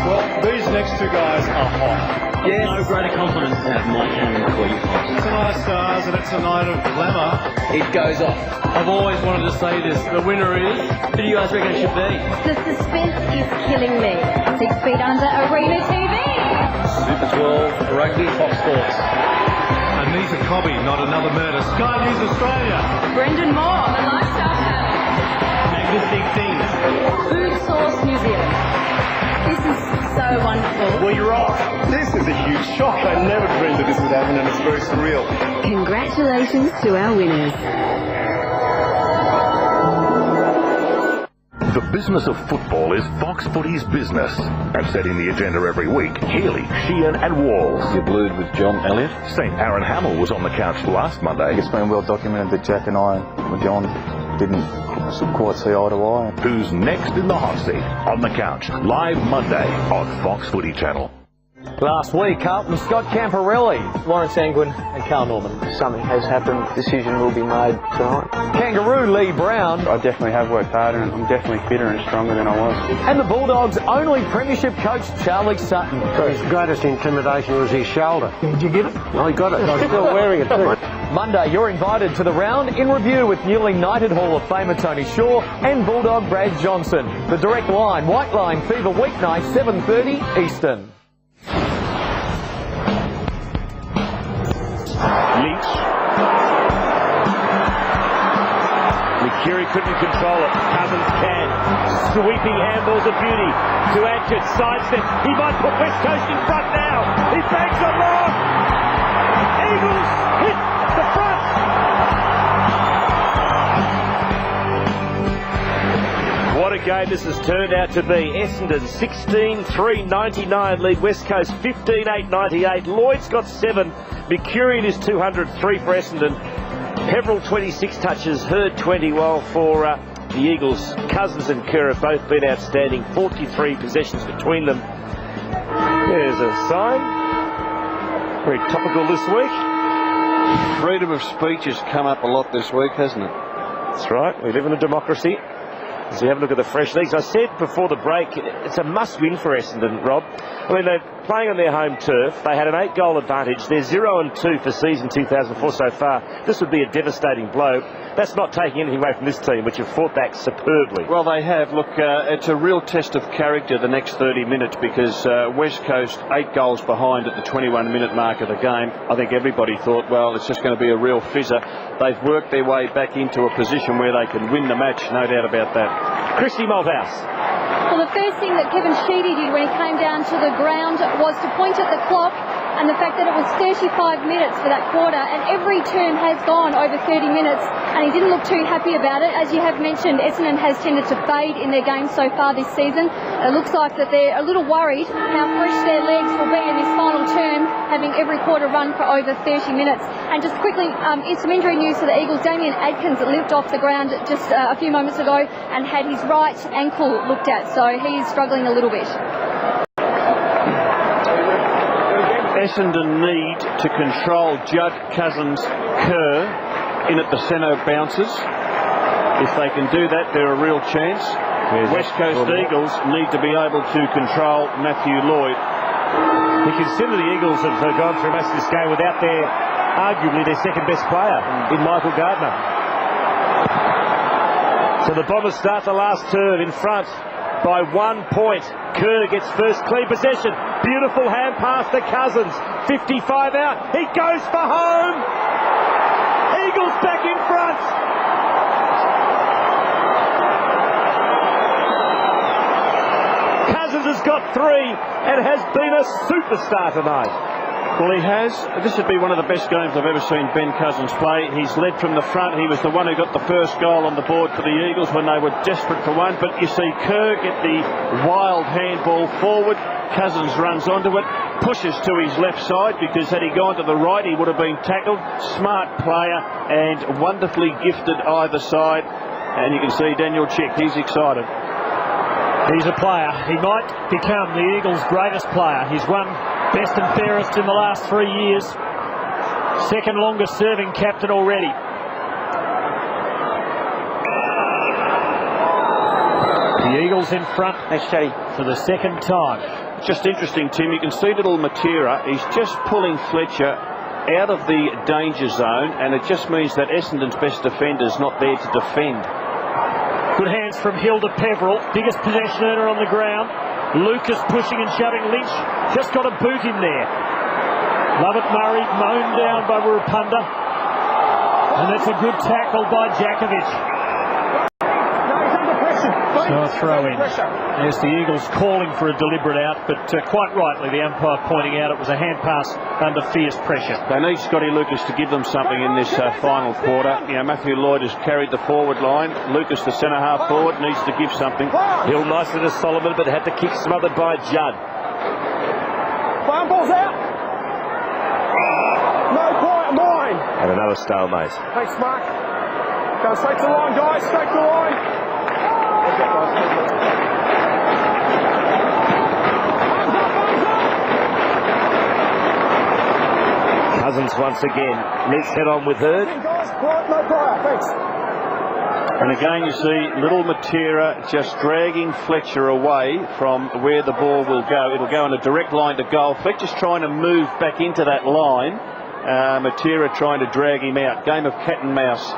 Well, these next two guys are hot. Yes. No greater compliment to have Mike Hammond call you hot. It's a night of stars and it's a night of glamour. It goes off. I've always wanted to say this. The winner is... Who do you guys reckon it should be? The suspense is killing me. 6 feet under Arena TV. Super 12, Rugby, Fox Sports. Anita Cobby, Not Another Murder. Sky News Australia. Brendan Moore, The Lifestyle Channel. Magnificent Things. Food Source New Zealand. This is so wonderful. Well, you're off. This is a huge shock. I never dreamed that this would happen, and it's very surreal. Congratulations to our winners. The business of football is Fox Footy's business. And setting the agenda every week, Healy, Sheehan and Walls. You blued with John Elliott? St. Aaron Hamill was on the couch last Monday. It's been well documented that Jack and I, with John, didn't quite see eye to eye. Who's next in the hot seat? On the couch, live Monday on Fox Footy Channel. Last week, Carlton Scott Camporelli. Lawrence Angwin and Carl Norman. Something has happened. Decision will be made tonight. Kangaroo Lee Brown. I definitely have worked harder and I'm definitely fitter and stronger than I was. And the Bulldogs' only premiership coach, Charlie Sutton. His greatest intimidation was his shoulder. Did you get it? No, he got it. I'm still wearing it too. Monday, you're invited to the round in review with newly knighted Hall of Famer Tony Shaw and Bulldog Brad Johnson. The Direct Line, White Line Fever weeknight, 7:30 Eastern. Lynch. McCurry couldn't control it. Cousins can. Sweeping handballs of beauty to Adkins. Sidestep. He might put West Coast in front now. He bangs it long. Eagles hit the front. What a game this has turned out to be. Essendon 16-3-99 lead West Coast 15-8-98. Lloyd's got 7. McCurry is 203 for Essendon. Peverill 26 touches, Hurd 20, while for the Eagles, Cousins and Kerr have both been outstanding. 43 possessions between them. There's a sign. Very topical this week. Freedom of speech has come up a lot this week, hasn't it? That's right. We live in a democracy. As we have a look at the fresh leagues, I said before the break, it's a must-win for Essendon, Rob. I mean, they're playing on their home turf. They had an 8-goal advantage. They're 0-2 for season 2004 so far. This would be a devastating blow. That's not taking anything away from this team, which have fought back superbly. Well, they have. Look, it's a real test of character the next 30 minutes because West Coast 8 goals behind at the 21-minute mark of the game. I think everybody thought, well, it's just going to be a real fizzer. They've worked their way back into a position where they can win the match, no doubt about that. Christy Malthouse. Well, the first thing that Kevin Sheedy did when he came down to the ground was to point at the clock and the fact that it was 35 minutes for that quarter, and every term has gone over 30 minutes, and he didn't look too happy about it. As you have mentioned, Essendon has tended to fade in their games so far this season. It looks like that they're a little worried how fresh their legs will be in this final term, having every quarter run for over 30 minutes. And just quickly, in some injury news for the Eagles, Damien Adkins limped off the ground just a few moments ago and had his right ankle looked at, so he is struggling a little bit. Essendon need to control Judd, Cousins, Kerr in at the centre bounces. If they can do that, they're a real chance. West Coast Eagles need to be able to control Matthew Lloyd. You consider the Eagles have gone through most of this game without arguably their second best player in Michael Gardner. So the Bombers start the last term in front by 1 point. Kerr gets first clean possession. Beautiful hand pass to Cousins. 55 out. He goes for home. Eagles back in front. Cousins has got 3 and has been a superstar tonight. Well, he has. This would be one of the best games I've ever seen Ben Cousins play. He's led from the front. He was the one who got the first goal on the board for the Eagles when they were desperate for one. But you see Kerr get the wild handball forward. Cousins runs onto it, pushes to his left side because had he gone to the right, he would have been tackled. Smart player and wonderfully gifted either side. And you can see Daniel Chick, he's excited. He's a player. He might become the Eagles' greatest player. He's won best and fairest in the last 3 years. Second longest serving captain already. The Eagles in front for the second time. Just interesting, Tim. You can see little Matera. He's just pulling Fletcher out of the danger zone, and it just means that Essendon's best defender's not there to defend. Good hands from Hill to Peverill. Biggest possession earner on the ground. Lucas pushing and shoving. Lynch just got a boot in there. Lovett Murray mown down by Rapunda. And that's a good tackle by Jakovic. So a throw in. There's the Eagles calling for a deliberate out, but quite rightly the umpire pointing out it was a hand pass under fierce pressure. They need Scotty Lucas to give them something in this final quarter. You know, Matthew Lloyd has carried the forward line. Lucas, the centre half forward, needs to give something. Hill nicely to Solomon, but had to kick smothered by Judd. Farm ball's out. No quiet mind. And another stalemate. Thanks, Mark. Go straight to the line, guys. Straight to the line. Cousins once again. Let's head on with Hurd. And again, you see little Matera just dragging Fletcher away from where the ball will go. It'll go in a direct line to goal. Fletcher's trying to move back into that line. Matera trying to drag him out. Game of cat and mouse.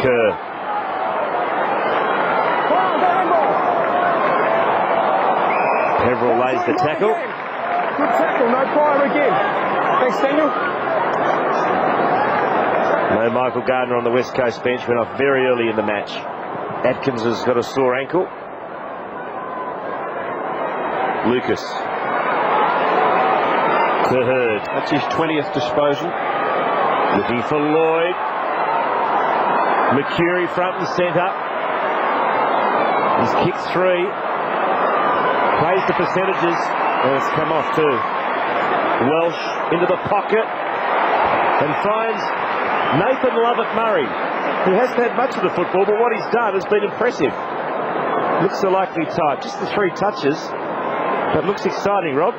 Kerr. Peverill lays the tackle. Good tackle, no fire again. Thanks, Daniel. No Michael Gardner on the West Coast bench. Went off very early in the match. Atkins has got a sore ankle. Lucas. To Hurd. That's his 20th disposal. Looking for Lloyd. Mercury front and centre. He's kicked 3. Plays the percentages. And it's come off too. Welsh into the pocket. And finds Nathan Lovett-Murray, who hasn't had much of the football, but what he's done has been impressive. Looks a likely type. Just the 3 touches. But looks exciting, Rob.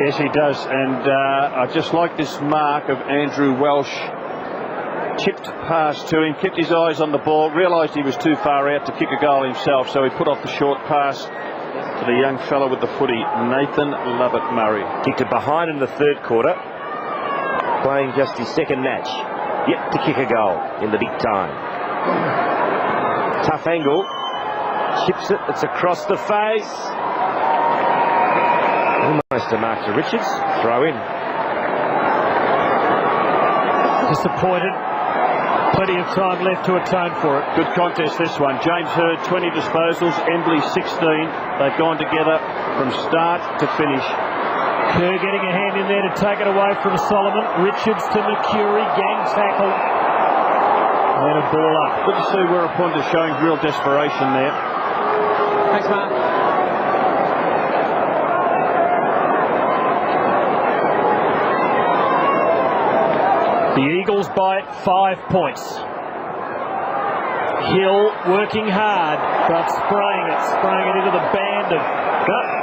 Yes, he does. And I just like this mark of Andrew Welsh. Chipped past to him, kept his eyes on the ball, realised he was too far out to kick a goal himself, so he put off the short pass to the young fellow with the footy, Nathan Lovett-Murray. Kicked it behind in the 3rd quarter. Playing just his 2nd match. Yet to kick a goal in the big time. Tough angle. Chips it. It's across the face. Almost a mark to Richards. Throw in. Disappointed. Plenty of time left to atone for it. Good contest, this one. James Hurd, 20 disposals. Embley, 16. They've gone together from start to finish. Kerr getting a hand in there to take it away from Solomon. Richards to Mercury. Gang tackle. And a ball up. Good to see Wirrapunta showing real desperation there. Thanks, Mark. The Eagles by 5 points. Hill working hard, but spraying it into the band and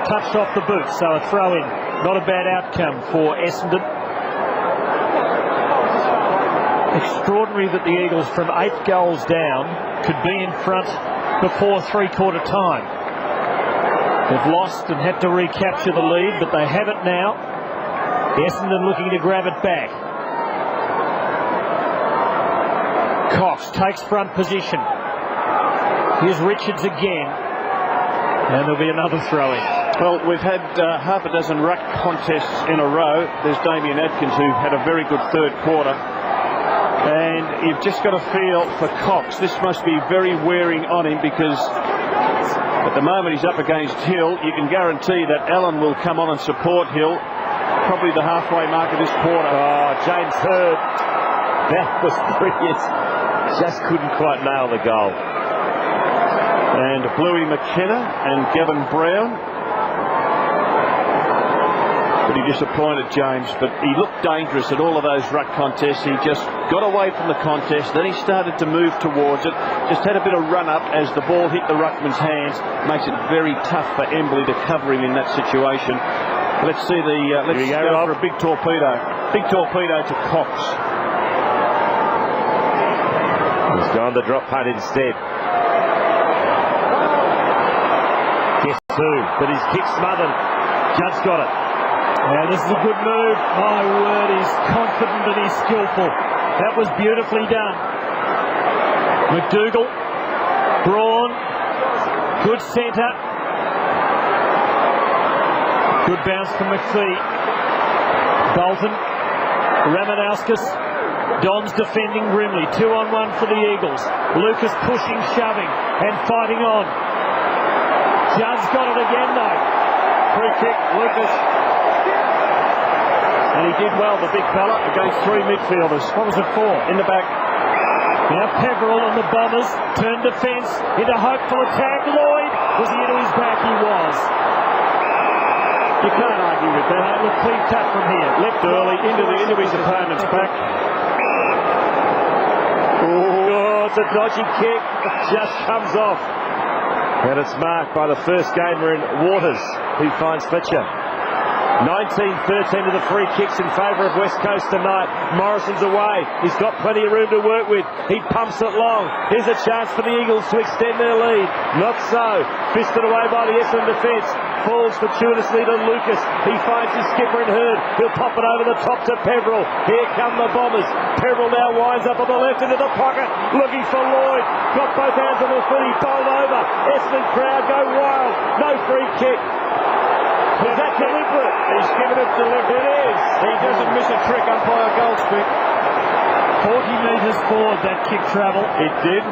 touched off the boot, so a throw in. Not a bad outcome for Essendon. Extraordinary that the Eagles, from 8 goals down, could be in front before 3/4 time. They've lost and had to recapture the lead, but they have it now. Essendon looking to grab it back. Cox takes front position. Here's Richards again. And there'll be another throw-in. Well, we've had half a dozen ruck contests in a row. There's Damien Atkins, who had a very good 3rd quarter. And you've just got to feel for Cox. This must be very wearing on him, because at the moment he's up against Hill. You can guarantee that Allen will come on and support Hill. Probably the halfway mark of this quarter. Oh, James Hurd. That was brilliant. Just couldn't quite nail the goal. And Bluey McKenna and Gavin Brown. Pretty disappointed, James, but he looked dangerous at all of those ruck contests. He just got away from the contest, then he started to move towards it. Just had a bit of run-up as the ball hit the ruckman's hands. Makes it very tough for Embley to cover him in that situation. Let's see the... let's go for a big torpedo. Big torpedo to Cox. He's gone the drop punt instead. Guess who? But his kick smothered. Judge got it. Now this is a good move. My word, he's confident and he's skillful. That was beautifully done. McDougall. Braun. Good centre. Good bounce from McPhee. Bolton. Ramanauskas. Don's defending grimly. 2-on-1 for the Eagles. Lucas pushing, shoving, and fighting on. Judd's got it again, though. Free kick, Lucas. And he did well, the big fella, against 3 midfielders. What was it for? In the back. Now Peverill and the Bombers turn defence into hopeful attack. Lloyd, was he into his back? He was. You can't argue with that. Look, clean cut from here. Left early into his opponent's back. Oh, it's a dodgy kick. It just comes off. And it's marked by the first gamer in Waters, who finds Fletcher. 19-13 to the free kicks in favour of West Coast tonight. Morrison's away. He's got plenty of room to work with. He pumps it long. Here's a chance for the Eagles to extend their lead. Not so. Fisted away by the Essendon defence. Falls fortuitously to Lucas. He finds his skipper in Hurd. He'll pop it over the top to Peverill. Here come the Bombers. Peverill now winds up on the left into the pocket. Looking for Lloyd. Got both hands on the foot. He bowled over. Essendon crowd go wild. No free kick. Was that deliberate? He's given it deliberate. It is. He doesn't miss a trick, umpire Goldstick. 40 metres forward that kick travel. It did.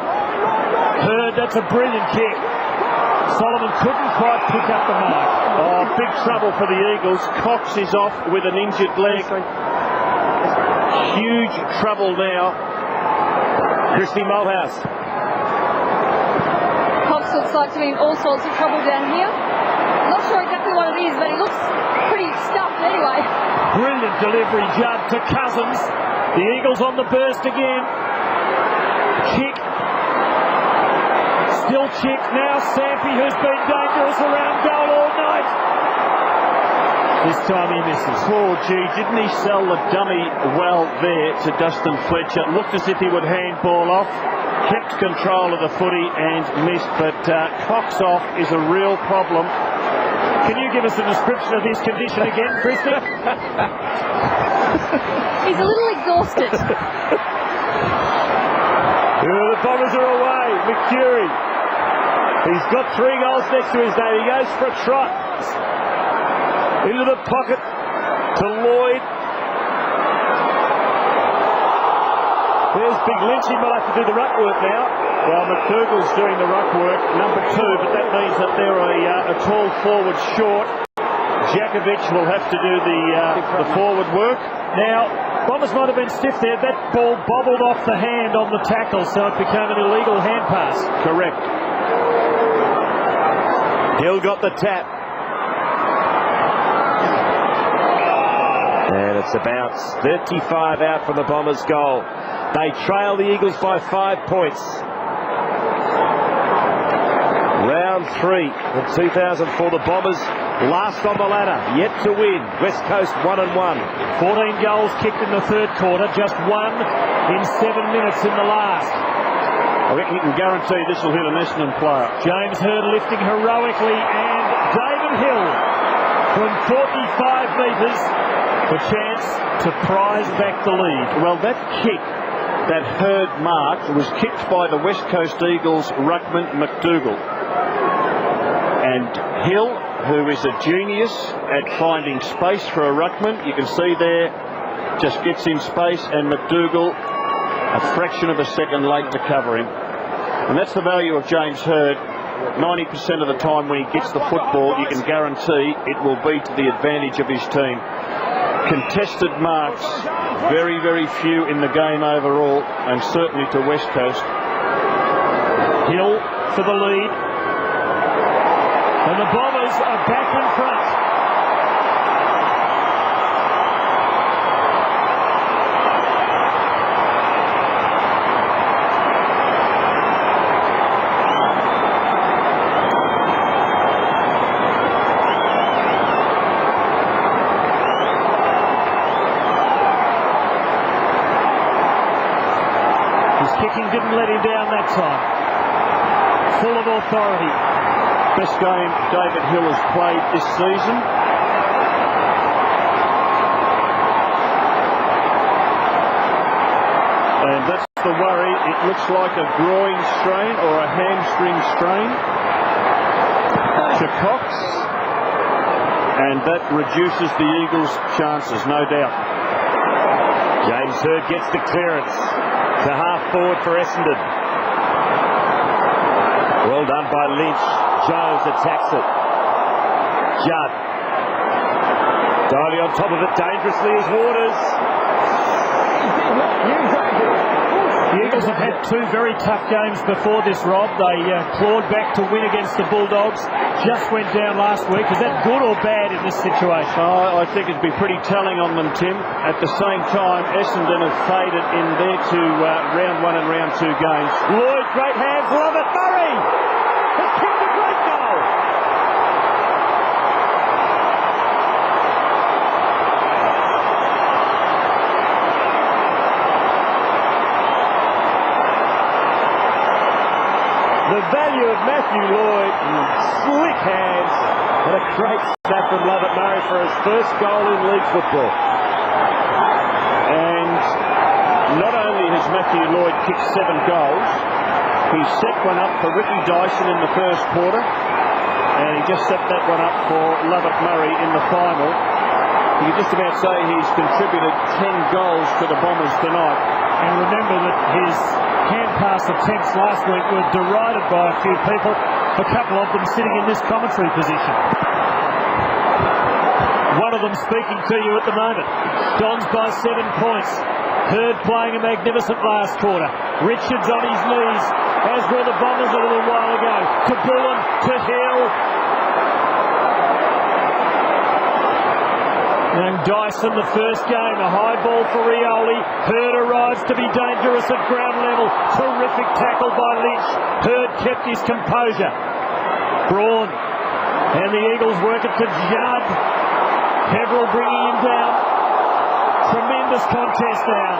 Hurd, that's a brilliant kick. Solomon couldn't quite pick up the mark. Oh, big trouble for the Eagles. Cox is off with an injured leg. Huge trouble now. Christy Malthouse. Cox looks like to be in all sorts of trouble down here. Not sure exactly what it is, but he looks pretty stuffed anyway. Brilliant delivery, Judd, to Cousins. The Eagles on the burst again. Chick. Still Chick. Now Sampi, who's been dangerous around goal all night. This time he misses. Poor G, didn't he sell the dummy well there to Dustin Fletcher? Looked as if he would handball off. Kept control of the footy and missed, but Cox off is a real problem. Can you give us a description of his condition again, Christy? He's a little exhausted. The Bombers are away. McCurry. He's got 3 goals next to his name. He goes for a trot. Into the pocket to Lloyd. There's Big Lynch. He might have to do the ruck work now. Well, McDougall's doing the ruck work, number 2, but that means that they're a tall forward short. Jakovic will have to do the forward work. Now, Bombers might have been stiff there. That ball bobbled off the hand on the tackle, so it became an illegal hand pass. Correct. Hill got the tap. And it's a bounce. 35 out from the Bombers' goal. They trail the Eagles by 5 points. Round 3 in 2004. The Bombers last on the ladder, yet to win. West Coast 1-1. 14 goals kicked in the third quarter, just 1 in 7 minutes in the last. I reckon you can guarantee this will hit an Essendon player. James Hurd lifting heroically, and David Hill from 45 metres, the chance to prize back the lead. Well, that kick that Hurd marked was kicked by the West Coast Eagles ruckman McDougall. And Hill, who is a genius at finding space for a ruckman, you can see there, just gets in space, and McDougall a fraction of a second late to cover him. And that's the value of James Hurd. 90% of the time when he gets the football, you can guarantee it will be to the advantage of his team. Contested marks, very, very few in the game overall, and certainly to West Coast. Hill for the lead. And the Bombers are back in front. Kicking didn't let him down that time. Full of authority. Best game David Hill has played this season. And that's the worry. It looks like a groin strain or a hamstring strain to Cox. And that reduces the Eagles' chances, no doubt. James Hurd gets the clearance. To half forward for Essendon. Well done by Lynch. Jones attacks it. Judd. Daly on top of it dangerously as Waters. The Eagles have had 2 very tough games before this, Rob. They clawed back to win against the Bulldogs. Just went down last week. Is that good or bad in this situation? I think it'd be pretty telling on them, Tim. At the same time, Essendon have faded in their 2 round 1 and round 2 games. Lloyd, great hands, love it. Murray has kicked a great goal. Matthew Lloyd. Slick hands. And a great snap from Lovett Murray for his first goal in league football. And not only has Matthew Lloyd kicked 7 goals, he set one up for Ricky Dyson in the first quarter, and he just set that one up for Lovett Murray in the final. You can just about say he's contributed 10 goals to the Bombers tonight. And remember that his hand pass attempts last week were derided by a few people, a couple of them sitting in this commentary position. One of them speaking to you at the moment. Dons by 7 points. Hurd playing a magnificent last quarter. Richards on his knees, as were the Bombers a little while ago. To Bullen, to Hill. And Dyson, the first game, a high ball for Rioli. Hurd arrives to be dangerous at ground level. Terrific tackle by Lynch. Hurd kept his composure. Braun. And the Eagles work it to Judd. Peverill bringing him down. Tremendous contest now.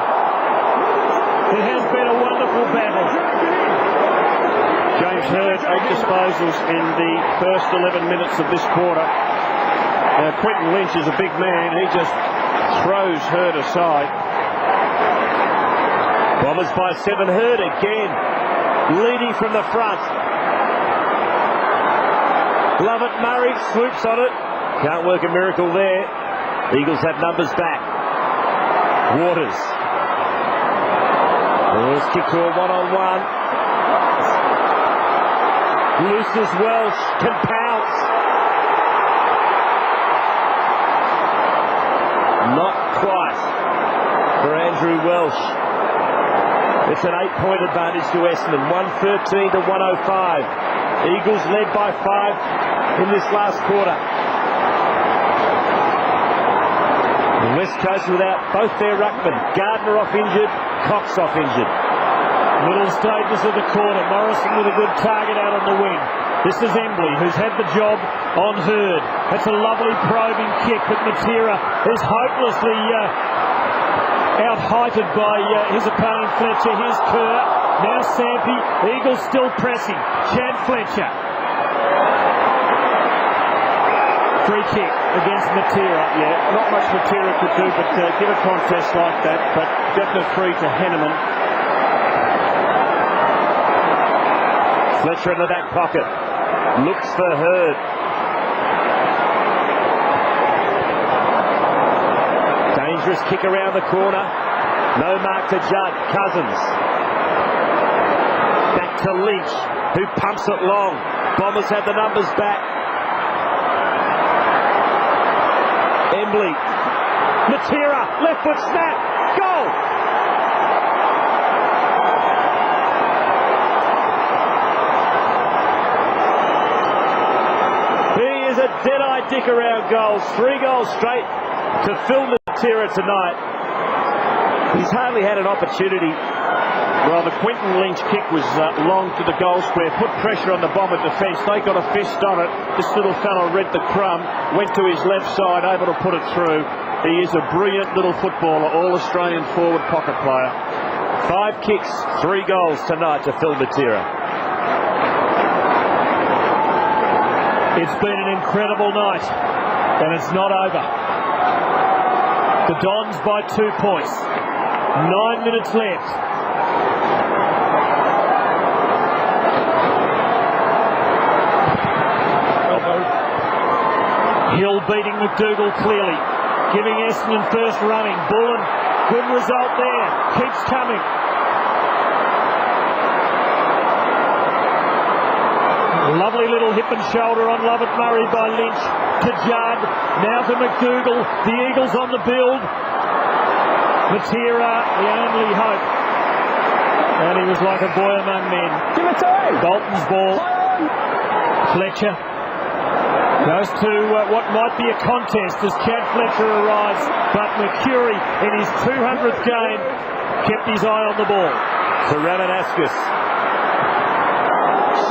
It has been a wonderful battle. James Hurd, 8 disposals in the first 11 minutes of this quarter. Now, Quentin Lynch is a big man. He just throws Hurd aside. Bombers by 7. Hurd again, leading from the front. Lovett Murray swoops on it. Can't work a miracle there. Eagles have numbers back. Waters. Let's kick to a 1-on-1. Lucius Welsh can pounce. Not quite for Andrew Welsh. It's an 8-point advantage to Essendon. 113 to 105. Eagles led by 5 in this last quarter. The West Coast without both their ruckmen. Gardner off injured, Cox off injured. Middle stages of the corner. Morrison with a good target out on the wing. This is Embley, who's had the job on Hurd. That's a lovely probing kick, but Matera is hopelessly out-heighted by his opponent Fletcher. Here's Kerr. Now Sampi. Eagles still pressing. Chad Fletcher. Free kick against Matera. Yeah, not much Matera could do, but give a contest like that. But definite free to Henneman. Fletcher in the back pocket. Looks for Hurd. Dangerous kick around the corner. No mark to Judd. Cousins. Back to Lynch, who pumps it long. Bombers have the numbers back. Embley. Matera. Left foot snap. Goal. He is a dead-eye dick around goals. 3 goals straight to Phil Matera tonight. He's hardly had an opportunity. Well, the Quentin Lynch kick was long to the goal square, put pressure on the Bomber defence. They got a fist on it. This little fellow read the crumb, went to his left side, able to put it through. He is a brilliant little footballer, all-Australian forward pocket player. 5 kicks, 3 goals tonight to Phil Matera. It's been an incredible night, and it's not over. The Dons by 2 points. 9 minutes left. Hill beating McDougall clearly, giving Essendon first running. Bullen, good result there, keeps coming. Lovely little hip and shoulder on Lovett Murray by Lynch. To Judd, now to McDougall. The Eagles on the build. Matera, the only hope. And he was like a boy among men. Give it time. Bolton's ball. Fletcher goes to what might be a contest as Chad Fletcher arrives, but Mercury in his 200th game kept his eye on the ball. To Ramanaskus.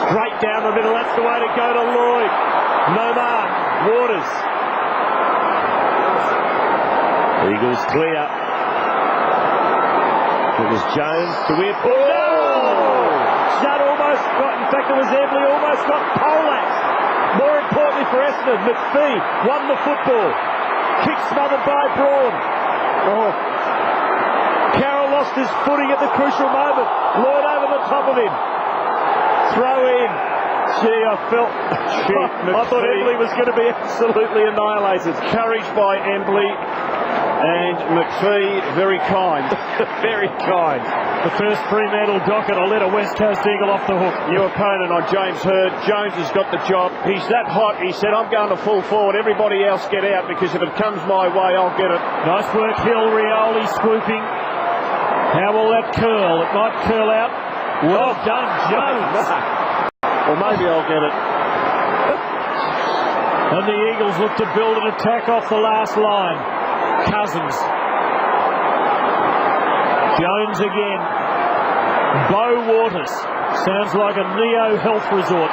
Straight down the middle, that's the way to go to Lloyd. No mark. Waters. Eagles clear. It was Jones to Whip. Oh! Judd almost got, in fact, it was Embley almost got poleaxed. More importantly for Essendon, McPhee won the football. Kick smothered by Braun. Oh. Carroll lost his footing at the crucial moment. Lloyd over the top of him. Throw in. Gee, I felt... I thought Embley was going to be absolutely annihilated. Courage by Embley. And McPhee, very kind. Very kind. The first Fremantle docket, I'll let a West Coast Eagle off the hook. New opponent on James Hird. Jones has got the job. He's that hot. He said, I'm going to full forward. Everybody else get out, because if it comes my way, I'll get it. Nice work, Hill. Rioli swooping. How will that curl? It might curl out. Well done, Jones. Well, maybe I'll get it. And the Eagles look to build an attack off the last line. Cousins. Jones again. Beau Waters. Sounds like a Neo health resort.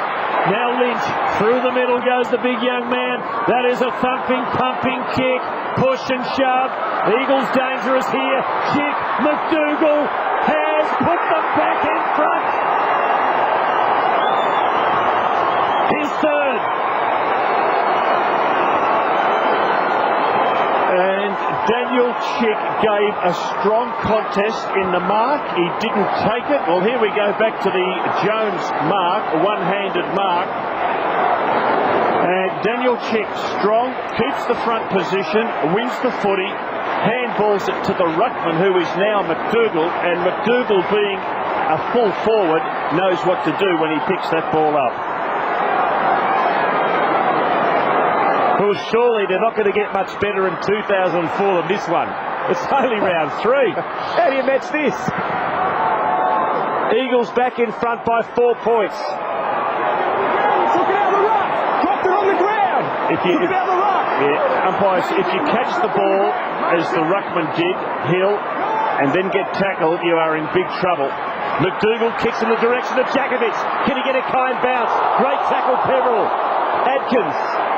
Now Lynch. Through the middle goes the big young man. That is a thumping, pumping kick. Push and shove. Eagles dangerous here. Chick McDougall has put them back in front. His third. And Daniel Chick gave a strong contest in the mark. He didn't take it. Well, here we go back to the Jones mark, a one-handed mark. And Daniel Chick, strong, keeps the front position, wins the footy, handballs it to the ruckman, who is now McDougall. And McDougall, being a full forward, knows what to do when he picks that ball up. Well, surely they're not going to get much better in 2004 than this one. It's only round 3. How do you match this? Eagles back in front by 4 points. Took it out of the ruck. Dropped it on the ground. Took it out of the ruck. Yeah, umpires, if you catch the ball, as the ruckman did, Hill, and then get tackled, you are in big trouble. McDougall kicks in the direction of Jakovic. Can he get a kind bounce? Great tackle, Peverill. Adkins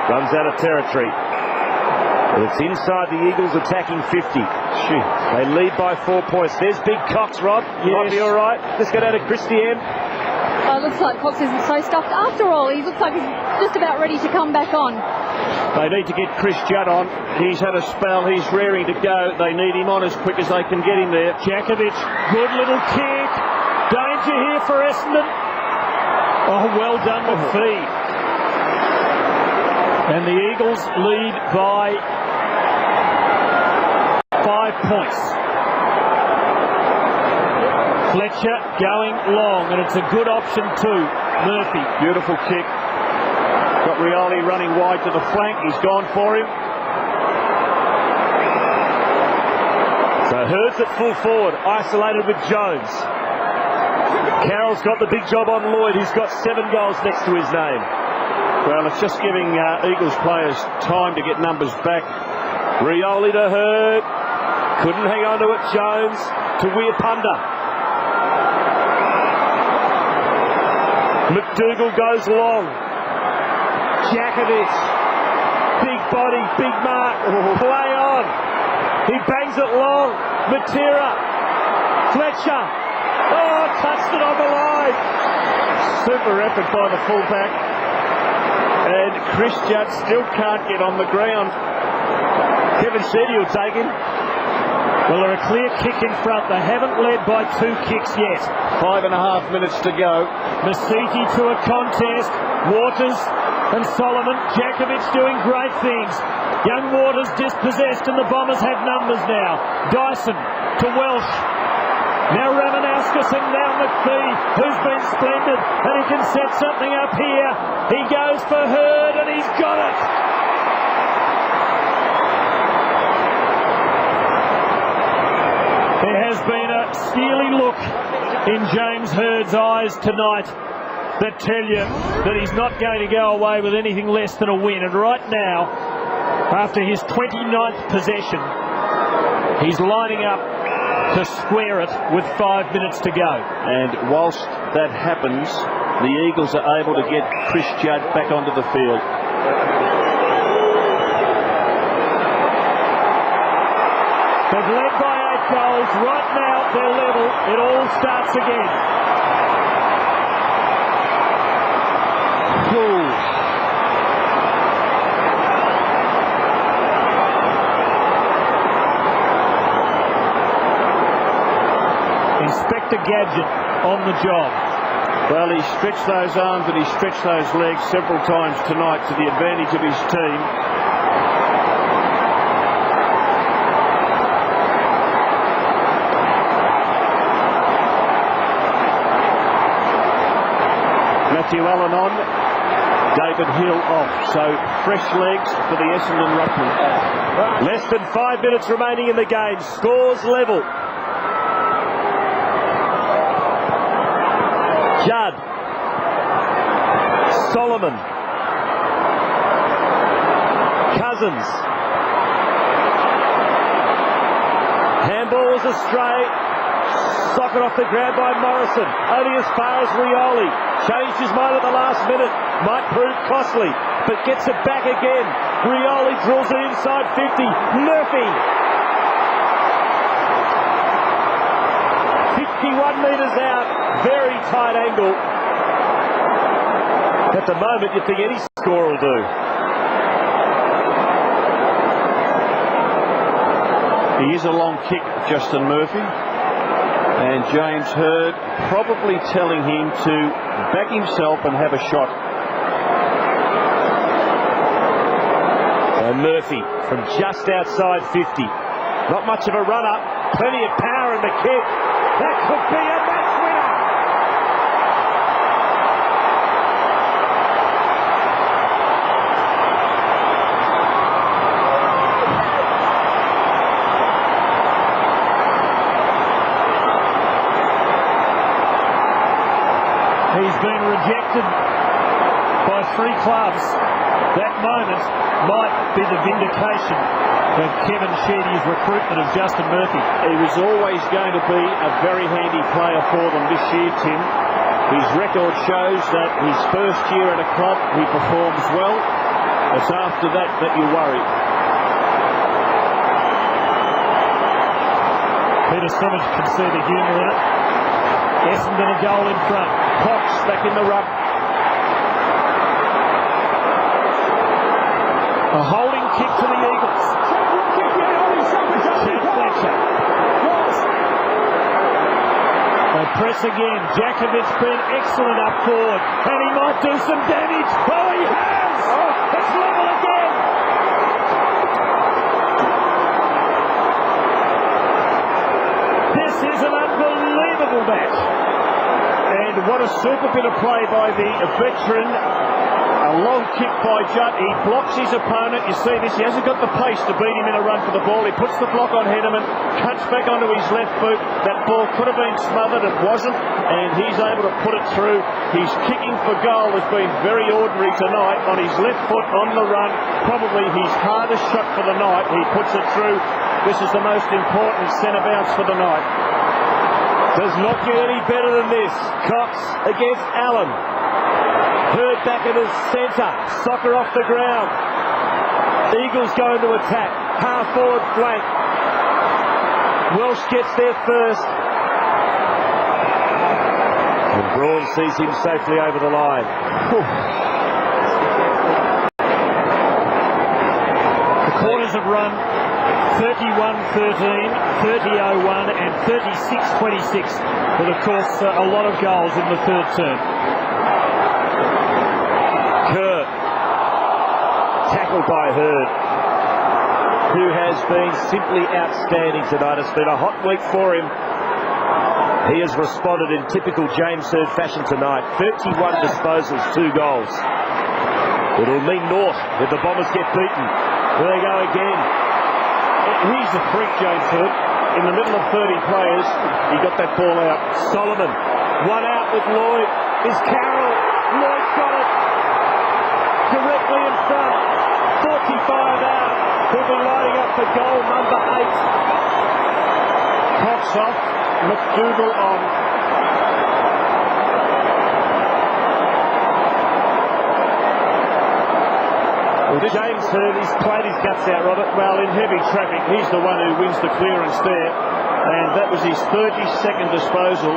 runs out of territory. Well, it's inside the Eagles attacking 50. They lead by 4 points. There's Big Cox, Rob. Yes. Might be all right. Let's go down to Christy M. Oh, it looks like Cox isn't so stuffed after all. He looks like he's just about ready to come back on. They need to get Chris Judd on. He's had a spell. He's raring to go. They need him on as quick as they can get him there. Jakovic, good little kick. Danger here for Essendon. Oh, well done, McPhee. And the Eagles lead by 5 points. Fletcher going long, and it's a good option too. Murphy. Beautiful kick. Got Rioli running wide to the flank. He's gone for him. So Hurd's at full forward, isolated with Jones. Carroll's got the big job on Lloyd. He's got 7 goals next to his name. Well, it's just giving Eagles players time to get numbers back. Rioli to Hurd. Couldn't hang on to it. Jones to Weirpunda. McDougall goes long. Jakovic. Big body, big mark. Play on. He bangs it long. Matera. Fletcher. Oh, touched it on the line. Super effort by the fullback. And Chris Judd still can't get on the ground. Kevin Sheedy will take him. Well, they're a clear kick in front. They haven't led by 2 kicks yet. 5.5 minutes to go. Masiti to a contest. Waters and Solomon. Jakovic doing great things. Young Waters dispossessed, and the Bombers have numbers now. Dyson to Welsh. Now Ramanauskas and now McPhee, who's been splendid, and he can set something up here. He goes for Hurd, and he's got it. There has been a steely look in James Hurd's eyes tonight that tell you that he's not going to go away with anything less than a win. And right now, after his 29th possession, he's lining up to square it with 5 minutes to go. And whilst that happens, the Eagles are able to get Chris Judd back onto the field. They've led by 8 goals. Right now, they're level. It all starts again. gadget on the job. Well, he stretched those arms and he stretched those legs several times tonight to the advantage of his team. Matthew Allen on, David Hill off. So fresh legs for the Essendon ruckman. Less than 5 minutes remaining in the game. Scores level. Judd. Solomon. Cousins. Handballs astray. Socket off the ground by Morrison. Only as far as Rioli. Changed his mind at the last minute. Might prove costly, but gets it back again. Rioli drills it inside 50. Murphy. 51 metres out. Very tight angle. At the moment, you think any score will do. He is a long kick, Justin Murphy. And James Hird probably telling him to back himself and have a shot. And Murphy from just outside 50. Not much of a run-up. Plenty of power in the kick. That could be a match winner. He's been rejected by 3 clubs. That moment might be the vindication of Kevin Sheedy's recruitment of Justin Murphy. He was always going to be a very handy player for them this year, Tim. His record shows that his first year at a club, he performs well. It's after that that you worry. Peter Sumage can see the humour in it. Essendon a goal in front. Cox back in the ruck. A holding kick to the Eagles. Chad Fletcher. They press again. Jakovic's been excellent up forward. And he might do some damage. Oh, he has! It's level again. This is an unbelievable match. And what a super bit of play by the veteran. A long kick by Judd. He blocks his opponent. You see this. He hasn't got the pace to beat him in a run for the ball. He puts the block on Henneman, cuts back onto his left boot. That ball could have been smothered. It wasn't. And he's able to put it through. His kicking for goal has been very ordinary tonight. On his left foot on the run. Probably his hardest shot for the night. He puts it through. This is the most important centre bounce for the night. Does not get any better than this. Cox against Allen. Hird back in his centre. Soccer off the ground. Eagles going to attack. Half forward flank. Welsh gets there first. And Braun sees him safely over the line. The quarters have run 31-13, 30-01 and 36-26. But of course a lot of goals in the third term. Kerr, tackled by Hird, who has been simply outstanding tonight. It's been a hot week for him. He has responded in typical James Hird fashion tonight. 31 disposals, 2 goals. It'll mean naught if the Bombers get beaten. There they go again. He's a freak, James Hird. In the middle of 30 players, he got that ball out. Solomon, one out with Lloyd. Is Carroll. Lloyd's got it. Directly in front. 45 out. He'll be lining up for goal number 8. Cox off. McDougall on. Well, James Hird, he's played his guts out, Robert. Well, in heavy traffic, he's the one who wins the clearance there. And that was his 32nd disposal.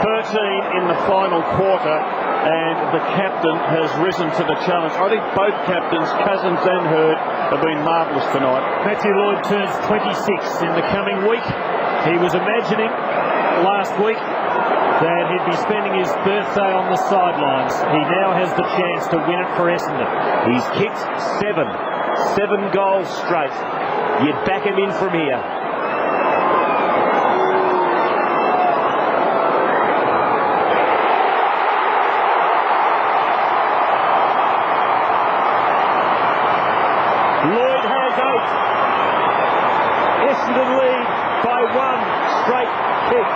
13 in the final quarter. And the captain has risen to the challenge. I think both captains, Cousins and Hird, have been marvellous tonight. Matthew Lloyd turns 26 in the coming week. He was imagining last week that he'd be spending his birthday on the sidelines. He now has the chance to win it for Essendon. He's kicked 7 goals straight. You'd back him in from here. Lloyd has 8. Essendon lead by 1 straight kick.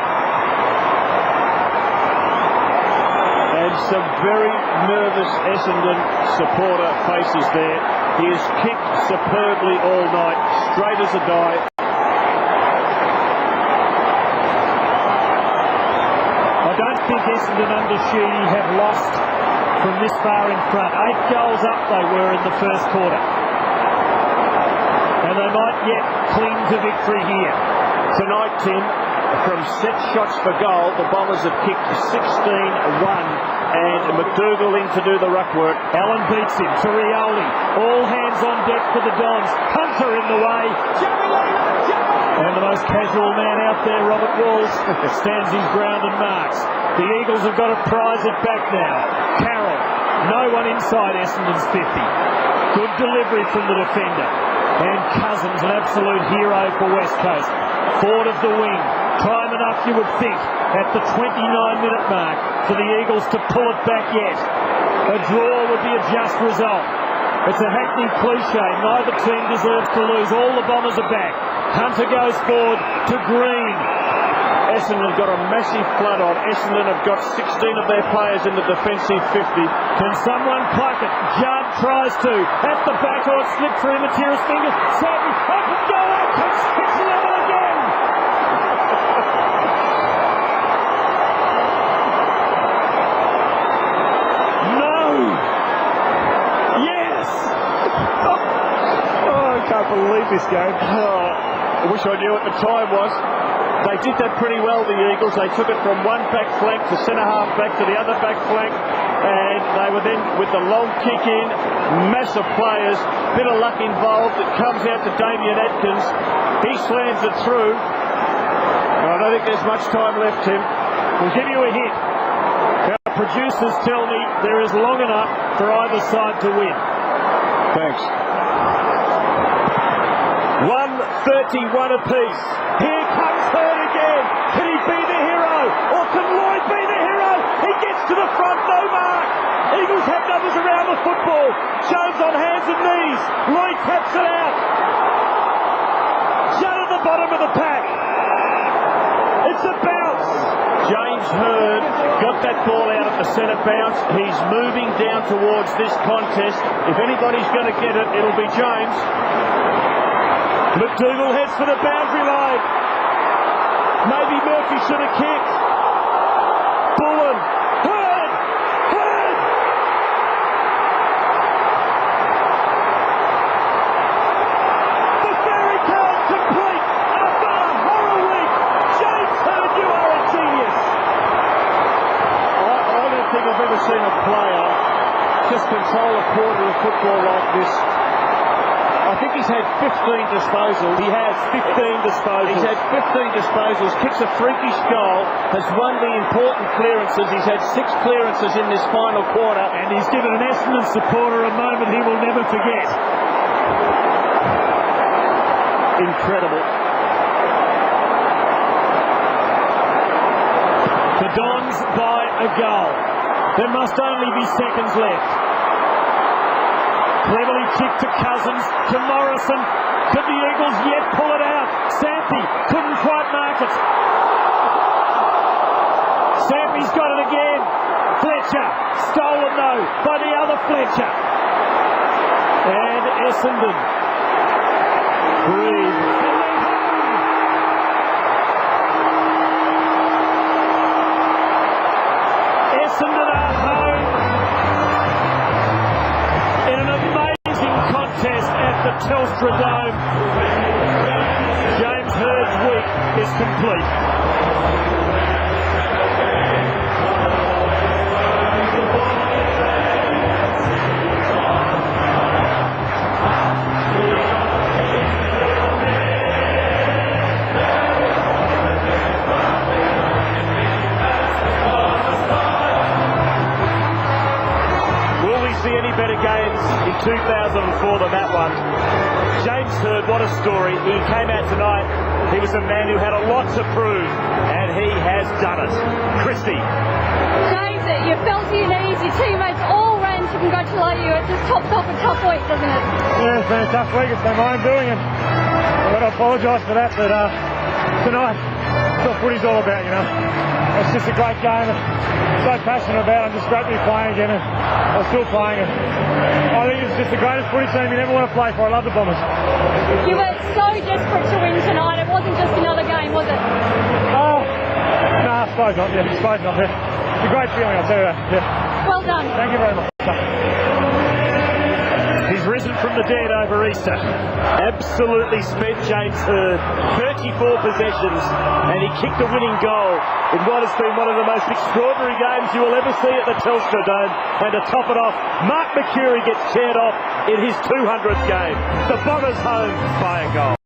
And some very nervous Essendon supporter faces there. He has kicked superbly all night, straight as a die. I don't think Essendon under Sheedy have lost from this far in front. 8 goals up they were in the first quarter. And they might yet cling to victory here. Tonight, Tim, from set shots for goal, the Bombers have kicked 16-1, and McDougall in to do the ruck work. Allen beats him to Rioli. All hands on deck for the Dons. Hunter in the way. And the most casual man out there, Robert Walls, stands his ground and marks. The Eagles have got to prize it back now. Carroll, no one inside Essendon's 50. Good delivery from the defender. And Cousins, an absolute hero for West Coast. Ford of the wing. Time enough, you would think, at the 29-minute mark for the Eagles to pull it back yet. A draw would be a just result. It's a hackneyed cliche. Neither team deserves to lose. All the Bombers are back. Hunter goes forward to Green. Essendon have got a massive flood on. Essendon have got 16 of their players in the defensive 50. Can someone pluck it? Judd tries to. At the back, or it slipped through Matera's fingers. Sadly, up and go out. Comes 6-11 again. No. Yes. Oh, I can't believe this game. Oh, I wish I knew what the time was. They did that pretty well, the Eagles. They took it from one back flank to centre-half back to the other back flank, and they were then with the long kick in, massive players, bit of luck involved. It comes out to Damien Atkins. He slams it through. I don't think there's much time left, Tim. We'll give you a hit. Our producers tell me there is long enough for either side to win. Thanks. 1:31 apiece. Here comes Hurd again. Can he be the hero? Or can Lloyd be the hero? He gets to the front, no mark. Eagles have numbers around the football. Jones on hands and knees. Lloyd taps it out. Judd at the bottom of the pack. It's a bounce. James Hurd got that ball out at the centre bounce. He's moving down towards this contest. If anybody's going to get it, it'll be James. McDougall heads for the boundary line. Maybe Murphy should have kicked. Bullen. Hurd! Hurd! The fairy tale complete after a horror week. James Hurd, you are a genius. I don't think I've ever seen a player just control a quarter of football like this. I think he's had 15 disposals. He has 15 disposals. He's had 15 disposals, kicks a freakish goal, has won the important clearances. He's had 6 clearances in this final quarter. And he's given an Essendon supporter a moment he will never forget. Incredible. The Dons by a goal. There must only be seconds left. Cleverly kicked to Cousins, to Morrison. Could the Eagles yet pull it out? Sampi couldn't quite mark it. Sampi's got it again. Fletcher, stolen though by the other Fletcher. And Essendon breathe. Essendon are home. At the Telstra Dome. James Hurd's week is complete. games in 2004 than that one. James Hird, what a story. He came out tonight. He was a man who had a lot to prove, and he has done it. Christy. James, you felt your knees, your teammates all ran to congratulate you. It just tops off a tough week, doesn't it? Yeah, it's been a tough week. It's been my own doing, and I've got to apologise for that, but tonight, that's what footy's all about, you know. It's just a great game. I'm so passionate about it. I'm just great to be playing again, and I'm still playing it. I think it's just the greatest footy team you never want to play for. I love the Bombers. You were so desperate to win tonight. It wasn't just another game, was it? Oh, no, I suppose not. Yeah, I suppose not. Yeah. It's a great feeling, I'll tell you that. Yeah. Well done. Thank you very much. He's risen from the dead over Easter. Absolutely spent, James Hird. 34 possessions, and he kicked a winning goal in what has been one of the most extraordinary games you will ever see at the Telstra Dome. And to top it off, Mark Mercuri gets chaired off in his 200th game. The Bombers home by a goal.